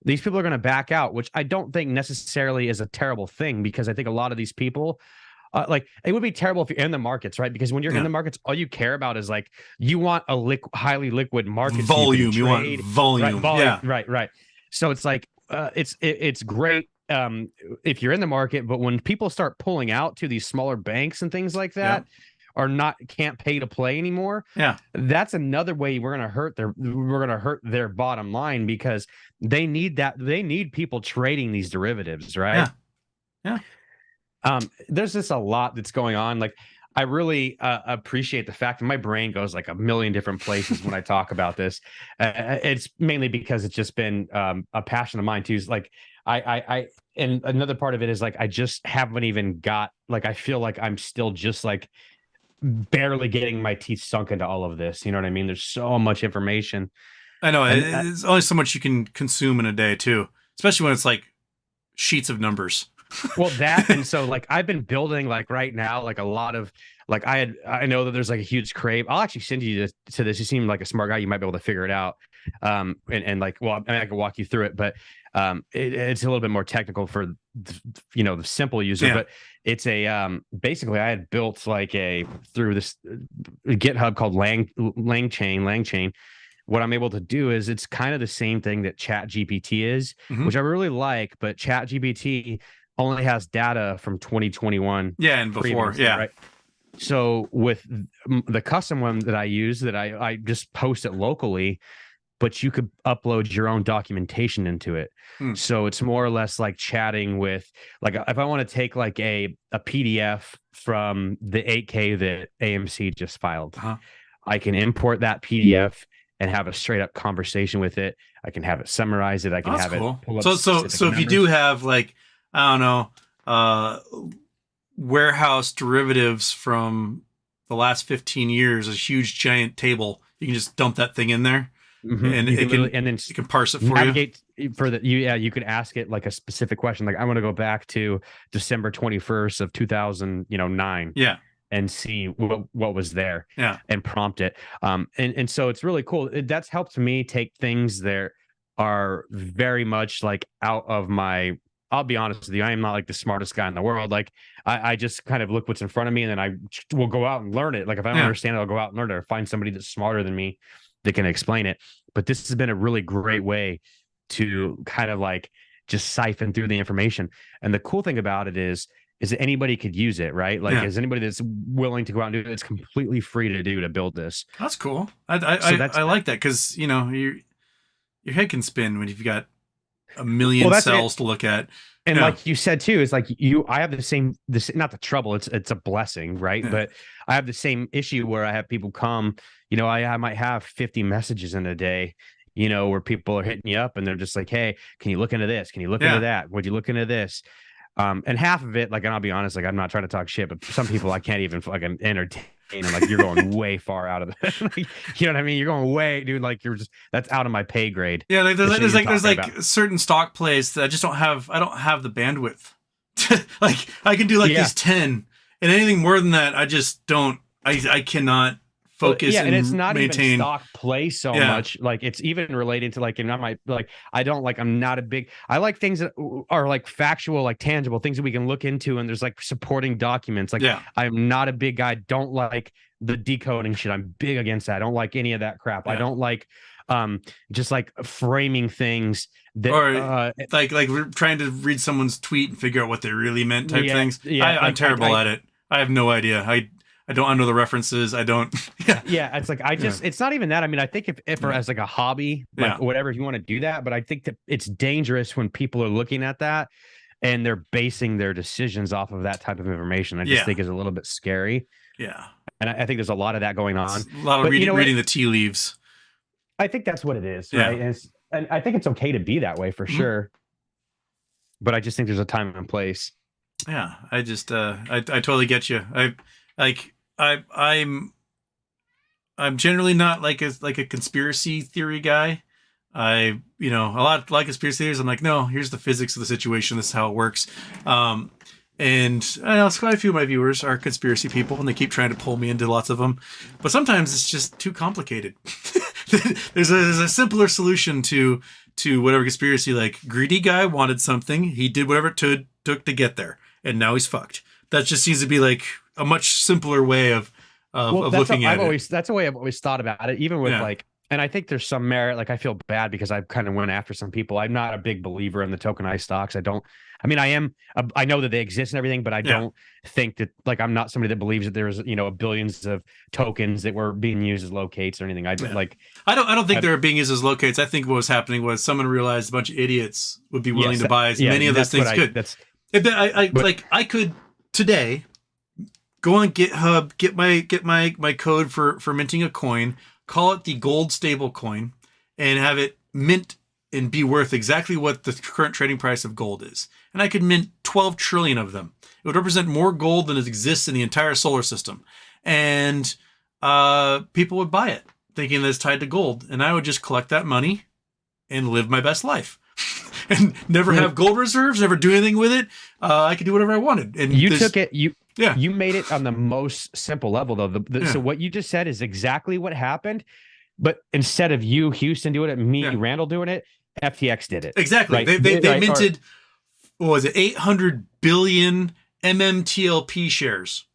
these people are going to back out, which I don't think necessarily is a terrible thing, because I think a lot of these people, like it would be terrible if you're in the markets, right? Because when you're in the markets, all you care about is like you want a highly liquid market Volume. so You want trade, volume. right? Volume, Yeah. right. So it's like it's great if you're in the market, but when people start pulling out to these smaller banks and things like that, are not can't pay to play anymore. Yeah. That's another way we're gonna hurt their bottom line, because they need people trading these derivatives, right? Yeah. There's just a lot that's going on. Like I really appreciate the fact that my brain goes like a million different places when I talk about this. It's mainly because it's just been a passion of mine too. Is like I and another part of it is like I just haven't even got, like I feel like I'm still just like barely getting my teeth sunk into all of this. You know what I mean? There's so much information. I know. And It's only so much you can consume in a day too, especially when it's like sheets of numbers. well, that, and so like I've been building like right now, like a lot of like I know that there's like a huge crave. I'll actually send you to this. You seem like a smart guy. You might be able to figure it out. And like, well, I mean, I can walk you through it, but it's a little bit more technical for the simple user. But it's a basically I had built like through this GitHub called LangChain. What I'm able to do is it's kind of the same thing that Chat GPT is, which I really like, but Chat GPT only has data from 2021. Yeah, and before, right? So with the custom one that I use, that I just post it locally, but you could upload your own documentation into it. So it's more or less like chatting with, like if I want to take like a PDF from the 8K that AMC just filed, I can import that PDF and have a straight up conversation with it. I can have it summarize it. I can have it pull up so if you do have like, I don't know, warehouse derivatives from the last 15 years, a huge giant table, you can just dump that thing in there, and it can parse it for you. For the you could ask it like a specific question, like I want to go back to December 21st of 2009. And see what was there, and prompt it. And so it's really cool. That's helped me take things that are very much like out of my, I'll be honest with you, I am not like the smartest guy in the world. Like I just kind of look what's in front of me, and then I will go out and learn it. Like if I don't understand it, I'll go out and learn it, or find somebody that's smarter than me that can explain it. But this has been a really great way to kind of like just siphon through the information. And the cool thing about it is that anybody could use it, right? Like, is anybody that's willing to go out and do it, it's completely free to do, to build this. That's cool. I like that, because you know your head can spin when you've got a million cells to look at. And like you said too, it's like I have this not the trouble, it's a blessing, right? But I have the same issue where I have people come, you know, I might have 50 messages in a day, you know, where people are hitting you up and they're just like, hey, can you look into this? Can you look into that? Would you look into this? And half of it, like, and I'll be honest, like, I'm not trying to talk shit, but some people I can't even fucking entertain. And like, you're going way far out of it. Like, you know what I mean? You're going way, dude. Like, that's out of my pay grade. Yeah, like there's like certain stock plays that I just don't have. I don't have the bandwidth. Like I can do like these 10, and anything more than that, I just don't. I cannot focus. And it's not even stock play so much. Like it's even related to like, and I might like, I'm not a big, I like things that are like factual, like tangible things that we can look into, and there's like supporting documents. Like I'm not a big guy. Don't like the decoding shit. I'm big against that. I don't like any of that crap. I don't like just like framing things that, or like we're trying to read someone's tweet and figure out what they really meant type things. I'm terrible at it. I have no idea. I don't know the references. I don't. It's like it's not even that. I mean, I think if as like a hobby, like whatever, if you want to do that, but I think that it's dangerous when people are looking at that and they're basing their decisions off of that type of information. I just think is a little bit scary. Yeah. And I think there's a lot of that going on. It's a lot of reading the tea leaves. I think that's what it is, right? And I think it's okay to be that way for sure. But I just think there's a time and place. Yeah, I just I totally get you. I'm generally not like a conspiracy theory guy. A lot like conspiracy theories. I'm like, no, here's the physics of the situation. This is how it works. And I know quite a few of my viewers are conspiracy people, and they keep trying to pull me into lots of them. But sometimes it's just too complicated. There's a simpler solution to whatever conspiracy. Like, greedy guy wanted something, he did whatever it took to get there, and now he's fucked. That just seems to be like a much simpler way of looking at it. That's the way I've always thought about it, even with and I think there's some merit. Like, I feel bad because I've kind of went after some people. I'm not a big believer in the tokenized stocks. I know that they exist and everything, but I don't think that, like, I'm not somebody that believes that there's, billions of tokens that were being used as locates or anything. I don't think they were being used as locates. I think what was happening was someone realized a bunch of idiots would be willing to buy as many of those things I could today go on GitHub, get my code for minting a coin, call it the gold stable coin, and have it mint and be worth exactly what the current trading price of gold is. And I could mint 12 trillion of them. It would represent more gold than exists in the entire solar system. And people would buy it, thinking that it's tied to gold. And I would just collect that money and live my best life. And never have gold reserves, never do anything with it. I could do whatever I wanted. And you took it, you made it on the most simple level, though. So what you just said is exactly what happened. But instead of you, Houston, doing it, me, Randall, doing it, FTX did it. Exactly. Right? They minted, what was it, 800 billion MMTLP shares.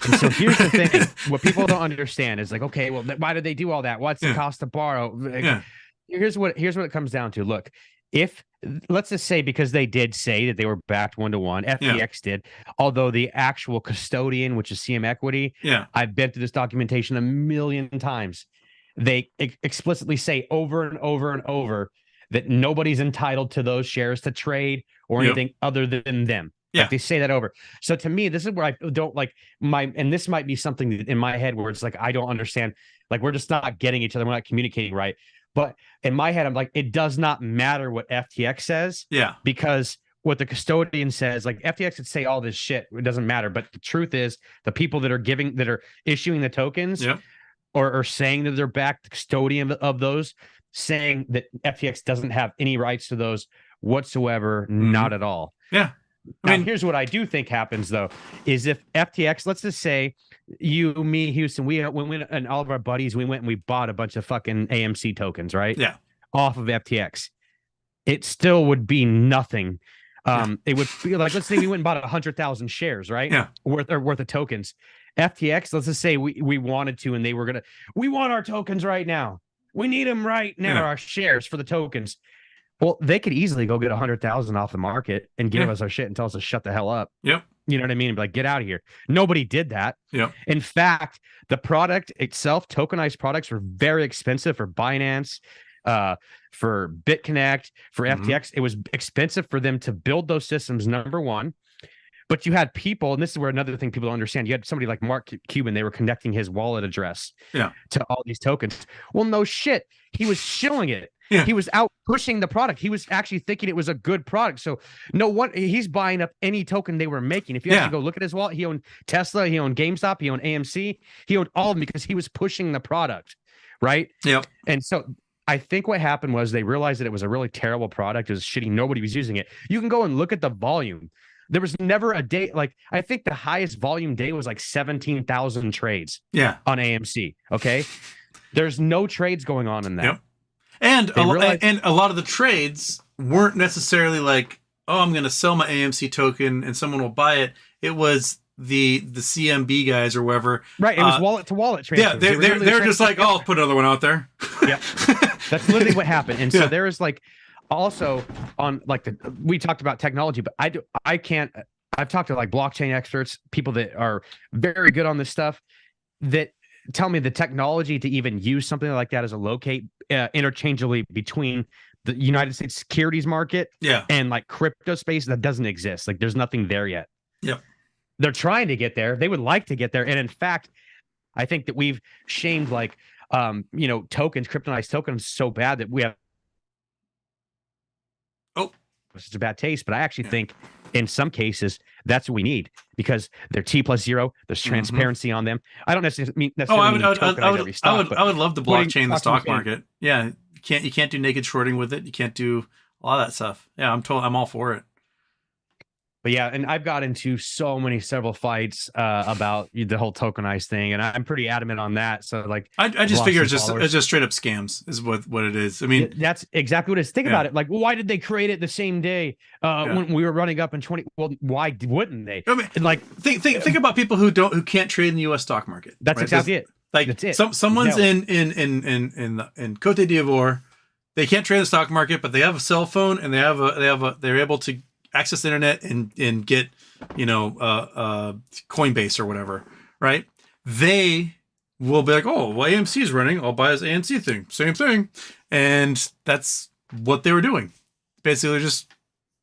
And so here's the thing. What people don't understand is like, okay, well, why did they do all that? What's the cost to borrow? Here's what it comes down to. Look, let's just say, because they did say that they were backed 1-to-1, FTX did, although the actual custodian, which is CM Equity, I've been through this documentation a million times. They explicitly say over and over and over that nobody's entitled to those shares to trade or anything other than them. Like, they say that over. So to me, this is where I don't like and this might be something in my head where it's like, I don't understand. Like, we're just not getting each other. We're not communicating right. But in my head, I'm like, it does not matter what FTX says. Because what the custodian says, like, FTX could say all this shit, it doesn't matter. But the truth is, the people that are issuing the tokens or saying that they're backed, the custodian of those, saying that FTX doesn't have any rights to those whatsoever, not at all. Now, here's what I do think happens, though, is if FTX, let's just say you, me, Houston, we went, and all of our buddies, we went and we bought a bunch of fucking AMC tokens, right? Off of FTX. It still would be nothing. It would be like, let's say we went and bought 100,000 shares, right? Worth of tokens. FTX, let's just say we wanted to, and they were we want our tokens right now. We need them right now, our shares for the tokens. Well, they could easily go get 100,000 off the market and give us our shit and tell us to shut the hell up. You know what I mean? Like, get out of here. Nobody did that. In fact, the product itself, tokenized products, were very expensive for Binance, for BitConnect, for FTX. It was expensive for them to build those systems, number one. But you had people, and this is where another thing people don't understand. You had somebody like Mark Cuban, they were connecting his wallet address to all these tokens. Well, no shit. He was shilling it. He was out pushing the product. He was actually thinking it was a good product. So he's buying up any token they were making. If you actually go look at his wallet, he owned Tesla, he owned GameStop, he owned AMC, he owned all of them because he was pushing the product, right? And so I think what happened was they realized that it was a really terrible product. It was shitty. Nobody was using it. You can go and look at the volume. There was never a day, like, I think the highest volume day was like 17,000 trades on AMC. Okay. There's no trades going on in that. And a lot of the trades weren't necessarily like, oh, I'm going to sell my AMC token and someone will buy it. It was the CMB guys or whatever. Right. It was wallet to wallet transfers. They're just like, oh, I'll put another one out there. That's literally what happened. And so there is like, also on like we talked about technology, but I've talked to like blockchain experts, people that are very good on this stuff, that tell me the technology to even use something like that as a locate interchangeably between the United States securities market Yeah. and like crypto space that doesn't exist. Like there's nothing there yet. Yep. They're trying to get there. They would like to get there. And in fact, I think that we've shamed like tokens, kryptonized tokens so bad that we have such a bad taste. But I actually think in some cases that's what we need because they're T+0. There's transparency on them. I don't necessarily mean tokenize every stock. I would love to blockchain the stock market. Yeah. You can't do naked shorting with it. You can't do a lot of that stuff. Yeah, I'm all for it. But yeah, and I've got into several fights about the whole tokenized thing, and I'm pretty adamant on that. So like, I just figure it's just straight up scams is what it is. I mean, that's exactly what it is. Think about it. Like, why did they create it the same day when we were running up in 20? Well, why wouldn't they? I mean, and like, think about people who can't trade in the U.S. stock market. That's right? Exactly it. Like that's it. Someone's in Cote d'Ivoire. They can't trade the stock market, but they have a cell phone and they're able to access the internet and get, Coinbase or whatever, right? They will be like, oh, well, AMC is running. I'll buy this ANC thing. Same thing. And that's what they were doing. Basically, just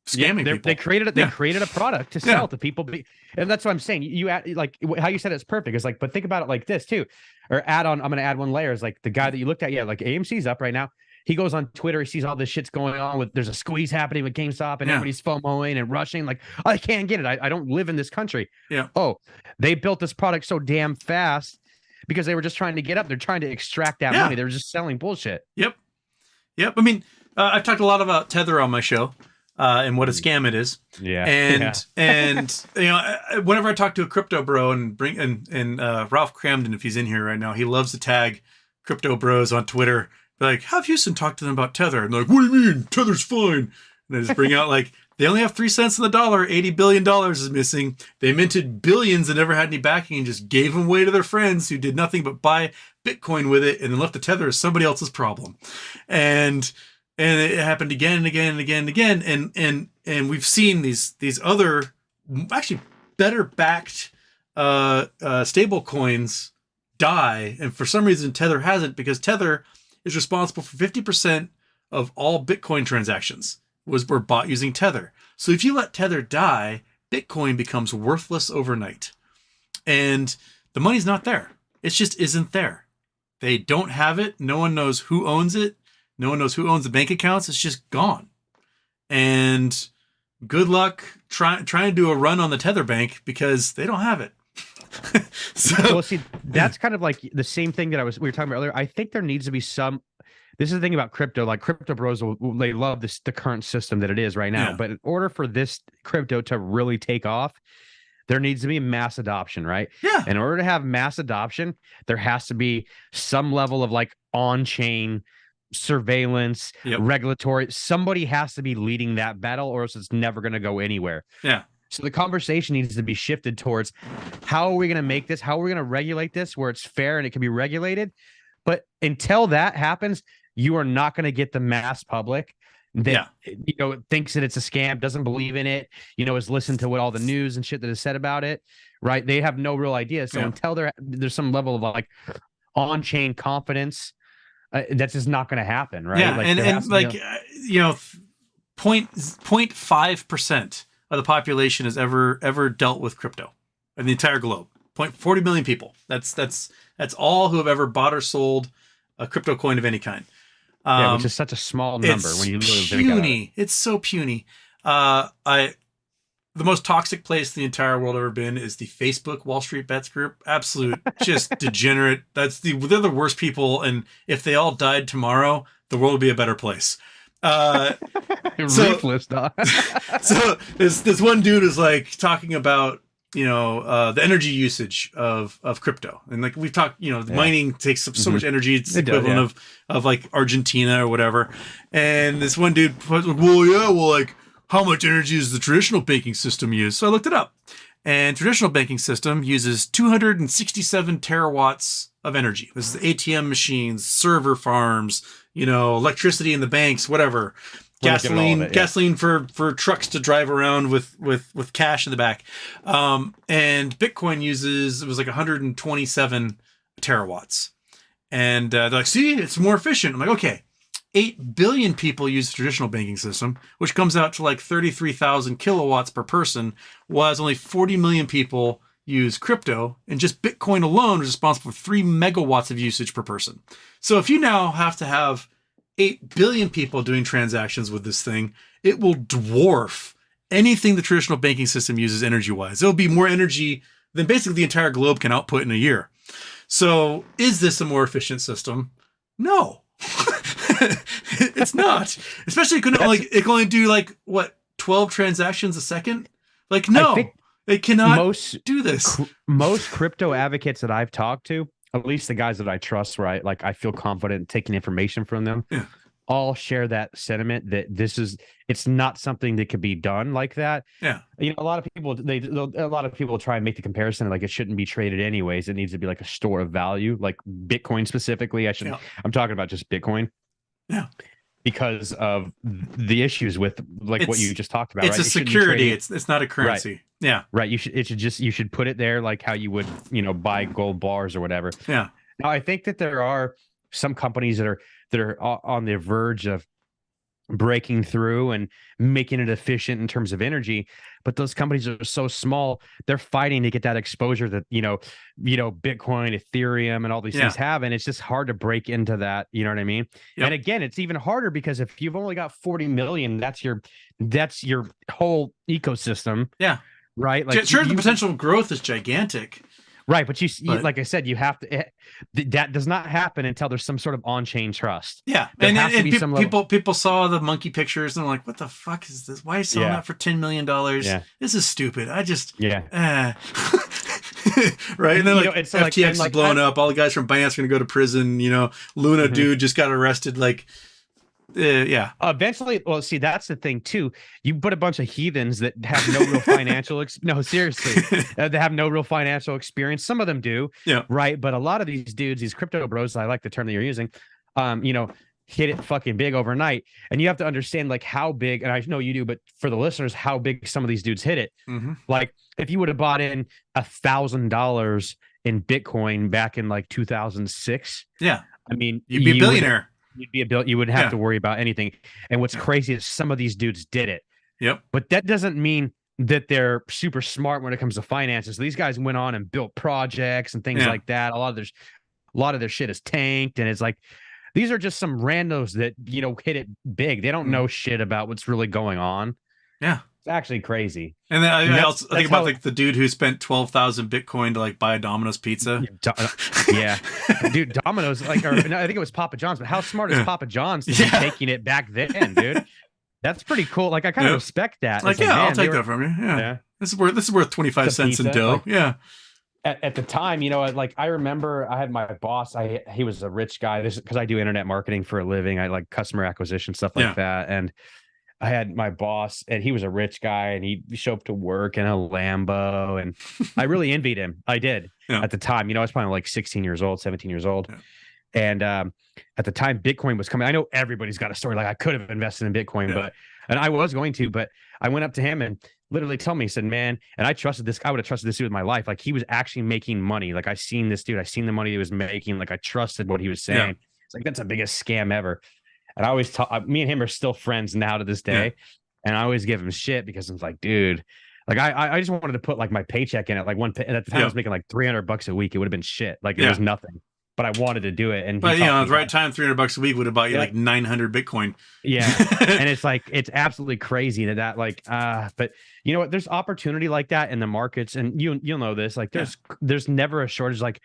scamming people. They created it. They created a product to sell to people. And that's what I'm saying. You add, like how you said it's perfect. It's like, but think about it like this too. Or add on, I'm going to add one layer. Is like the guy that you looked at. Yeah, like AMC's up right now. He goes on Twitter. He sees all this shit's going on with. There's a squeeze happening with GameStop, and everybody's FOMOing and rushing. Like, I can't get it. I don't live in this country. Yeah. Oh, they built this product so damn fast because they were just trying to get up. They're trying to extract that money. They were just selling bullshit. Yep. I mean, I've talked a lot about Tether on my show and what a scam it is. Yeah. And whenever I talk to a crypto bro and Ralph Cramden, if he's in here right now, he loves to tag crypto bros on Twitter. Like, have Houston talk to them about Tether? And they're like, what do you mean? Tether's fine. And they just bring out like, they only have 3 cents on the dollar. $80 billion is missing. They minted billions and never had any backing and just gave them away to their friends who did nothing but buy Bitcoin with it and then left the Tether as somebody else's problem. And it happened again and again and again and again. And we've seen these other actually better backed stable coins die. And for some reason, Tether hasn't, because Tether is responsible for 50% of all Bitcoin transactions were bought using Tether. So if you let Tether die, Bitcoin becomes worthless overnight. And the money's not there. It just isn't there. They don't have it. No one knows who owns it. No one knows who owns the bank accounts. It's just gone. And good luck trying to do a run on the Tether bank because they don't have it. Well, see, that's kind of like the same thing that we were talking about earlier. I think there needs to be some. This is the thing about crypto. Like crypto bros, they love the current system that it is right now. Yeah. But in order for this crypto to really take off, there needs to be mass adoption, right? Yeah. In order to have mass adoption, there has to be some level of like on-chain surveillance, regulatory. Somebody has to be leading that battle, or else it's never going to go anywhere. Yeah. So the conversation needs to be shifted towards how are we going to make this? How are we going to regulate this where it's fair and it can be regulated? But until that happens, you are not going to get the mass public that thinks that it's a scam, doesn't believe in it, has listened to what all the news and shit that is said about it, right? They have no real idea. So until there's some level of like on-chain confidence, that's just not going to happen, right? Yeah, like, 0.5% of the population has ever dealt with crypto in the entire globe. 40 million people. That's all who have ever bought or sold a crypto coin of any kind. Which is such a small number when you really think about it. It's so puny. The most toxic place in the entire world ever been is the Facebook Wall Street Bets group. Absolute, just degenerate. They're the worst people, and if they all died tomorrow, the world would be a better place. Ruthless, dog. So this one dude is like talking about the energy usage of crypto, and like we've talked, mining takes up so much energy. It's the equivalent of like Argentina or whatever. And this one dude was like, how much energy does the traditional banking system use? So I looked it up, and traditional banking system uses 267 terawatts of energy. This is the ATM machines, server farms, electricity in the banks, whatever. Gasoline for trucks to drive around with cash in the back. And Bitcoin it was like 127 terawatts. And they're like, see, it's more efficient. I'm like, okay, 8 billion people use the traditional banking system, which comes out to like 33,000 kilowatts per person, whereas only 40 million people use crypto, and just Bitcoin alone is responsible for 3 megawatts of usage per person. So if you now have to have 8 billion people doing transactions with this thing, it will dwarf anything the traditional banking system uses energy-wise. It'll be more energy than basically the entire globe can output in a year. So is this a more efficient system? No. It's not. Especially it can only do like, what, 12 transactions a second? Like, no. It cannot do this. Most crypto advocates that I've talked to, at least the guys that I trust, right? Like I feel confident taking information from them, all share that sentiment that it's not something that could be done like that. Yeah. A lot of people try and make the comparison like it shouldn't be traded anyways. It needs to be like a store of value, like Bitcoin specifically. I'm talking about just Bitcoin. Yeah. Because of the issues with like what you just talked about. It's right? a security. It's not a currency. Right. Yeah. Right. You should put it there like how you would, buy gold bars or whatever. Yeah. Now I think that there are some companies that are on the verge of breaking through and making it efficient in terms of energy, but those companies are so small, they're fighting to get that exposure that Bitcoin, Ethereum, and all these things have, and it's just hard to break into that. You know what I mean? Yep. And again, it's even harder because if you've only got 40 million, that's your whole ecosystem. Yeah. Right. Like the potential growth is gigantic. Right, but like I said, you have to. That does not happen until there's some sort of on-chain trust. Yeah, and people saw the monkey pictures and they're like, "What the fuck is this? Why are you selling that for $10 million? This is stupid." Right, and then FTX is blowing up. All the guys from Binance are going to go to prison. Luna dude just got arrested. Like. Eventually, well, see, that's the thing too. You put a bunch of heathens that have no real financial they have no real financial experience. Some of them do, right? But a lot of these dudes, these crypto bros, I like the term that you're using, hit it fucking big overnight. And you have to understand like how big, and I know you do, but for the listeners, how big some of these dudes hit it. Mm-hmm. Like if you would have bought in $1,000 in Bitcoin back in like 2006, I mean, you'd be a billionaire. You would have to worry about anything. And what's crazy is some of these dudes did it. Yep. But that doesn't mean that they're super smart when it comes to finances. These guys went on and built projects and things like that. A lot of their shit is tanked, and it's like these are just some randos that hit it big. They don't know shit about what's really going on. Yeah. It's actually crazy. And then I also think about like the dude who spent 12,000 Bitcoin to like buy a Domino's pizza. Dude, Domino's I think it was Papa John's, but how smart is Papa John's to be taking it back then, dude? That's pretty cool. Like I kind of respect that. Like, I'll take that from you. Yeah. This is worth 25 cents in dough. Like, At the time, I remember I had my boss. He was a rich guy. This because I do internet marketing for a living. I like customer acquisition stuff like that, and I had my boss, and he was a rich guy, and he showed up to work in a Lambo, and I really envied him. I did at the time. I was probably like 16 years old, 17 years old. Yeah. And at the time, Bitcoin was coming. I know everybody's got a story. Like I could have invested in Bitcoin, and I was going to, but I went up to him and literally told me, he said, man, and I trusted this. I would have trusted this dude with my life. Like he was actually making money. Like I seen this dude. I seen the money he was making. Like I trusted what he was saying. Yeah. It's like, that's the biggest scam ever. And I always me and him are still friends now to this day. And I always give him shit because I'm like, dude, like I just wanted to put like my paycheck in it. Like and at the time I was making like $300 a week. It would have been shit. Like it was nothing, but I wanted to do it. And at the right time, $300 a week would have bought you like 900 Bitcoin. Yeah. And it's like, it's absolutely crazy that like, but you know what, there's opportunity like that in the markets. And you'll know this, like there's never a shortage. Like,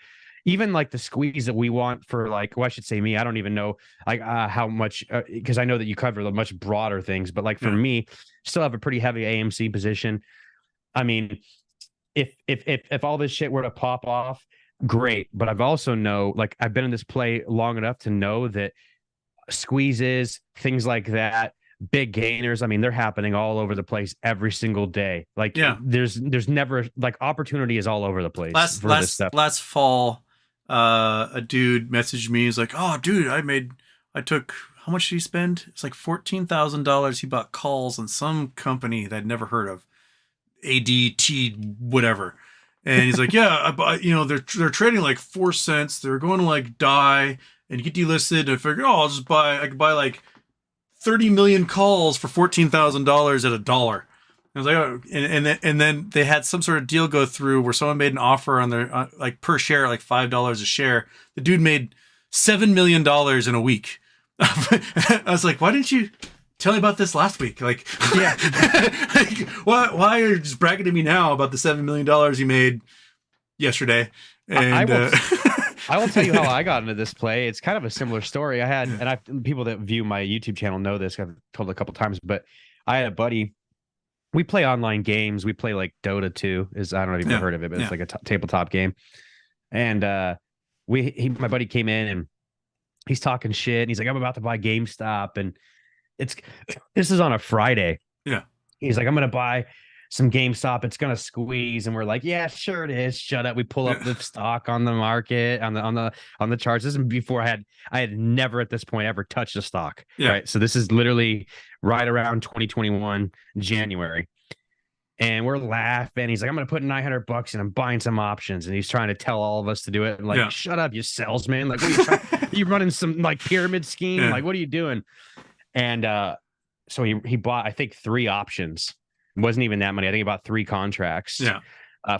even like the squeeze that we want for like, well, I should say me, I don't even know like how much, because I know that you cover the much broader things, but like for me, still have a pretty heavy AMC position. I mean, if all this shit were to pop off, great. But I've also I've been in this play long enough to know that squeezes, things like that, big gainers, I mean, they're happening all over the place every single day. Like there's never like opportunity is all over the place. Last fall, a dude messaged me. He's like, "Oh, dude, I took how much did he spend? It's like $14,000. He bought calls on some company that I'd never heard of, ADT whatever." And he's like, "Yeah, I bought. They're trading like 4 cents. They're going to like die. and you get delisted. And I figured, oh, I could buy like 30 million calls for $14,000 at $1. I was like, oh, and then they had some sort of deal go through where someone made an offer on their like per share, like $5 a share. The dude made $7 million in a week. I was like, why didn't you tell me about this last week? Like, Yeah. like, why are you just bragging to me now about the $7 million you made yesterday? And I will tell you how I got into this play. It's kind of a similar story. I had, and I people that view my YouTube channel know this. I've told it a couple times, but I had a buddy. We play online games. We play like Dota 2. I don't know if you've heard of it, but it's like a tabletop game. And my buddy came in and he's talking shit. And he's like, I'm about to buy GameStop, and this is on a Friday. Yeah. He's like, I'm gonna buy some GameStop. It's gonna squeeze, and we're like, yeah, sure it is. Shut up. We pull up the stock on the market on the charts. This is before I had never at this point ever touched a stock. Yeah. Right. So this is literally right around 2021 January. And we're laughing. He's like, I'm going to put $900 and I'm buying some options. And he's trying to tell all of us to do it. And like, shut up, you salesman. Like, what are you running some like pyramid scheme? Like, what are you doing? And so he bought, I think, 3 options. It wasn't even that money. I think about 3 contracts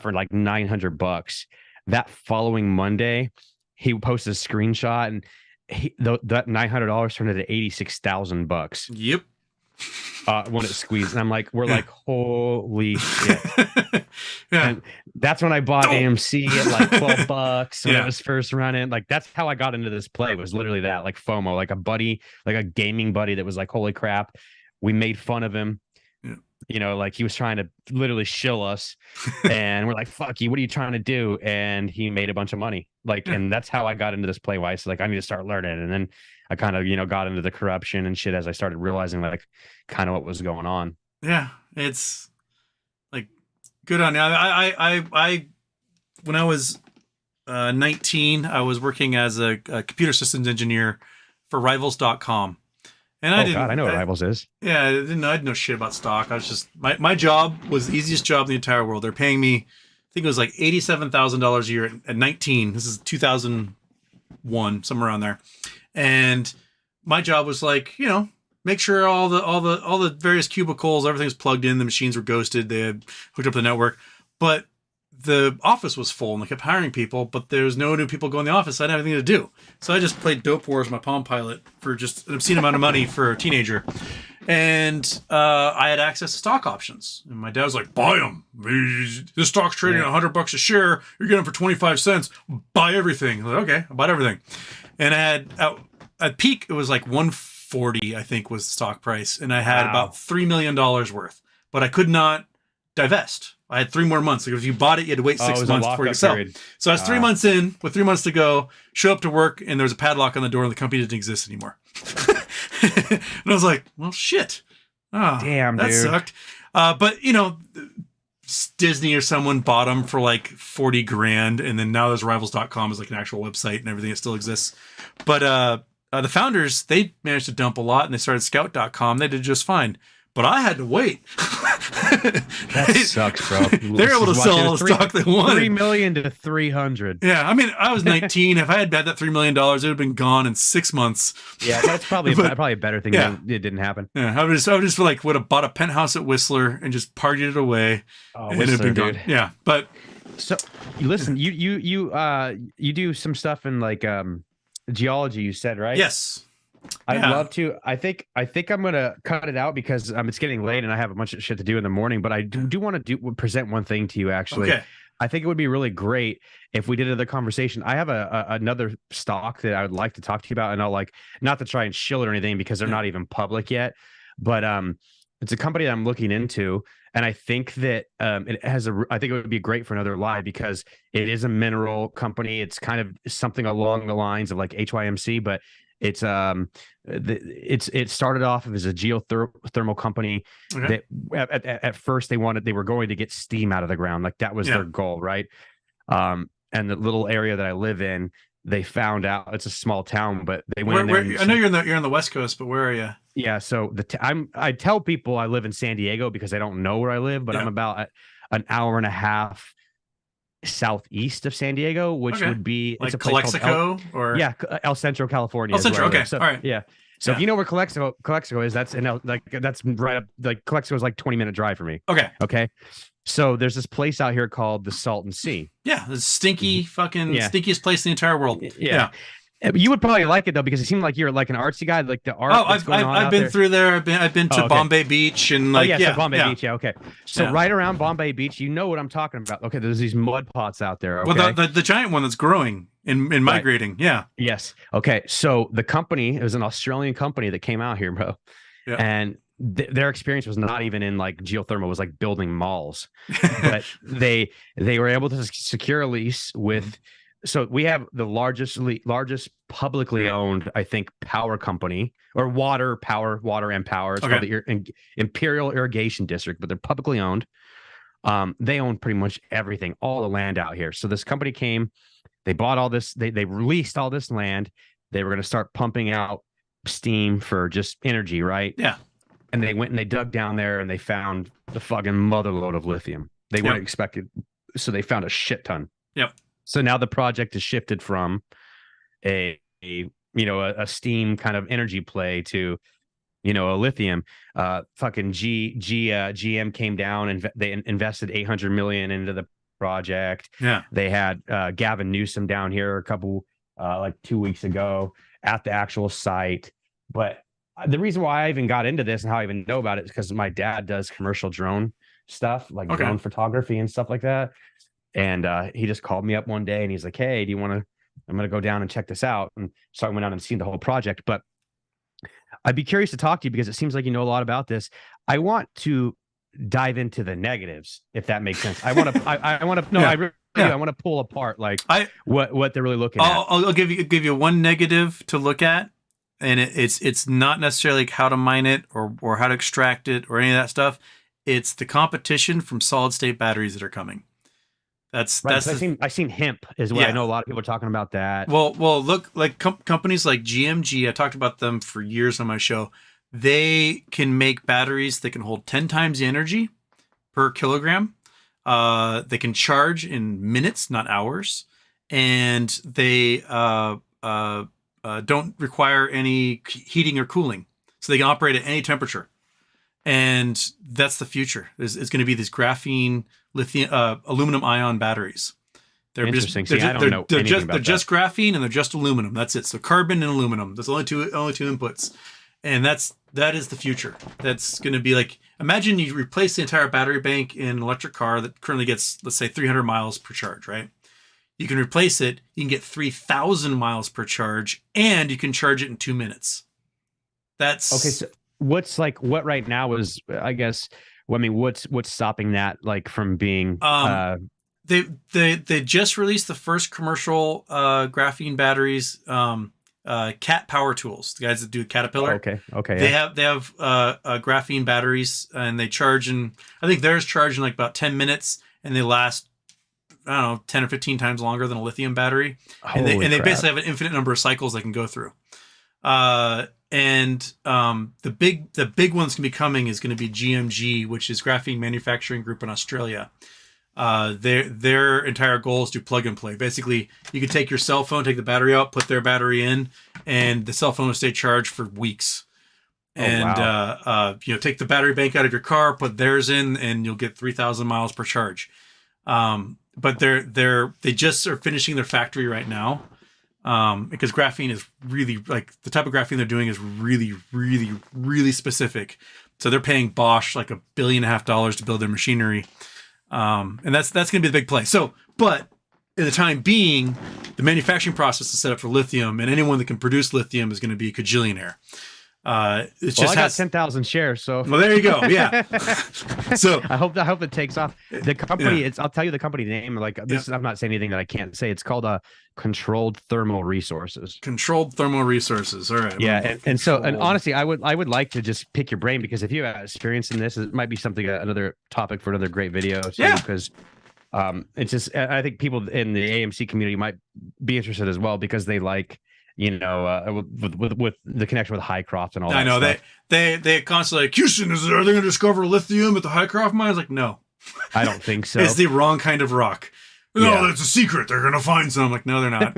for like $900. That following Monday, he posted a screenshot, and that $900 turned into $86,000. Yep. When it squeezed, and I'm like, we're like, holy shit. And that's when I bought AMC at like $12 when it was first running. Like, that's how I got into this play, was literally that, like FOMO, like a buddy, like a gaming buddy that was like, holy crap. We made fun of him. You know, like he was trying to literally shill us, and we're like, fuck you, what are you trying to do? And he made a bunch of money. Like, and that's how I got into this play. Why? So like, I need to start learning. And then I kind of, got into the corruption and shit as I started realizing like kind of what was going on. Yeah. It's like, good on you. I when I was 19, I was working as a computer systems engineer for rivals.com. And I know what Rivals is. Yeah, I didn't know shit about stock. I was just, my job was the easiest job in the entire world. They're paying me, I think it was like $87,000 a year at 19. This is 2001, somewhere around there. And my job was like, make sure all the various cubicles, everything's plugged in, the machines were ghosted, they had hooked up the network. But the office was full and they kept hiring people, but there was no new people going in the office. So I didn't have anything to do. So I just played Dope Wars, my Palm Pilot, for just an obscene amount of money for a teenager. And I had access to stock options. And my dad was like, buy them. This stock's trading at $100 a share. You're getting them for 25 cents. Buy everything. I'm like, okay, I bought everything. And I had, at peak, it was like 140, I think, was the stock price. And I had about $3 million worth. But I could not divest. I had 3 more months. Like, if you bought it, you had to wait 6 months before you could sell. So I was 3 months in, with 3 months to go, show up to work, and there was a padlock on the door, and the company didn't exist anymore. And I was like, well, shit. Oh, damn, that dude. sucked. But, Disney or someone bought them for like 40 grand, and then now there's Rivals.com is like an actual website and everything. It still exists. But the founders, they managed to dump a lot, and they started Scout.com. They did just fine. But I had to wait. That sucks, bro. They're able to sell all the stock they wanted. 3 million to 300. Yeah, I mean, I was 19. If I had bet that $3 million, it would have been gone in 6 months. Yeah, that's probably probably a better thing than it didn't happen. Yeah, I would just would have bought a penthouse at Whistler and just partied it away. Oh, and Whistler, it'd been dude. gone. Yeah, but so listen, you do some stuff in like geology, you said, right? yes. I'd love to. I think I'm gonna cut it out because it's getting late and I have a bunch of shit to do in the morning. But I do want to present one thing to you. Actually, Okay. I think it would be really great if we did another conversation. I have another stock that I would like to talk to you about, and I'll like not to try and shill it or anything because they're not even public yet. But it's a company that I'm looking into, and I think that it has I think it would be great for another live because it is a mineral company. It's kind of something along the lines of like HYMC, but it started off as a geothermal company that at first they were going to get steam out of the ground. Like that was their goal. Right. And the little area that I live in, they found out it's a small town, but they went in there. I know you're on the West Coast, but where are you? Yeah. So I tell people I live in San Diego because they don't know where I live, but I'm about an hour and a half southeast of San Diego, which Okay. would be Like it's a place called Calexico or El Centro, California. El is where Centro. I Okay. live. So All right. yeah. So Yeah. if you know where Calexico is, that's that's right up, like Calexico is like 20-minute drive for me. Okay. Okay. So there's this place out here called the Salton Sea. Yeah, the stinky fucking Yeah. stinkiest place in the entire world. Yeah. You would probably like it though, because it seemed like you're like an artsy guy, like the art. Oh, that's going on I've out been there. through there. I've been to okay. Bombay Beach and like so Bombay Beach. Yeah. Okay. So Yeah. right around Bombay Beach, you know what I'm talking about. Okay. There's these mud pots out there. Okay? Well, the giant one that's growing and migrating. Right. Yeah. Yes. Okay. So the company, it was an Australian company that came out here, bro. Yeah. And their experience was not even in like geothermal, it was like building malls. But they were able to secure a lease with, so we have the largest publicly owned, I think, power company or water and power. It's called the Imperial Irrigation District, but they're publicly owned. They own pretty much everything, all the land out here. So this company came, they bought all this, they released all this land. They were going to start pumping out steam for just energy, right? Yeah. And they went and they dug down there and they found the fucking motherload of lithium. They weren't expected. So they found a shit ton. Yep. So now the project has shifted from a steam kind of energy play to, a lithium. Fucking GM came down and they invested $800 million into the project. Yeah. They had Gavin Newsom down here a couple like 2 weeks ago at the actual site. But the reason why I even got into this and how I even know about it is because my dad does commercial drone stuff, like drone photography and stuff like that. And he just called me up one day and he's like, hey, I'm going to go down and check this out. And so I went out and seen the whole project. But I'd be curious to talk to you because it seems like you know a lot about this. I want to dive into the negatives, if that makes sense. I want to, I want to pull apart like what they're really looking at. I'll give you one negative to look at. And it's not necessarily like how to mine it or how to extract it or any of that stuff. It's the competition from solid state batteries that are coming. That's I've seen hemp as well. I know a lot of people are talking about that. Well, look, like companies like GMG, I talked about them for years on my show. They can make batteries that can hold 10 times the energy per kilogram. They can charge in minutes, not hours, and they don't require any heating or cooling, so they can operate at any temperature. And that's the future. It's going to be these graphene lithium aluminum ion batteries. They're interesting. They're just graphene and they're just aluminum. That's it. So carbon and aluminum. That's only two inputs, and that is the future. That's going to be like, imagine you replace the entire battery bank in an electric car that currently gets, let's say, 300 miles per charge, right? You can replace it. You can get 3,000 miles per charge, and you can charge it in 2 minutes. That's okay. So what right now is, I guess, what's stopping that like from being? They just released the first commercial graphene batteries. Cat Power Tools, the guys that do Caterpillar. Okay. They have graphene batteries, and they charge I think theirs charge in like about 10 minutes, and they last, I don't know, 10 or 15 times longer than a lithium battery. And they basically have an infinite number of cycles they can go through. The big one's gonna be coming is going to be GMG, which is Graphene Manufacturing Group in Australia. Their entire goal is to plug and play. Basically, you could take your cell phone, take the battery out, put their battery in, and the cell phone will stay charged for weeks. Take the battery bank out of your car, put theirs in, and you'll get 3,000 miles per charge. But they just are finishing their factory right now. Because graphene is really, like, the type of graphene they're doing is really, really, really specific. So they're paying Bosch like $1.5 billion to build their machinery. And that's going to be the big play. So, but in the time being, the manufacturing process is set up for lithium, and anyone that can produce lithium is going to be a cajillionaire. I got 10,000 shares. So well, there you go. Yeah. So I hope it takes off. The company, I'll tell you the company name. Like this, I'm not saying anything that I can't say. It's called Controlled Thermal Resources. Controlled Thermal Resources. All right. Yeah, and honestly, I would like to just pick your brain, because if you have experience in this, it might be something, another topic for another great video. Too, yeah. Because it's just, I think people in the AMC community might be interested as well, because they like, with the connection with Highcroft and all that. I know stuff. they constantly like, Houston, are they going to discover lithium at the Highcroft mine? I was like, no, I don't think so. It's the wrong kind of rock. No, that's a secret. They're gonna find some. I'm like, no, they're not.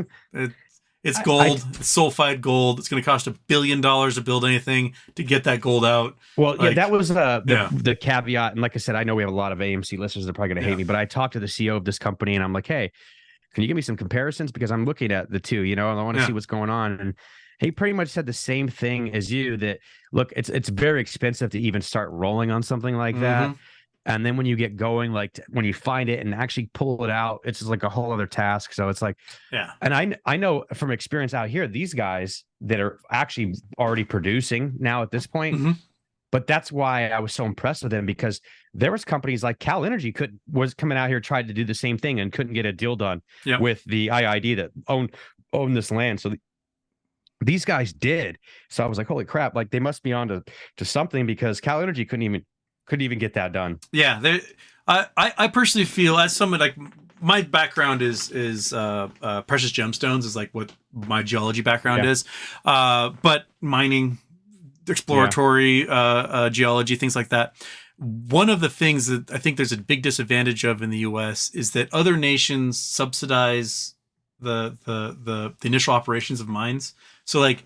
It's gold. It's sulfide gold. It's going to cost $1 billion to build anything to get that gold out. Well, yeah, that was the caveat. And like I said, I know we have a lot of AMC listeners that are probably going to hate me, but I talked to the CEO of this company and I'm like, hey, can you give me some comparisons? Because I'm looking at the two, and I want to see what's going on. And he pretty much said the same thing as you, that look, it's very expensive to even start rolling on something like that. And then when you get going, like when you find it and actually pull it out, it's just like a whole other task. So it's like, and I know from experience out here, these guys that are actually already producing now at this point, but that's why I was so impressed with them, because there was companies like Cal Energy was coming out here, tried to do the same thing and couldn't get a deal done with the IID that owned this land. So these guys did. So I was like, holy crap, like they must be on to something, because Cal Energy couldn't even get that done. Yeah, I personally feel, as someone like, my background is precious gemstones is like what my geology background is, but mining, exploratory geology, things like that. One of the things that I think there's a big disadvantage of in the U.S. is that other nations subsidize the initial operations of mines. So like,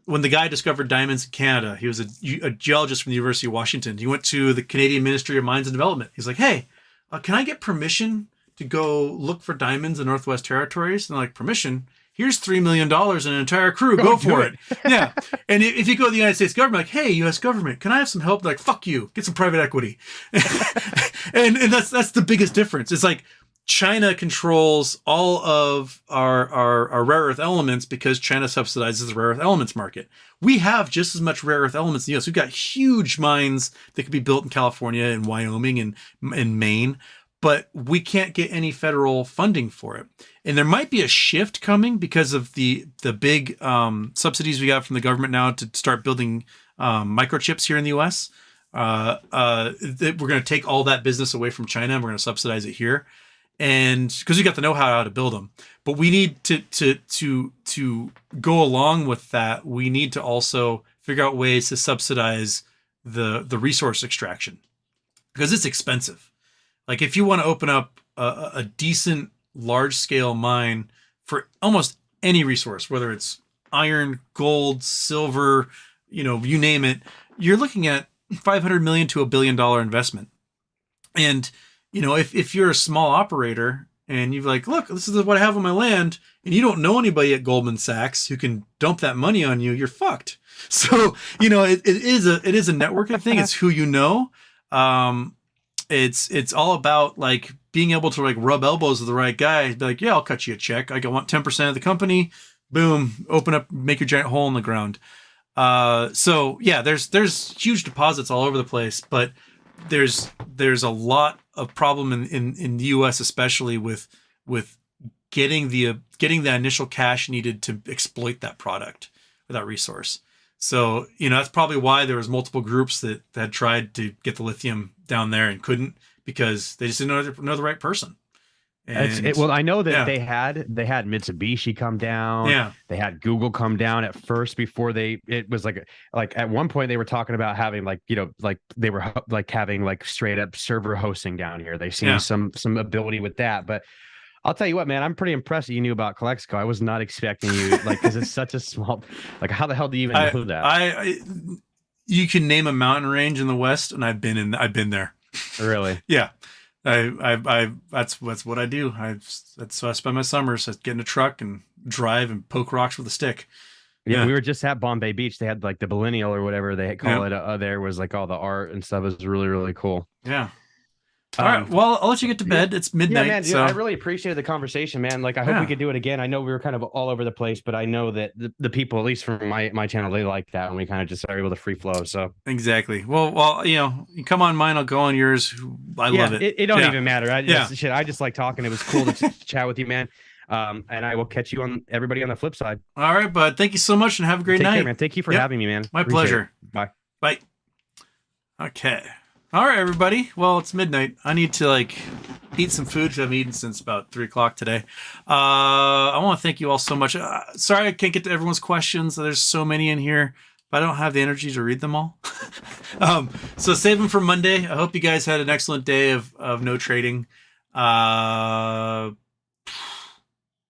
when the guy discovered diamonds in Canada, he was a geologist from the University of Washington. He went to the Canadian Ministry of Mines and Development. He's like, hey, can I get permission to go look for diamonds in Northwest Territories? And they're like, permission? Here's $3 million and an entire crew. Go for it. Yeah. And if you go to the United States government, like, hey, U.S. government, can I have some help? They're like, fuck you. Get some private equity. and that's the biggest difference. It's like, China controls all of our rare earth elements because China subsidizes the rare earth elements market. We have just as much rare earth elements in the US. We've got huge mines that could be built in California and Wyoming and Maine, but we can't get any federal funding for it. And there might be a shift coming because of the big subsidies we got from the government now to start building microchips here in the US. We're going to take all that business away from China and we're going to subsidize it here. And because we got the know-how how to build them, but we need to go along with that. We need to also figure out ways to subsidize the resource extraction, because it's expensive. Like if you want to open up a decent large-scale mine for almost any resource, whether it's iron, gold, silver, you name it, you're looking at $500 million to $1 billion investment. And if you're a small operator and you're like, look, this is what I have on my land, and you don't know anybody at Goldman Sachs who can dump that money on you, you're fucked. So, it is a networking thing. It's who you know. It's all about like being able to like rub elbows with the right guy. Be like, yeah, I'll cut you a check. I want 10% of the company. Boom, open up, make your giant hole in the ground. So yeah, there's huge deposits all over the place, but there's a lot of problem in the US, especially with getting the initial cash needed to exploit that product or that resource. So, that's probably why there was multiple groups that had tried to get the lithium down there and couldn't, because they just didn't know the right person. Well, I know that they had Mitsubishi come down. Yeah, they had Google come down at first before it was like at one point they were talking about having they were like having like straight up server hosting down here. They seen some ability with that, but I'll tell you what, man, I'm pretty impressed that you knew about Calexico. I was not expecting you, because it's such a small, like, how the hell do you even know that? You can name a mountain range in the West, and I've been there. Really? Yeah. That's what I do. So I spend my summers. I get in a truck and drive and poke rocks with a stick. Yeah, we were just at Bombay Beach. They had like the Millennial or whatever they call it. There was like all the art and stuff. It was really, really cool. Yeah. All right. Well, I'll let you get to bed. It's midnight. Yeah, man. Dude, I really appreciated the conversation, man. Like, I hope we could do it again. I know we were kind of all over the place, but I know that the people, at least from my channel, they like that, and we kind of just are able to free flow. So exactly. Well, you come on mine, I'll go on yours. I love it. It don't even matter. I just like talking. It was cool to chat with you, man. And I will catch you everybody on the flip side. All right, bud. Thank you so much, and have a great night. Take care, man. Thank you for having me, man. My pleasure. Bye. Bye. Okay. All right, everybody. Well, it's midnight. I need to eat some food, because I haven't eaten since about 3:00 today. I want to thank you all so much. Sorry I can't get to everyone's questions. There's so many in here, but I don't have the energy to read them all. So save them for Monday. I hope you guys had an excellent day of no trading.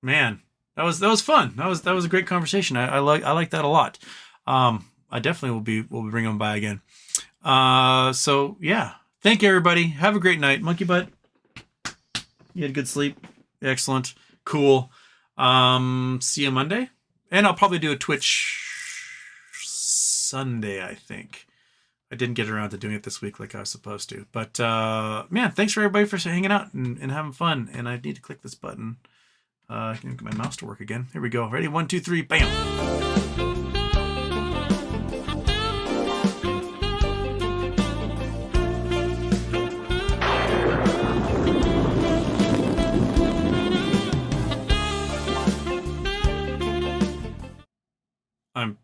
Man, that was fun. That was a great conversation. I like that a lot. I definitely will be bringing them by again. So yeah, thank you everybody. Have a great night, Monkey Butt. You had good sleep. Excellent. Cool. See you Monday, and I'll probably do a Twitch Sunday. I think I didn't get around to doing it this week like I was supposed to. But man, thanks for everybody for hanging out and having fun. And I need to click this button. I can get my mouse to work again. Here we go. Ready? 1, 2, 3. Bam. I'm